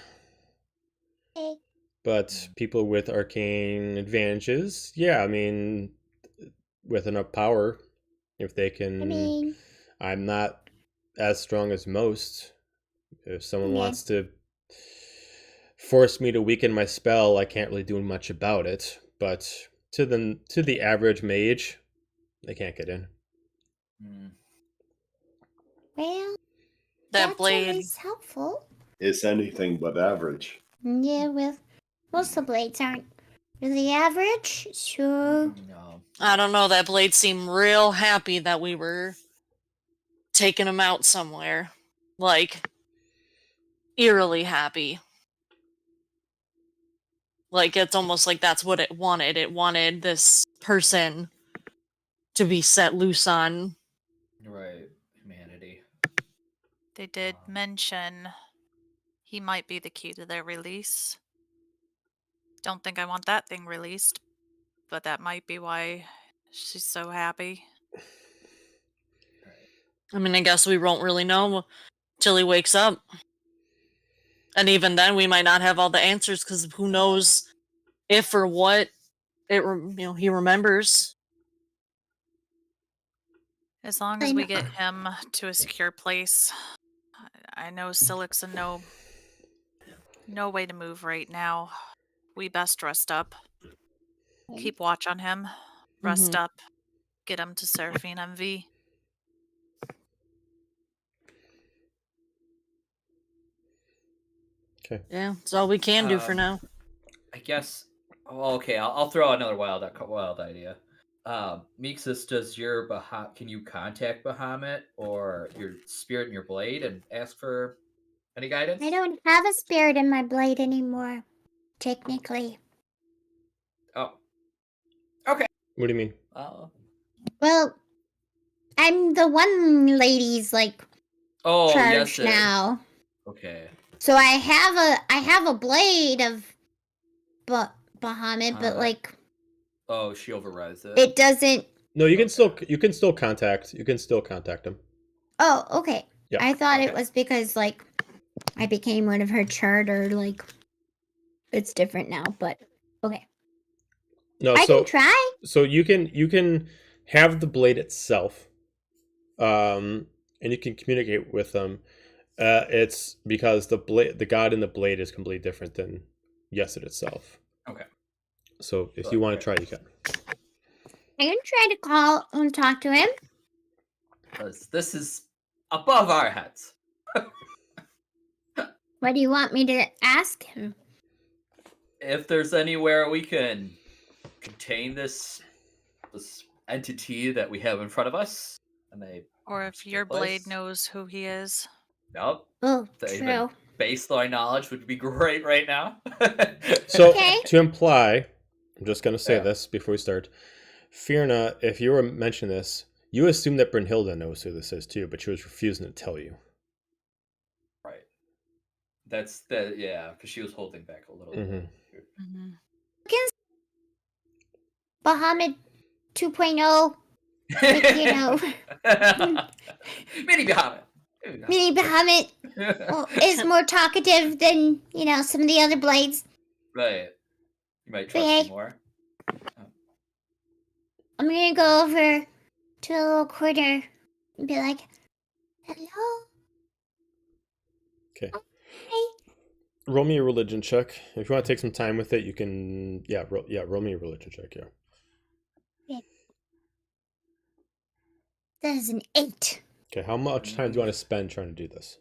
Okay. But people with arcane advantages, yeah, I mean, with enough power, if they can. I mean, I'm not as strong as most. If someone Yeah. wants to force me to weaken my spell, I can't really do much about it. But to the average mage, they can't get in. well, That that's blade. always helpful. It's anything but average. Yeah, well, most of the blades aren't really average, so. No. I don't know. That blade seemed real happy that we were taking him out somewhere. Like, eerily happy. Like, it's almost like that's what it wanted. It wanted this person to be set loose on. Right. Humanity. they did mention he might be the key to their release. Don't think I want that thing released, but that might be why she's so happy. I mean, I guess we won't really know till he wakes up. And even then, we might not have all the answers because who knows if or what he remembers. As long as we get him to a secure place. I know Silik's in no way to move right now. We best rest up. Keep watch on him. Rest up. Get him to Seraphine MV. Okay. Yeah, that's all we can do for now. I guess. Oh, okay, I'll throw another wild idea. Mixus, does your can you contact Bahamut or your spirit in your blade and ask for any guidance? I don't have a spirit in my blade anymore, technically. Oh. Okay. What do you mean? Well, I'm the one lady's like Oh, charge yes. now. Okay. So I have a blade of Bahamut, but like Oh, she overrides it. it doesn't. No, you can still contact him. Oh, okay. Yeah. I thought it Okay. was because like I became one of her charter. Like it's different now, but okay. No, I can try. So you can have the blade itself, and you can communicate with them. It's because the god in the blade is completely different than Yesid itself. Okay. So if you want to try, you can. I can try to call and talk to him. Because this is above our heads. What do you want me to ask him? If there's anywhere we can contain this entity that we have in front of us, and Or if your blade knows who he is. Nope. Oh, Even true. baseline knowledge would be great right now. So Okay. to imply, I'm just gonna say Yeah. this before we start. Fierna, if you were mentioning this, you assume that Brynhilda knows who this is too, but she was refusing to tell you. Right. That's because she was holding back a little bit. Bahamut 2.0, you know, Mini Bahamut. mini Bahamut is more talkative than, some of the other blades. Right. You might trust Okay. me more. I'm gonna go over to a little corner and be like, hello? Okay. Hey. Roll me a religion check. If you want to take some time with it, you can. Roll me a religion check. Yeah. That is an 8. Okay, how much time do you want to spend trying to do this?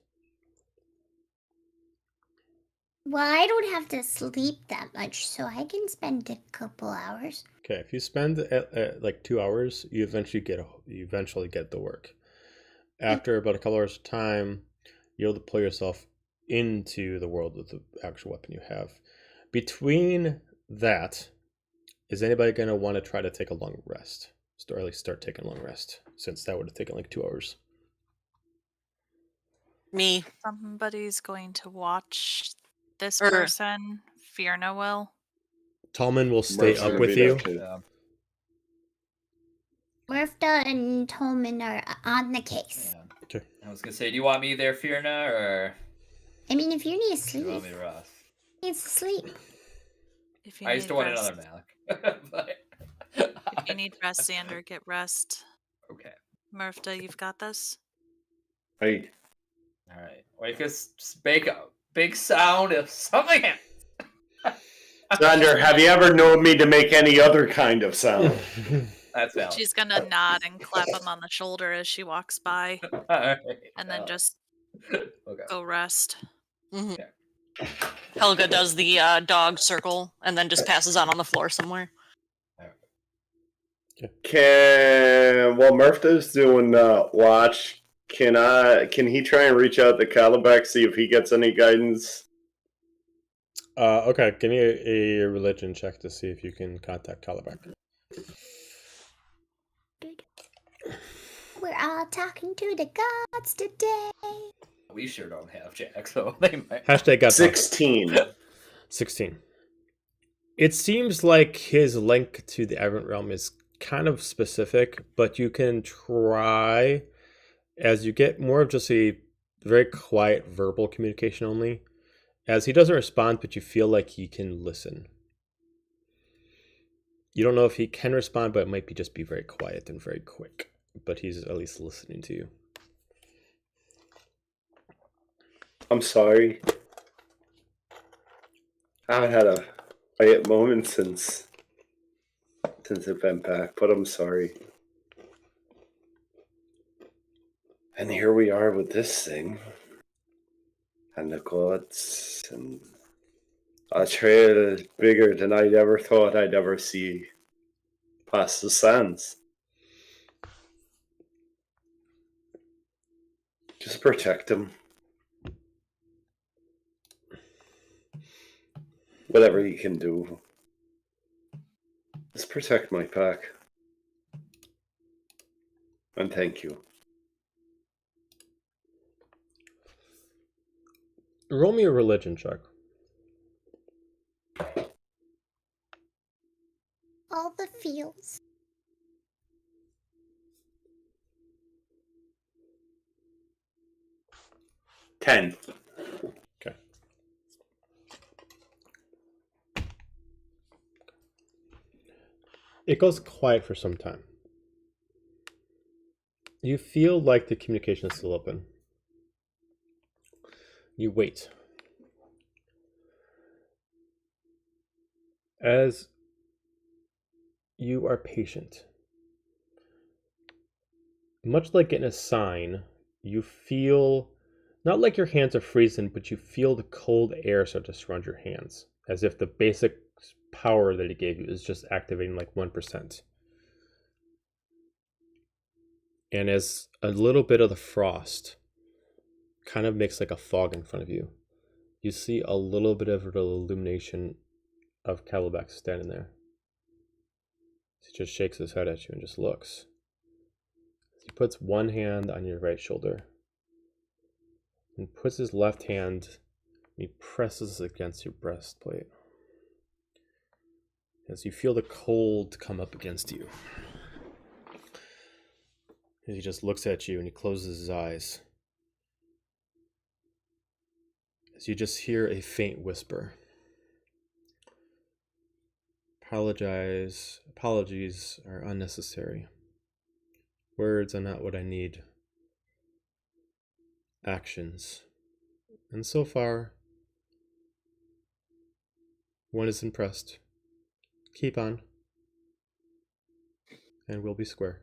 Well, I don't have to sleep that much, so I can spend a couple hours. Okay, if you spend like 2 hours, you eventually get the work. After about a couple hours of time, you'll deploy yourself into the world with the actual weapon you have. Between that, is anybody going to want to try to take a long rest? Or at least start taking a long rest, since that would have taken like 2 hours. Me. Somebody's going to watch this Er. person. Fierna will. Tallman will stay Murph's up gonna with be there you. too. Murpha and Tolman are on the case. Yeah. Okay. I was gonna say, do you want me there, Fierna, or I mean, if you need to do you sleep, want me to rest? needs to sleep. If you I just need don't want rest, another Malik. if you need rest, Xander, get rest. Okay. Murpha, you've got this. Right. All right. Wait, just make a big sound if something happens. Xander, have you ever known me to make any other kind of sound? That's valid. She's gonna nod and clap him on the shoulder as she walks by, All right. and then just Okay. go rest. Mhm. Yeah. Helga does the dog circle and then just passes out on the floor somewhere. While Murphy's doing watch, can he try and reach out to Calabac, see if he gets any guidance? Okay, give me a religion check to see if you can contact Calabac. We're all talking to the gods today. We sure don't have Jack, so they might. Hashtag got 16. 16. It seems like his link to the Aberrant Realm is kind of specific, but you can try as you get more of just a very quiet verbal communication only. As he doesn't respond, but you feel like he can listen. You don't know if he can respond, but it might just be very quiet and very quick. But he's at least listening to you. I'm sorry. I haven't had a quiet moment since I've been back, but I'm sorry. And here we are with this thing. And the gods, and a trail bigger than I'd ever thought I'd ever see past the sands. Just protect him. Whatever you can do. Just protect my pack. And thank you. Roll me a religion check. All the feels. $10. Okay. It goes quiet for some time. You feel like the communication is still open. You wait. As you are patient, much like getting a sign, you feel not like your hands are freezing, but you feel the cold air start to surround your hands, as if the basic power that it gave you is just activating like 1%. And as a little bit of the frost kind of makes like a fog in front of you, you see a little bit of the illumination of Calabac standing there. He just shakes his head at you and just looks. He puts one hand on your right shoulder and puts his left hand and he presses against your breastplate as you feel the cold come up against you. As he just looks at you and he closes his eyes. As you just hear a faint whisper. Apologies are unnecessary. Words are not what I need. Actions. And so far, one is impressed. Keep on. And we'll be square.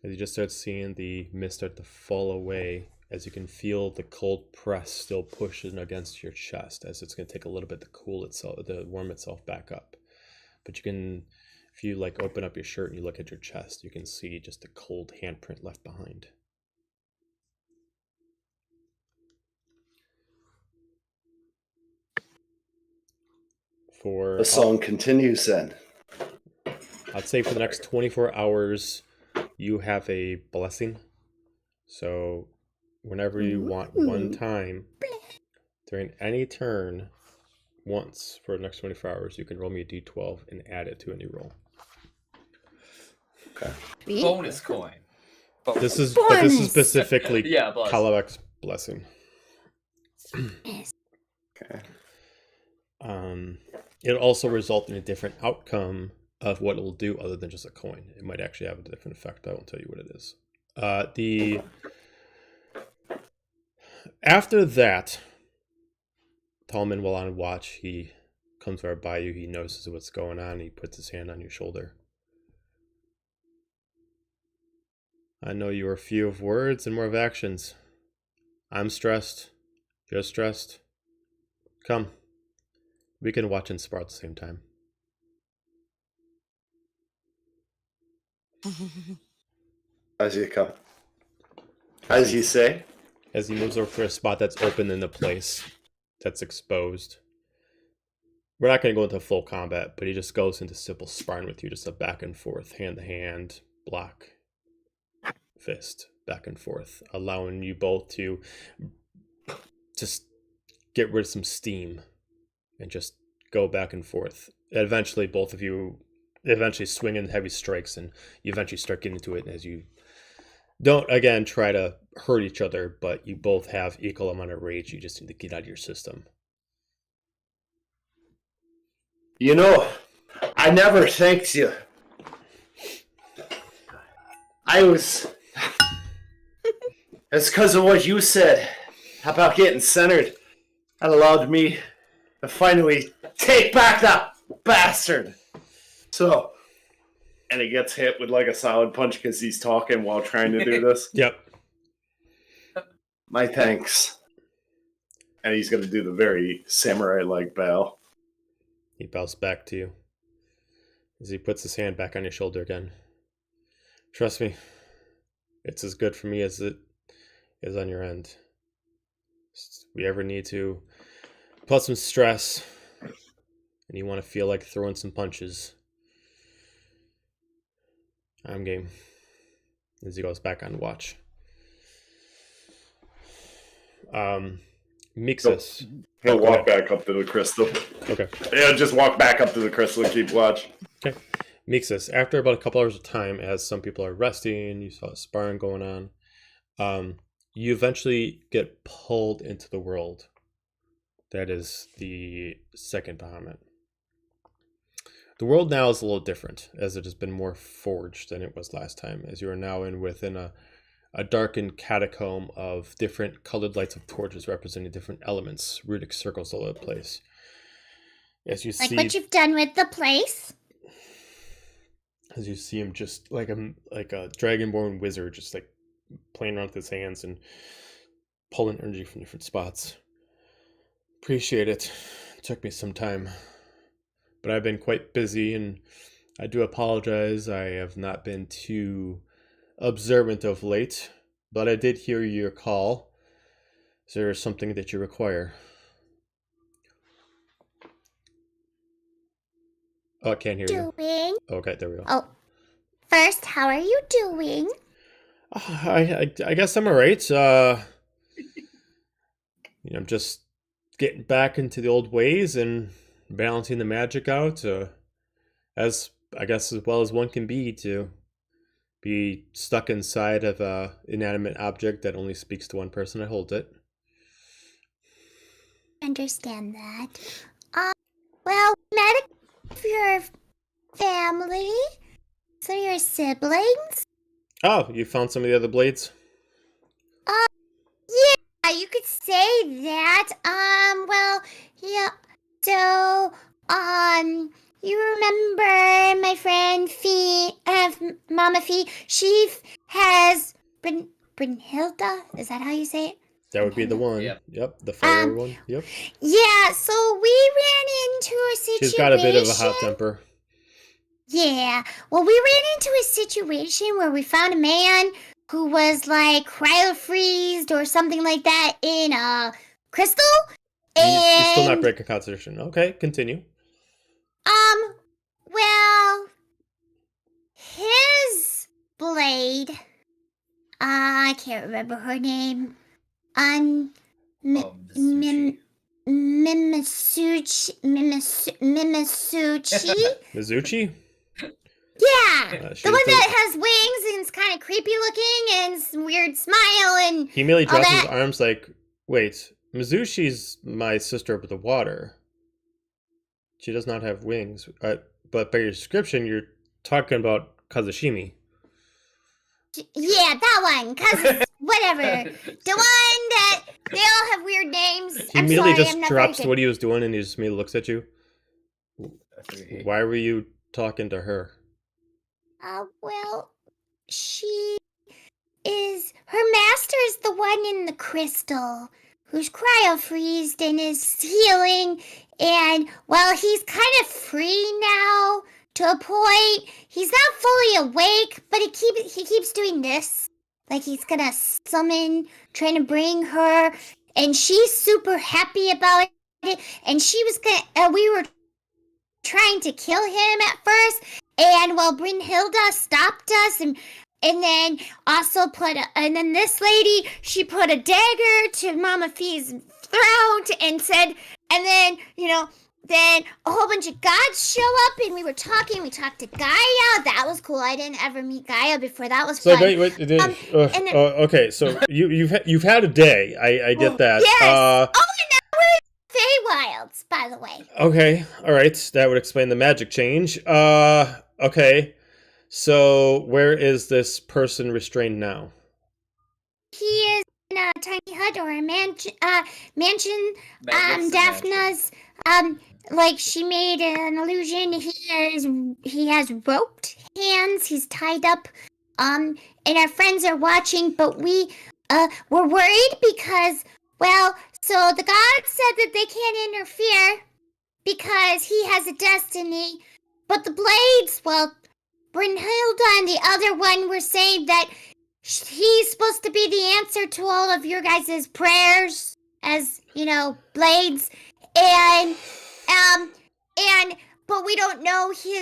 As you just start seeing the mist start to fall away, as you can feel the cold press still pushing against your chest, as it's going to take a little bit to cool itself, to warm itself back up. But you can, if you like open up your shirt and you look at your chest, you can see just the cold handprint left behind. The song continues then. I'd say for the next 24 hours, you have a blessing. So whenever you want one time during any turn once for the next 24 hours, you can roll me a d12 and add it to any roll. Okay. Bonus coin. This is but this is specifically Yeah, bless. Kalawek's blessing. Okay. It'll also result in a different outcome of what it will do other than just a coin. It might actually have a different effect. I won't tell you what it is. After that, Tallman, while on watch, he comes right by you. He notices what's going on. He puts his hand on your shoulder. I know you are few of words and more of actions. I'm stressed. You're stressed. Come. We can watch and spar at the same time. As you come. As you say. As he moves over for a spot that's open in the place that's exposed. We're not going to go into full combat, but he just goes into simple sparring with you, just a back and forth, hand to hand, block, fist, back and forth, allowing you both to just get rid of some steam and just go back and forth. Eventually, both of you swing in heavy strikes, and you eventually start getting into it as you don't, again, try to hurt each other, but you both have equal amount of rage. You just need to get out of your system. You know, I never thanked you. It's because of what you said about getting centered. That allowed me to finally take back that bastard. So, and he gets hit with like a solid punch because he's talking while trying to do this. Yep. My thanks. And he's going to do the very samurai-like bow. He bows back to you as he puts his hand back on your shoulder again. Trust me, it's as good for me as it is on your end. If we ever need to put some stress and you want to feel like throwing some punches, I'm game. As he goes back on watch. Mixus. He'll walk back up to the crystal. Okay. Yeah, just walk back up to the crystal and keep watch. Okay. Mixus, after about a couple hours of time, as some people are resting, you saw sparring going on, you eventually get pulled into the world. That is the second Bahamut. The world now is a little different, as it has been more forged than it was last time, as you are now within a darkened catacomb of different colored lights of torches representing different elements, runic circles all over the place. As you Like see, what you've done with the place? as you see him just like a dragonborn wizard, just like playing around with his hands and pulling energy from different spots. Appreciate it. It took me some time, but I've been quite busy, and I do apologize. I have not been too observant of late, but I did hear your call. Is there something that you require? Oh, I can't hear you. Doing? Okay, there we go. Oh, first, how are you doing? I guess I'm alright. I'm just getting back into the old ways and balancing the magic out, as I guess as well as one can be, to be stuck inside of a inanimate object that only speaks to one person that holds it. Understand that. Well, met your family, so your siblings. Oh, you found some of the other blades? Yeah, you could say that. Well, yeah. So, you remember my friend Fee, Mama Fee? She has Brynhilda. Is that how you say it? That would be the one. Yep. Yep, the fire Um, one. Yep. Yeah, so we ran into a situation. She's got a bit of a hot temper. Yeah, well, we ran into a situation where we found a man who was like cryo-freezed or something like that in a crystal. You're still not And breaking concentration. Okay, continue. well, his blade. I can't remember her name. Misuchi. Mimasuchi. Mizuchi? Yeah, She's the one that has wings and is kind of creepy looking and some weird smile and He immediately all drops his that. arms like, wait, Mizushi's my sister of the water. She does not have wings. But by your description, you're talking about Kazushimi. Yeah, that one, cause whatever. The one that they all have weird names. He I'm immediately sorry, just I'm not very drops good. what he was doing and he just immediately looks at you. Why were you talking to her? Well, she is. Her master is the one in the crystal who's cryo-freezed and is healing. And, well, he's kind of free now to a point. He's not fully awake, but he keeps doing this. Like he's gonna summon, trying to bring her. And she's super happy about it. And she was we were trying to kill him at first. And well, Brynhilda stopped us and then also and then this lady, she put a dagger to Mama Fee's throat and said, and then, then a whole bunch of gods show up and we talked to Gaia. That was cool. I didn't ever meet Gaia before. That was So fun. okay, so you've had a day. I get that. Yes. And now we're in Feywilds, by the way. Okay, all right. That would explain the magic change. Okay. So where is this person restrained now? He is in a tiny hut or a mansion. Magnificent Daphna's. Like she made an illusion. He has roped hands. He's tied up. And our friends are watching, but we're worried because, well, so the gods said that they can't interfere because he has a destiny. But the blades, well, Brynhilda and the other one were saying that he's supposed to be the answer to all of your guys' prayers as, blades. But we don't know he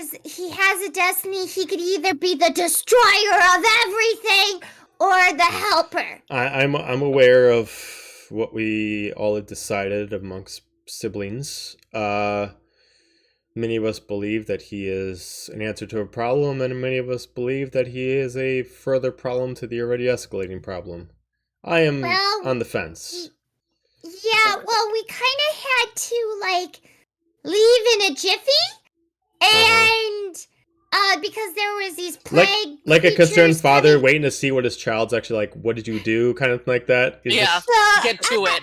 has a destiny. He could either be the destroyer of everything or the helper. I'm aware of what we all had decided amongst siblings. Many of us believe that he is an answer to a problem, and many of us believe that he is a further problem to the already escalating problem. I am on the fence. Yeah, well, we kind of had to, leave in a jiffy, and, because there was these plague like a concerned creatures father coming. waiting to see what his child's actually like, what did you do, kind of like that. He's Yeah, just- get to it.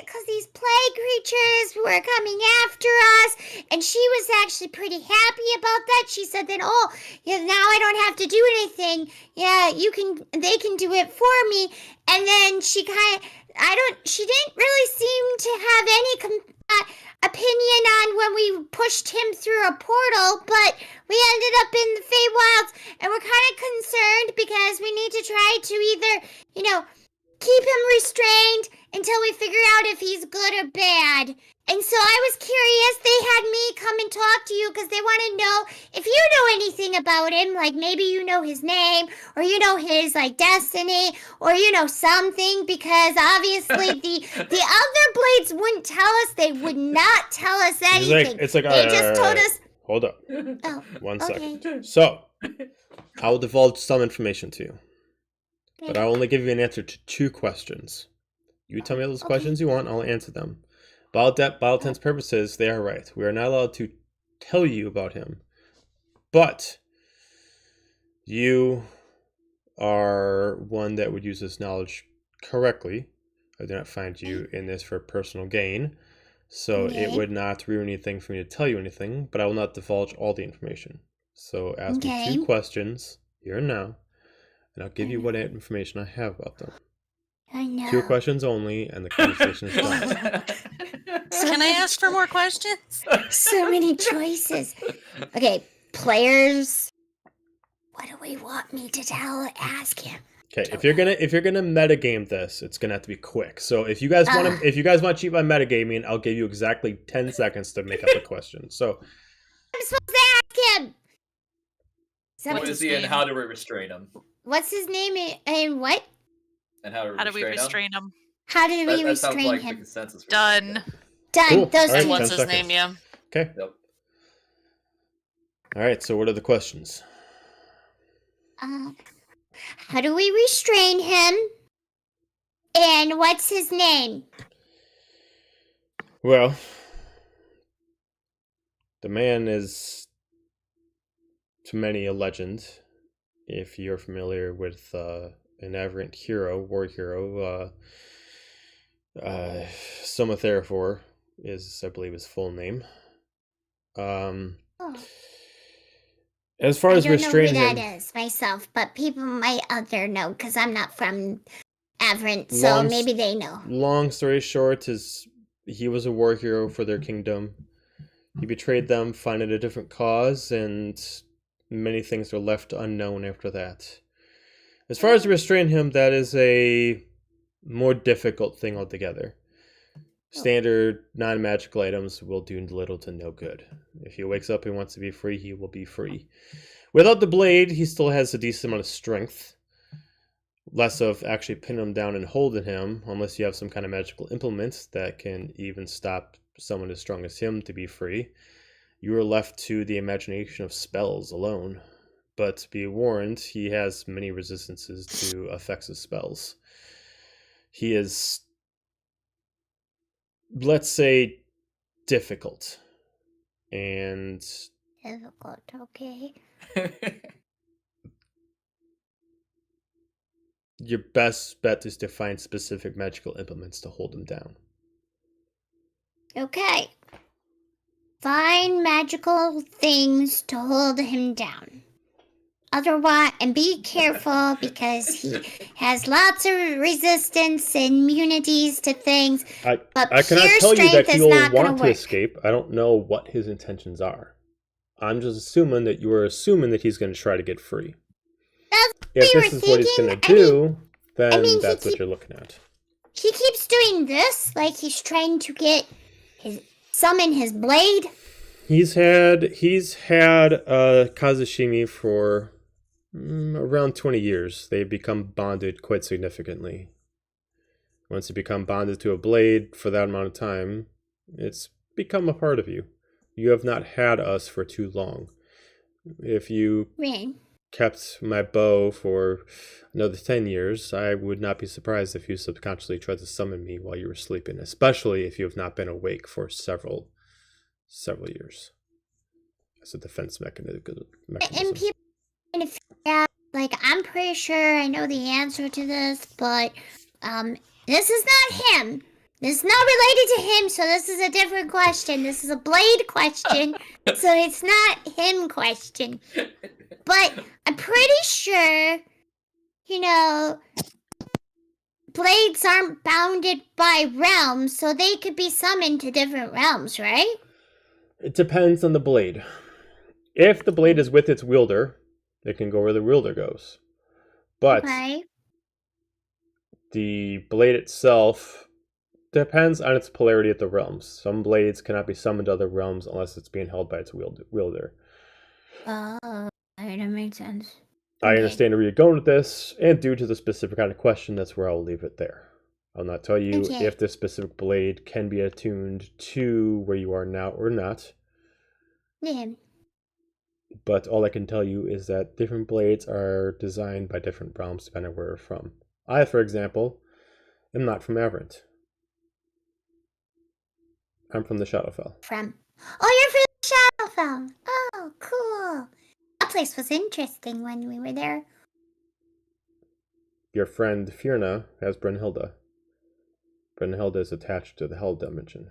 Because these plague creatures were coming after us, and she was actually pretty happy about that. She said that, now I don't have to do anything. Yeah, they can do it for me. And then she she didn't really seem to have any opinion on when we pushed him through a portal, but we ended up in the Feywilds, and we're kind of concerned because we need to try to either, keep him restrained until we figure out if he's good or bad. And so I was curious, they had me come and talk to you because they want to know if you know anything about him, like maybe you know his name, or you know his, destiny, or you know something, because obviously the other blades wouldn't tell us. They would not tell us anything. It's like, they just told us. Hold up. Oh, 1 okay. second. So, I will divulge some information to you, but I will only give you an answer to 2 questions. You tell me those questions you want, I'll answer them. By all intents and purposes, they are right. We are not allowed to tell you about him. But you are one that would use this knowledge correctly. I do not find you in this for personal gain. So it would not ruin anything for me to tell you anything, but I will not divulge all the information. So ask me 2 questions, here and now, and I'll give you what information I have about them. I know. 2 questions only, and the conversation is done. Can I ask for more questions? So many choices. Okay, players. What do we want me to ask him? Okay, if you're gonna metagame this, it's gonna have to be quick. So if you guys want to cheat by metagaming, I'll give you exactly 10 seconds to make up a question. So I'm supposed to ask him. What is he and how do we restrain him? What's his name and what? And how do we we restrain him? How do we That sounds restrain like the him? consensus. Done. Done. Cool. Those All right, two. What's 10 his seconds. name? Yeah. Okay. Yep. All right. So what are the questions? How do we restrain him? And what's his name? Well, the man is to many a legend. If you're familiar with an aberrant hero, war hero, Somatheraphor is, I believe, his full name. As far as I don't know who restraining him, that is myself, but people might out there know because I'm not from Averant, so maybe they know. Long story short, is he was a war hero for their kingdom. He betrayed them, finding a different cause, and many things are left unknown after that. As far as restrain him, that is a more difficult thing altogether. Standard non-magical items will do little to no good. If he wakes up and wants to be free, he will be free. Without the blade, he still has a decent amount of strength. Less of actually pinning him down and holding him, unless you have some kind of magical implement that can even stop someone as strong as him to be free. You are left to the imagination of spells alone. But be warned, he has many resistances to effects of spells. He is, let's say, difficult. And Difficult, okay. your best bet is to find specific magical implements to hold him down. Okay. Find magical things to hold him down. Otherwise, and be careful because he has lots of resistance and immunities to things. I But cannot pure tell you that strength he is will not going want to to work. escape. I don't know what his intentions are. I'm just assuming that you are assuming that he's going to try to get free. That's If what this we is were what he's going thinking. to do, then he that's what you're looking at. He keeps doing this, like he's trying to get summon his blade. He's had Kazushimi for around 20 years. They've become bonded quite significantly. Once you become bonded to a blade for that amount of time, it's become a part of you. You have not had us for too long. If you kept my bow for another 10 years, I would not be surprised if you subconsciously tried to summon me while you were sleeping, especially if you have not been awake for several years. As a defense mechanism. And people are trying to figure out, like, I'm pretty sure I know the answer to this, but this is not him. This is not related to him, so this is a different question. This is a blade question, so it's not him question. But I'm pretty sure, blades aren't bounded by realms, so they could be summoned to different realms, right? It depends on the blade. If the blade is with its wielder, it can go where the wielder goes. But the blade itself depends on its polarity at the realms. Some blades cannot be summoned to other realms unless it's being held by its wielder. Oh, that makes sense. I understand where you're going with this, and due to the specific kind of question, that's where I'll leave it there. I'll not tell you if this specific blade can be attuned to where you are now or not. Yeah. But all I can tell you is that different blades are designed by different realms depending on where you're from. I, for example, am not from Averant. I'm from the Shadowfell. Oh, you're from Shadowfell. Oh, cool. That place was interesting when we were there. Your friend Fierna has Brunhilde. Brunhilde is attached to the Hell Dimension.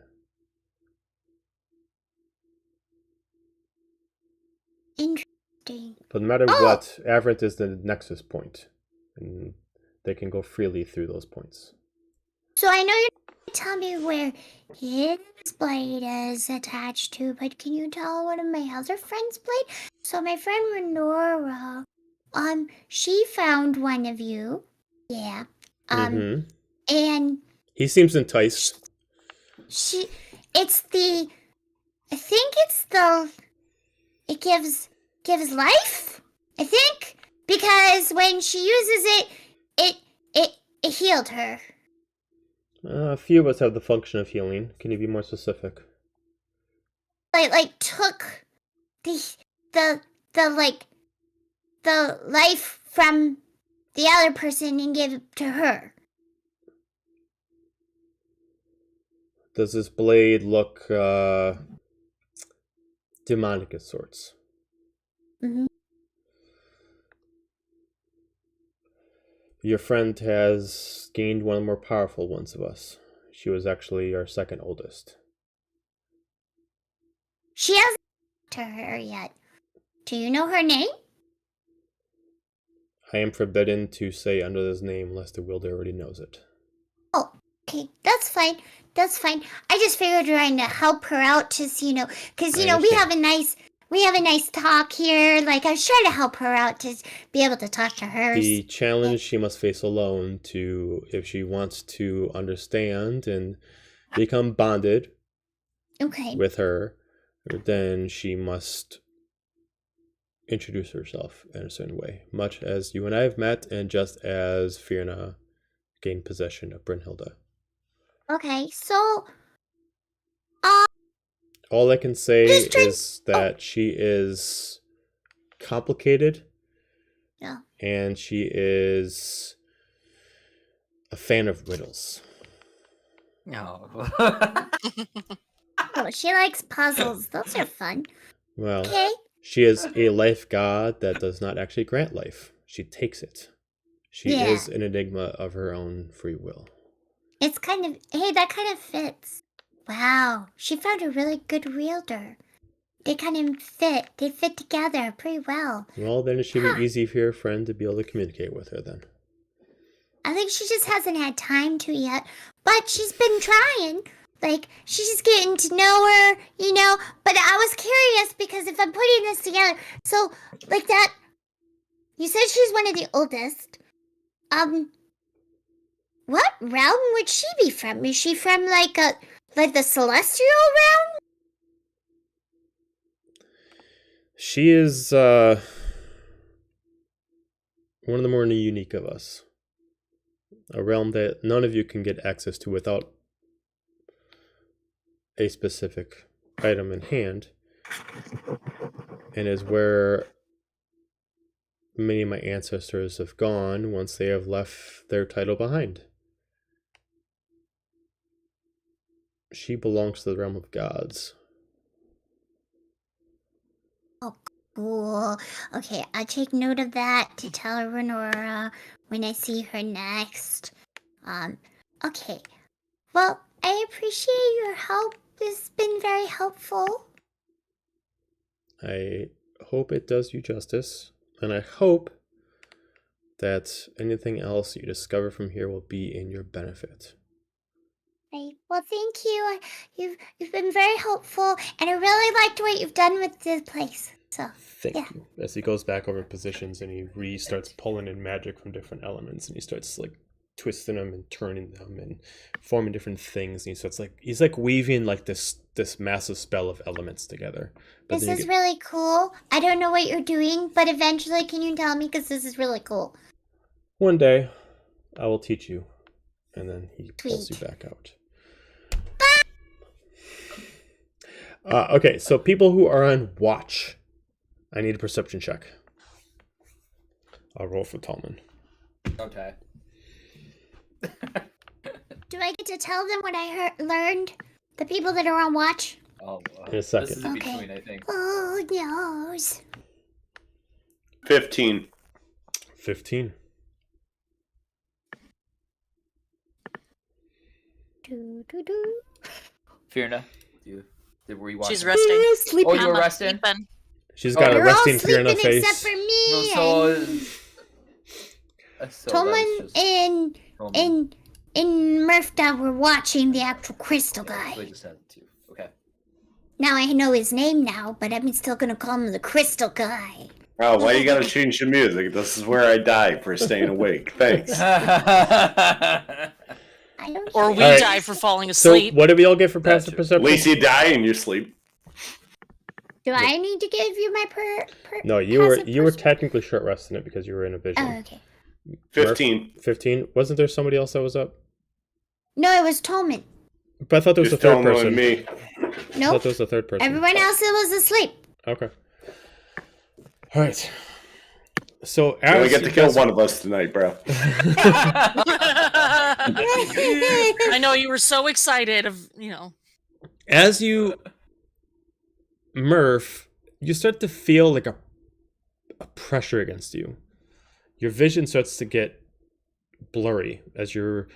Interesting. interesting. But no matter Oh! what, Averant is the nexus point, and they can go freely through those points. So I know you're not gonna tell me where his blade is attached to, but can you tell one of my other friends' blade? So my friend Renora, she found one of you. Yeah. Mm-hmm. And He seems enticed. it gives life, I think, because when she uses it healed her. A few of us have the function of healing. Can you be more specific? Like took the life from the other person and gave it to her. Does this blade look demonic of sorts? Mm-hmm. Your friend has gained one of the more powerful ones of us. She was actually our second oldest. She hasn't to her yet. Do you know her name? I am forbidden to say under this name unless the wielder already knows it. Oh, okay, that's fine. That's fine. I just figured trying to help her out, just because we have a nice talk here. Like I was trying to help her out to be able to talk to her. The challenge she must face alone if she wants to understand and become bonded with her, then she must introduce herself in a certain way, much as you and I have met, and just as Fiona gained possession of Brynhilda. Okay, so all I can say is that she is complicated. Yeah. And she is a fan of riddles. No. Oh, she likes puzzles. Those are fun. Well, okay. She is a life god that does not actually grant life. She takes it. She is an enigma of her own free will. It's that kind of fits. Wow, she found a really good wielder. They kind of fit. They fit together pretty well. Well, then it should be easy for your friend to be able to communicate with her then. I think she just hasn't had time to yet, but she's been trying. Like, she's just getting to know her, But I was curious because if I'm putting this together, so, like that, you said she's one of the oldest. What realm would she be from? Is she from, like the celestial realm? She is, one of the more unique of us. A realm that none of you can get access to without a specific item in hand, and is where many of my ancestors have gone once they have left their title behind. She belongs to the realm of gods. Oh, cool. Okay, I'll take note of that to tell Renora when I see her next. Okay. Well, I appreciate your help. This has been very helpful. I hope it does you justice, and I hope that anything else you discover from here will be in your benefit. Right. Well, thank you. You've been very helpful, and I really liked what you've done with this place. So thank you. As he goes back over positions and he starts pulling in magic from different elements, and he starts like twisting them and turning them and forming different things, and he's like weaving like this massive spell of elements together. This is really cool. I don't know what you're doing, but eventually can you tell me, because this is really cool. One day I will teach you. And then he pulls you back out. Okay, so people who are on watch, I need a perception check. I'll roll for Tallman. Okay. Do I get to tell them what I learned? The people that are on watch? Oh, in a second. This is in between, I think. Oh, knows. 15. 15. Fiona, were you watching? She's resting. Sleeping. Oh, you were resting? She's got a You're all resting tear in her sleeping face. except for me. No, so and so Tolman that's just- and Murph were watching the actual crystal guy. So I just had two. Okay. Now I know his name now, but I'm still gonna call him the crystal guy. Oh, why you gotta change the music? This is where I die for staying awake. Thanks. I don't Or we Alright. die for falling So asleep. what did we all get for passive At perception? least you die in your sleep. Do I need to give you my No, you were passive technically short resting it because you were in a vision. Oh, okay. 15. 15. Wasn't there somebody else that was up? No, it was Tolman. But I thought there was Just a third Tomo person. and me. I thought Nope. there was a third person. Everyone else was asleep. Okay. All right. So You as only get to you kill guys- one of us tonight, bro. I know you were so excited as you Murph, you start to feel like a pressure against you. Your vision starts to get blurry as your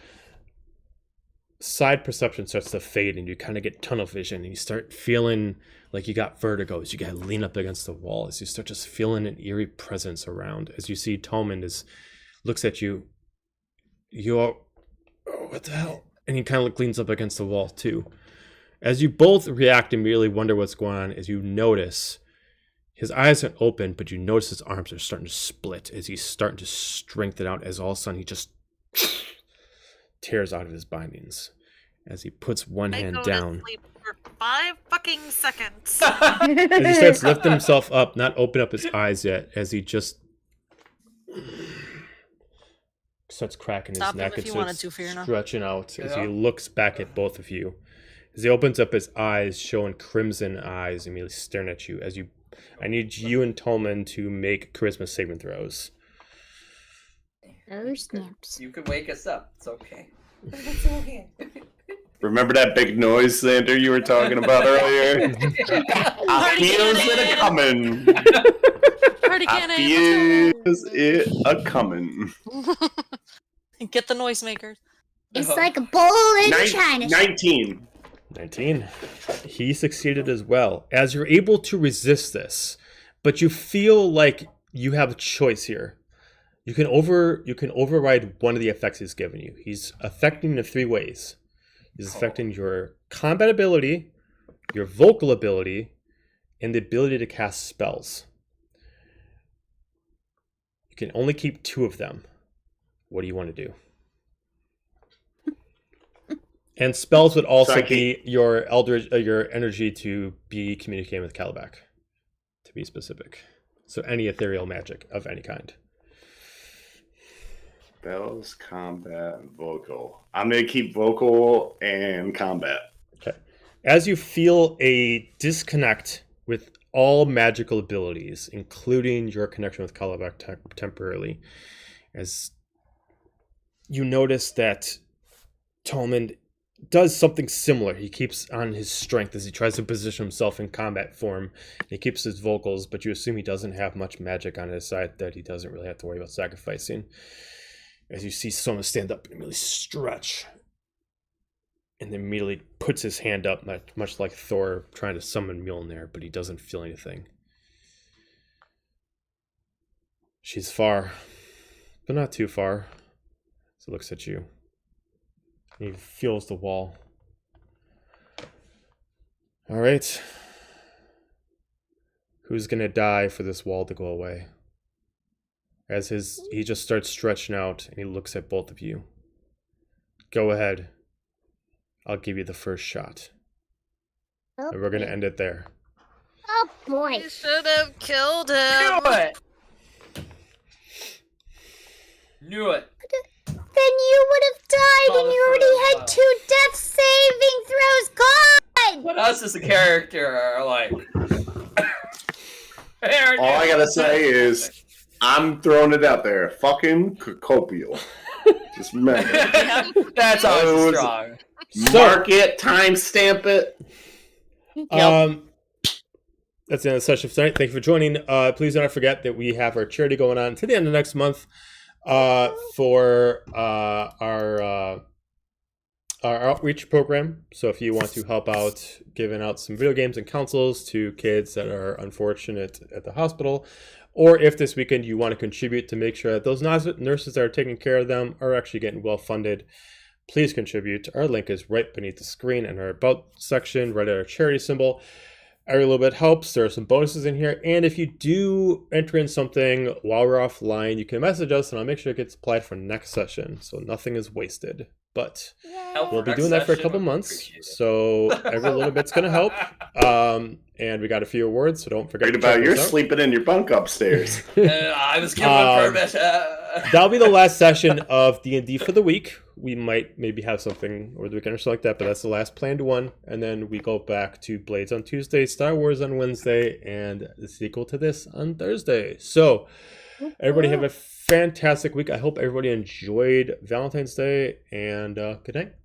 side perception starts to fade and you kind of get tunnel vision and you start feeling like you got vertigo as you gotta lean up against the wall, as you start just feeling an eerie presence around, as you see Tolman looks at you. You're, oh, what the hell? And he kind of leans up against the wall too. As you both react and immediately wonder what's going on, as you notice his eyes aren't open, but you notice his arms are starting to split as he's starting to strengthen out, as all of a sudden he just tears out of his bindings as he puts one I hand go down. to sleep for 5 fucking seconds. As he starts lifting himself up, not open up his eyes yet, as he just starts cracking his Stop him neck if and you wanted starts to, Fiona. stretching out as he Yeah. looks back at both of you. As he opens up his eyes, showing crimson eyes, immediately staring at you. I need you and Tolman to make charisma saving throws. Oh, snaps. You can wake us up. It's okay. It's okay. Remember that big noise, Xander, you were talking about earlier? I feels it a coming. Party I cannon. feels it a coming. Get the noisemakers. It's like a bowl in China. 19. 19. He succeeded as well. As you're able to resist this, but you feel like you have a choice here. You can override one of the effects he's given you. He's affecting in 3 ways. He's affecting your combat ability, your vocal ability, and the ability to cast spells. You can only keep 2 of them. What do you want to do? And spells would also be your your energy to be communicating with Calabac, to be specific. So any ethereal magic of any kind. Spells, combat, vocal. I'm going to keep vocal and combat. Okay. As you feel a disconnect with all magical abilities, including your connection with Calabac temporarily, as you notice that Tolman does something similar. He keeps on his strength as he tries to position himself in combat form. He keeps his vocals, but you assume he doesn't have much magic on his side that he doesn't really have to worry about sacrificing. As you see someone stand up and immediately stretch, and then immediately puts his hand up, much like Thor trying to summon Mjolnir, but he doesn't feel anything. She's far, but not too far. So looks at you. He feels the wall. All right. Who's gonna die for this wall to go away? As he just starts stretching out and he looks at both of you. Go ahead. I'll give you the first shot. Oh, And we're gonna end it there. oh boy. You should have killed Knew him. it! Knew it! Then you would have died and you already had 2 death saving throws. God! But us as a character are like. All I got to say is, I'm throwing it out there. Fucking Copial. Just remember. That's always strong. Mark it, timestamp it. That's the end of the session for tonight. Thank you for joining. Please do not forget that we have our charity going on to the end of next month for our our outreach program. So if you want to help out giving out some video games and consoles to kids that are unfortunate at the hospital, or if this weekend you want to contribute to make sure that those nurses that are taking care of them are actually getting well funded, please contribute. Our link is right beneath the screen in our About section, right at our charity symbol. Every little bit helps. There are some bonuses in here. And if you do enter in something while we're offline, you can message us and I'll make sure it gets applied for next session. So nothing is wasted. But we'll be doing that for a couple months. So every little bit's going to help. And we got a few awards, so don't forget Great to about check you're those out. sleeping in your bunk upstairs. I was given a permit. That'll be the last session of D&D for the week. We might maybe have something over the weekend or something like that, but that's the last planned one. And then we go back to Blades on Tuesday, Star Wars on Wednesday, and the sequel to this on Thursday. So everybody have a fantastic week. I hope everybody enjoyed Valentine's Day, and good night.